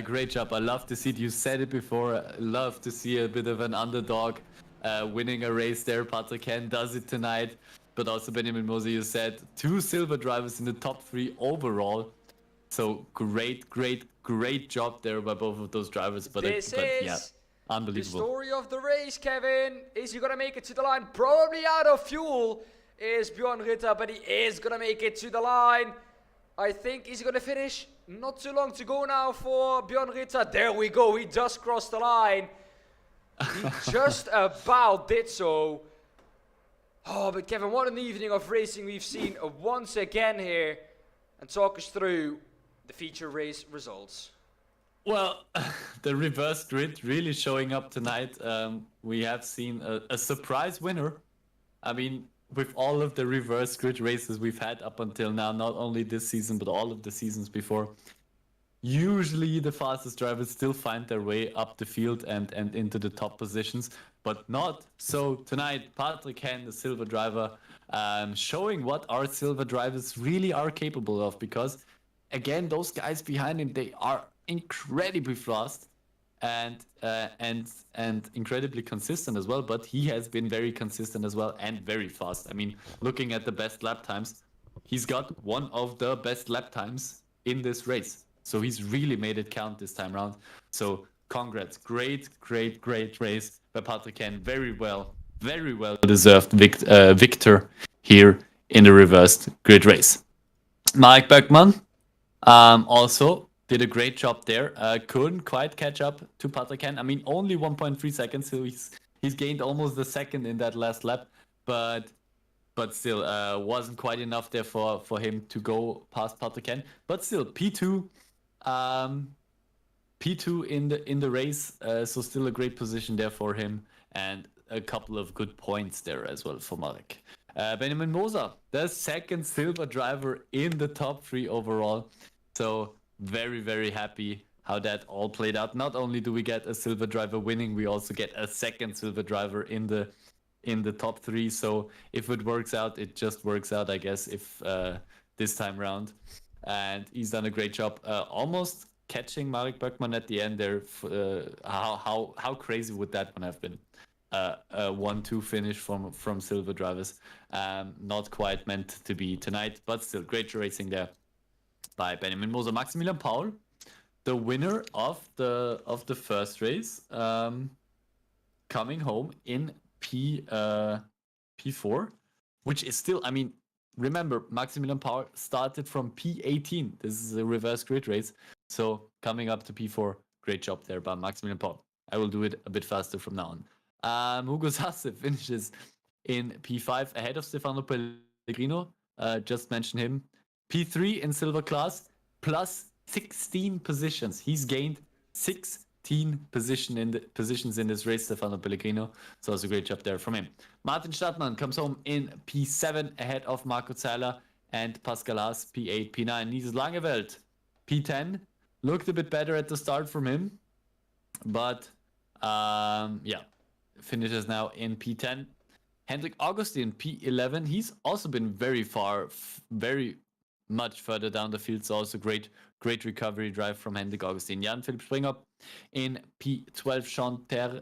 Great job. I love to see it. You said it before. I love to see a bit of an underdog winning a race there. Patrick Hen does it tonight. But also Benjamin Mose, you said 2 silver drivers in the top 3 overall. So great job there by both of those drivers. But yeah, unbelievable. The story of the race, Kevin. Is he going to make it to the line? Probably out of fuel is Bjorn Ritter, but he is going to make it to the line. I think he's going to finish. Not too long to go now for Bjorn Ritter. There we go. He just crossed the line. He just about did so. Oh, but Kevin, what an evening of racing we've seen once again here. And talk us through the feature race results. Well, the reverse grid really showing up tonight. We have seen a surprise winner. I mean, with all of the reverse grid races we've had up until now, not only this season, but all of the seasons before, usually the fastest drivers still find their way up the field and into the top positions, but not so tonight. Patrick Hen, the silver driver, showing what our silver drivers really are capable of, because again, those guys behind him, they are incredibly fast and incredibly consistent as well, but he has been very consistent as well and very fast. I mean, looking at the best lap times, he's got one of the best lap times in this race. So he's really made it count this time around. So congrats. Great race by Patrick Hen. Very well deserved victor here in the reversed grid race. Marek Bergman also did a great job there. Couldn't quite catch up to Patrick Hen. I mean, only 1.3 seconds, so he's gained almost a second in that last lap, but still wasn't quite enough there for him to go past Patrick Hen. But still, P2 in the race, so still a great position there for him, and a couple of good points there as well for Marek. Benjamin Moser, the second silver driver in the top 3 overall. So very, very happy how that all played out. Not only do we get a silver driver winning, we also get a second silver driver in the top 3. So if it works out, it just works out, I guess, if this time round. And he's done a great job, almost catching Marek Böckmann at the end there. How crazy would that one have been? A 1-2 finish from silver drivers. Not quite meant to be tonight, but still great racing there by Benjamin Moser. Maximilian Paul, the winner of the first race, coming home in P4, which is still, I mean, remember, Maximilian Paul started from P18. This is a reverse grid race. So coming up to P4, great job there by Maximilian Paul. I will do it a bit faster from now on. Hugo Sasse finishes in P5 ahead of Stefano Pellegrino. Just mentioned him. P3 in silver class, plus 16 positions. He's gained 16 positions in this race, Stefano Pellegrino. So it's a great job there from him. Martin Stadtmann comes home in P7 ahead of Marco Zeiler and Pascal Haas, P8, P9. Nils Langeveld, P10. Looked a bit better at the start from him. But, finishes now in P10. Hendrik Augustin, P11. He's also been very much further down the field. So also great recovery drive from Hendrik Augustin. Jan-Philipp Springer in P12. Sean Terre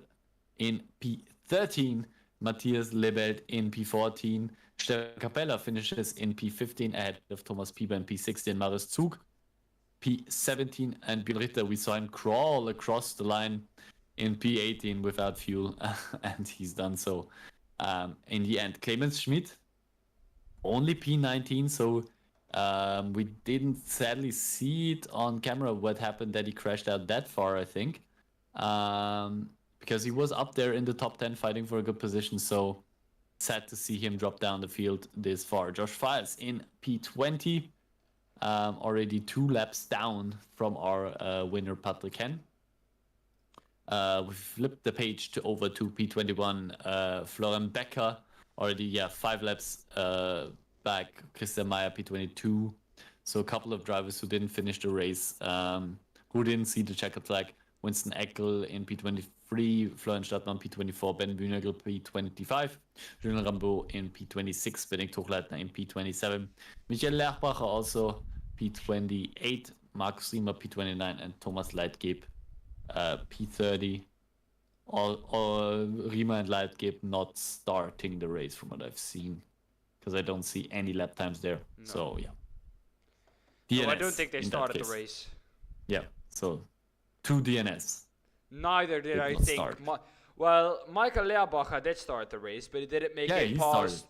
in P13. Matthias Lebelt in P14. Stefan Capella finishes in P15 ahead of Thomas Pieper in P16. Marius Zug, P17. And Björn Ritter, we saw him crawl across the line in P18 without fuel. And he's done so in the end. Clemens Schmidt, only P19. So we didn't sadly see it on camera what happened, that he crashed out that far, I think. Because he was up there in the top 10 fighting for a good position. So sad to see him drop down the field this far. Josh Files in P20. Already 2 laps down from our winner, Patrick Henn. We flipped the page over to P21. Florian Becker already, 5 laps back. Christian Meyer, P22. So a couple of drivers who didn't finish the race, who didn't see the checkered flag. Winston Eckel in P23, Florian Stadtmann P24, Ben Bühnagel P25, Julien Rambeau in P26, Benedikt Hochleitner in P27, Michael Lerchbacher also P28, Markus Riemer P29, and Thomas Leitgeb P30. All Riemer and Leitgeb not starting the race from what I've seen, because I don't see any lap times there. No. So yeah. No, I don't think they started the race. Yeah, so 2 DNS. Neither did I think. Well, Michael Lehrbacher did start the race, but he didn't make it past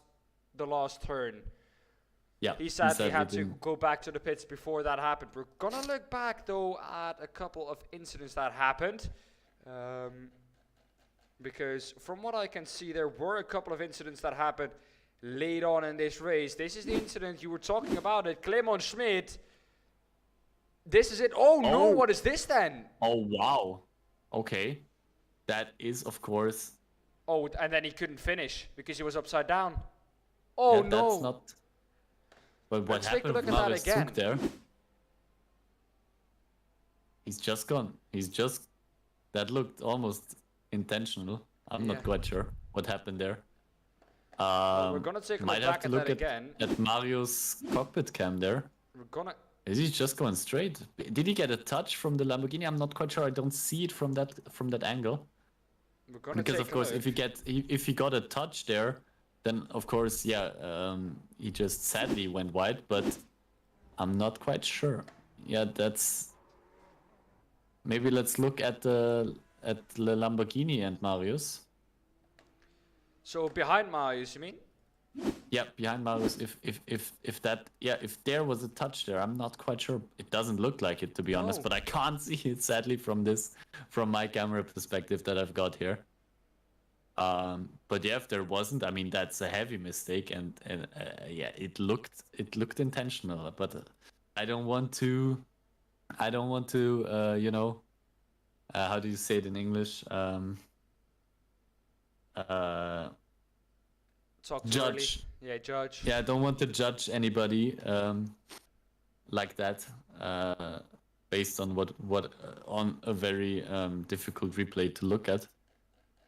the last turn. Yeah, he sadly had to go back to the pits before that happened. We're gonna look back though at a couple of incidents that happened, because from what I can see, there were a couple of incidents that happened late on in this race. This is the incident you were talking about. It Clemens Schmidt. This is it. Oh no, what is this then? Oh wow. Okay. That is, of course. Oh, and then he couldn't finish because he was upside down. Oh yeah, no. That's not. But what Let's take a happened look with at that Marius again. Zug there? He's just gone. That looked almost intentional. I'm not quite sure what happened there. Well, we're gonna take a look back at that again. At Mario's cockpit cam there. We're gonna. Is he just going straight? Did he get a touch from the Lamborghini? I'm not quite sure. I don't see it from that angle. We're gonna because take of course, look. if he got a touch there, then of course, he just sadly went wide. But I'm not quite sure. Yeah, that's. Maybe let's look at the Lamborghini and Marius. So behind Marius, you mean? Yeah, behind Marius. If there was a touch there, I'm not quite sure. It doesn't look like it, to be honest, but I can't see it sadly from my camera perspective that I've got here. But yeah, if there wasn't, I mean, that's a heavy mistake, and it looked intentional. But I don't want to, how do you say it in English? Judge. Yeah, judge. Yeah, I don't want to judge anybody like that. based on what on a very difficult replay to look at.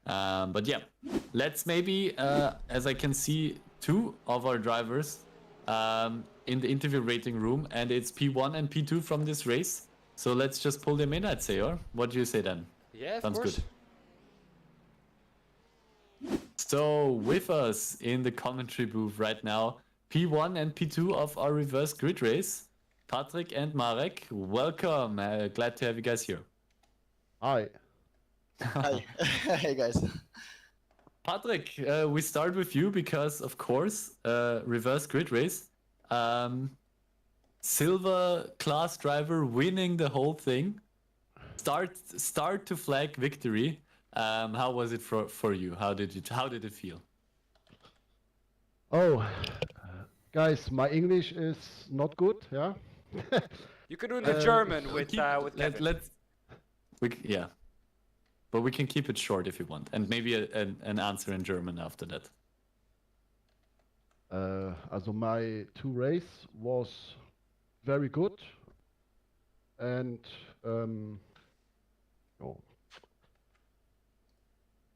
But yeah, let's maybe, as I can see, two of our drivers in the interview rating room, and it's P1 and P2 from this race. So let's just pull them in, I'd say, or what do you say then? Yeah, of Sounds course. good. So with us in the commentary booth right now, P1 and P2 of our reverse grid race, Patrick and Marek. Welcome. Glad to have you guys here. Hi. Hi. Hey guys. Patrick, we start with you because, of course, reverse grid race. Silver class driver winning the whole thing. Start to flag victory. How was it for you? How did it feel? Oh, guys, my English is not good. Yeah. You could do the German with Kevin. Yeah, but we can keep it short if you want, and maybe an answer in German after that. Also my two race was very good, and oh,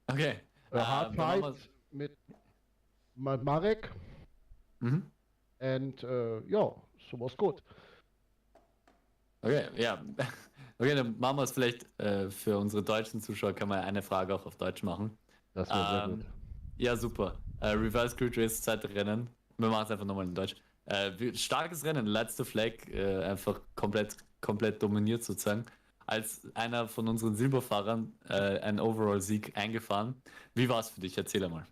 Okay. a hard fight mit Marek, Mhm. and ja, so was gut. Okay, ja. Okay, dann machen wir es vielleicht für unsere deutschen Zuschauer, kann man eine Frage auch auf Deutsch machen. Das war sehr gut. Ja, super. Reverse Grid Race, zweite Rennen. Wir machen es einfach nochmal in Deutsch. Starkes Rennen, letzte Flag, einfach komplett dominiert sozusagen. Als einer von unseren Silberfahrern einen Overall-Sieg eingefahren. Wie war es für dich? Erzähl mal.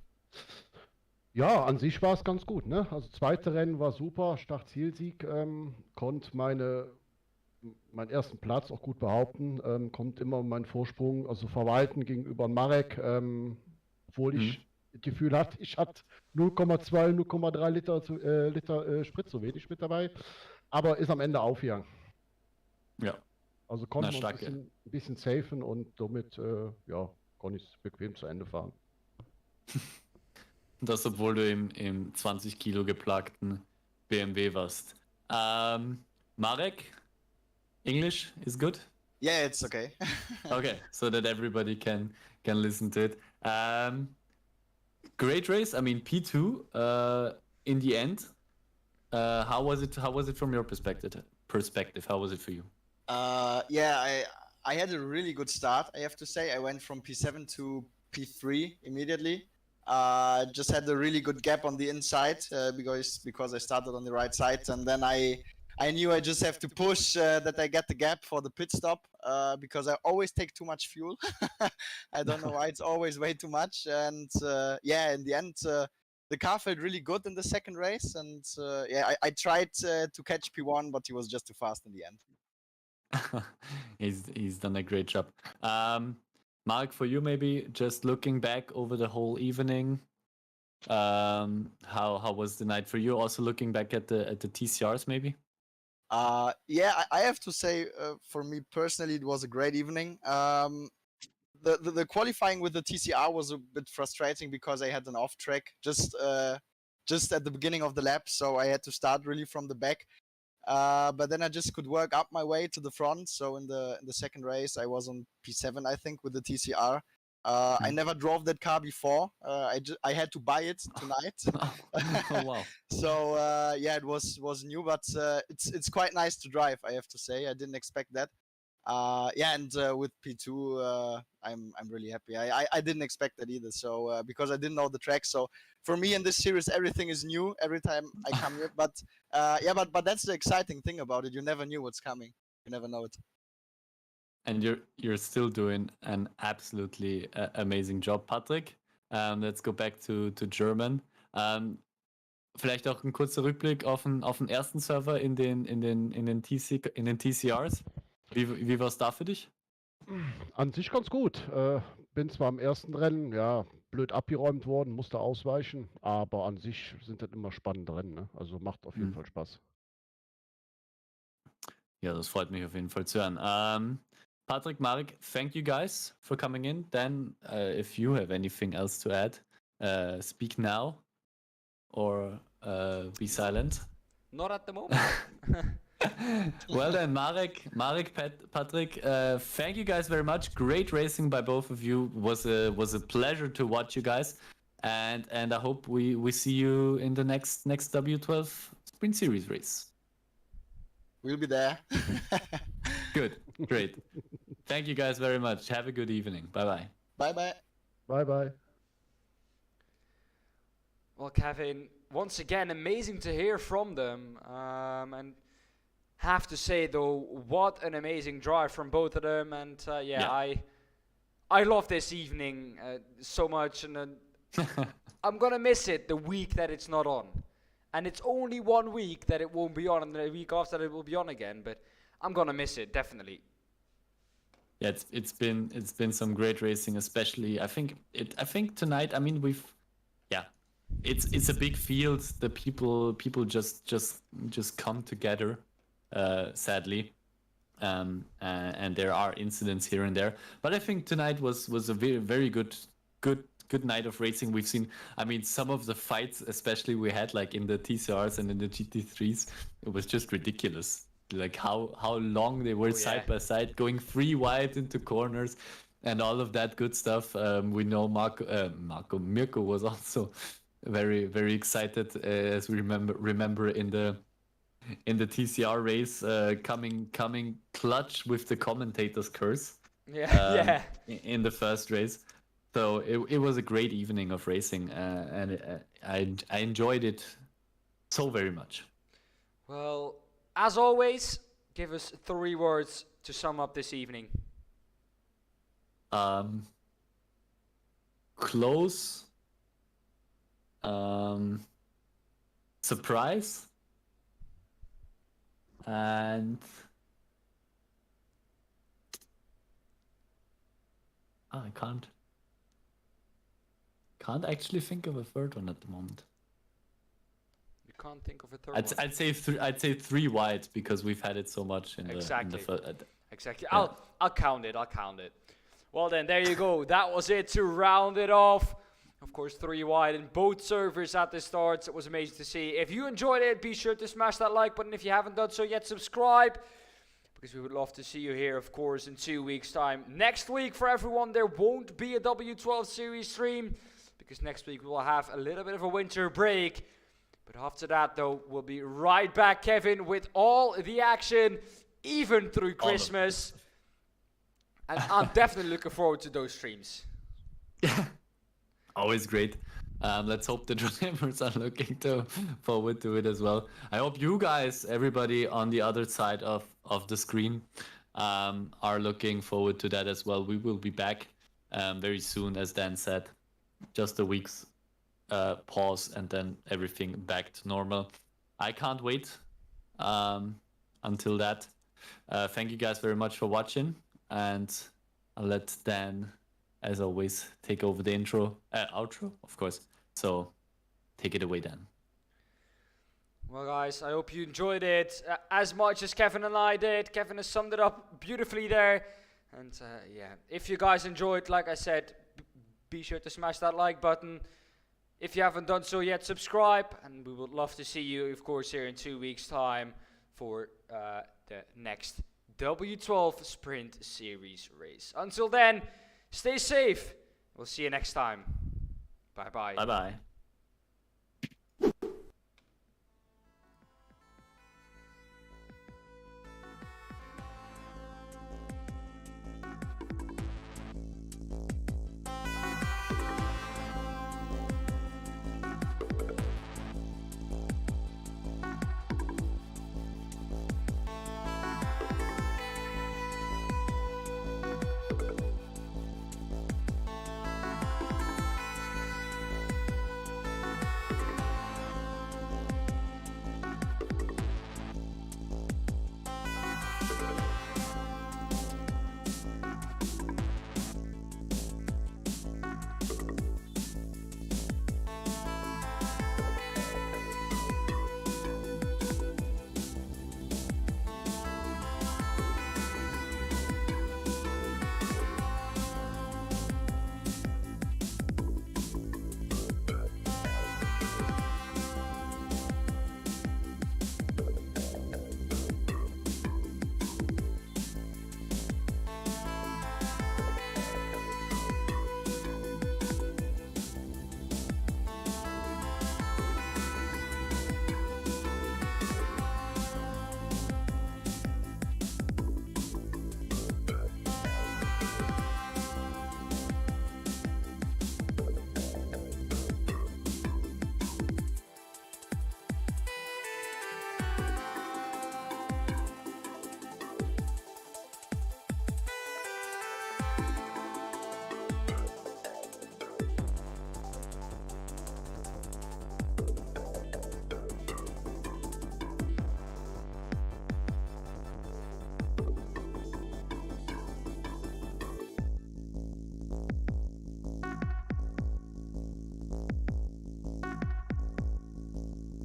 Ja, an sich war es ganz gut, ne? Also zweite Rennen war super, Start-Ziel-Sieg, konnte meinen ersten Platz auch gut behaupten, kommt immer meinen Vorsprung, also verwalten gegenüber Marek, obwohl ich das Gefühl hatte, ich hatte 0,2, 0,3 Liter Sprit zu wenig mit dabei, aber ist am Ende aufgegangen. Ja. Also konnte man ein bisschen safen und somit ja, konnte ich es bequem zu Ende fahren. Das, obwohl du im 20 Kilo geplagten BMW warst. Marek, English is good? Yeah, it's okay. Okay, so that everybody can listen to it. Great race. I mean, P2 in the end. How was it from your perspective? How was it for you? Yeah, I had a really good start, I have to say. I went from P7 to P3 immediately. Just had a really good gap on the inside because I started on the right side, and then I knew I just have to push that I get the gap for the pit stop because I always take too much fuel. I don't know why, it's always way too much. And yeah, in the end, the car felt really good in the second race, and yeah, I tried to catch P1, but he was just too fast in the end. He's done a great job. Mark, for you, maybe just looking back over the whole evening, how was the night for you? Also looking back at the TCRs, maybe. Yeah, I have to say, for me personally, it was a great evening. The qualifying with the TCR was a bit frustrating because I had an off track just at the beginning of the lap, so I had to start really from the back. But then I just could work up my way to the front. So in the second race, I was on P7, I think, with the TCR. I never drove that car before. I had to buy it tonight. Oh wow! So yeah, it was new, but it's quite nice to drive, I have to say. I didn't expect that. Yeah, and with P2, I'm really happy. I didn't expect that either. So because I didn't know the track, so for me in this series, everything is new every time I come here. But yeah, but that's the exciting thing about it. You never knew what's coming. You never know it. And you're still doing an absolutely amazing job, Patrick. Let's go back to German. Vielleicht auch ein kurzer Rückblick auf den ersten Server in den TCRs. Wie war es da für dich? An sich ganz gut. Bin zwar im ersten Rennen, ja, blöd abgeräumt worden, musste ausweichen, aber an sich sind das immer spannende Rennen, ne? Also macht auf jeden Fall Spaß. Ja, das freut mich auf jeden Fall zu hören. Patrick, Marek, thank you guys for coming in. Then, if you have anything else to add, speak now or be silent. Not at the moment. Well then, Marek, Patrick, thank you guys very much. Great racing by both of you. Was a pleasure to watch you guys, and I hope we see you in the next W12 Sprint Series race. We'll be there. Good, great. Thank you guys very much. Have a good evening. Bye bye. Bye bye. Bye bye. Well, Kevin, once again, amazing to hear from them. And have to say though, what an amazing drive from both of them. And I love this evening so much, and I'm gonna miss it the week that it's not on. And it's only 1 week that it won't be on, and the week after it will be on again. But I'm gonna miss it definitely. Yeah, it's been some great racing, especially I think tonight. I mean, it's a big field. The people just come together, sadly, and there are incidents here and there. But I think tonight was a very good night of racing. We've seen, I mean, some of the fights, especially we had like in the TCRs and in the GT3s, it was just ridiculous. Like how long they were side by side, going 3 wide into corners, and all of that good stuff. We know Mirko was also very excited, as we remember in the TCR race, coming clutch with the commentator's curse. In the first race. So it was a great evening of racing, and I enjoyed it so very much. Well, as always, give us 3 words to sum up this evening. Close. Surprise. And I can't actually think of a third one at the moment. You can't think of a third one? I'd say 3 wide, because we've had it so much in Exactly. Exactly. Yeah. I'll count it. Well then, there you go. That was it to round it off. Of course, 3 wide in both servers at the start. It was amazing to see. If you enjoyed it, be sure to smash that like button. If you haven't done so yet, subscribe, because we would love to see you here, of course, in 2 weeks' time. Next week, for everyone, there won't be a W12 series stream, because next week we will have a little bit of a winter break. But after that, though, we'll be right back, Kevin, with all the action, even through Christmas. And I'm definitely looking forward to those streams. Yeah, always great. Let's hope the drivers are looking forward to it as well. I hope you guys, everybody on the other side of the screen, are looking forward to that as well. We will be back very soon, as Dan said. Just a week's pause, and then everything back to normal. I can't wait until that. Thank you guys very much for watching, and I'll let Dan, as always, take over the outro, of course. So take it away, Dan. Well, guys, I hope you enjoyed it as much as Kevin and I did. Kevin has summed it up beautifully there. And if you guys enjoyed, like I said, be sure to smash that like button. If you haven't done so yet, subscribe. And we would love to see you, of course, here in 2 weeks' time for the next W12 Sprint Series race. Until then, stay safe. We'll see you next time. Bye-bye. Bye-bye.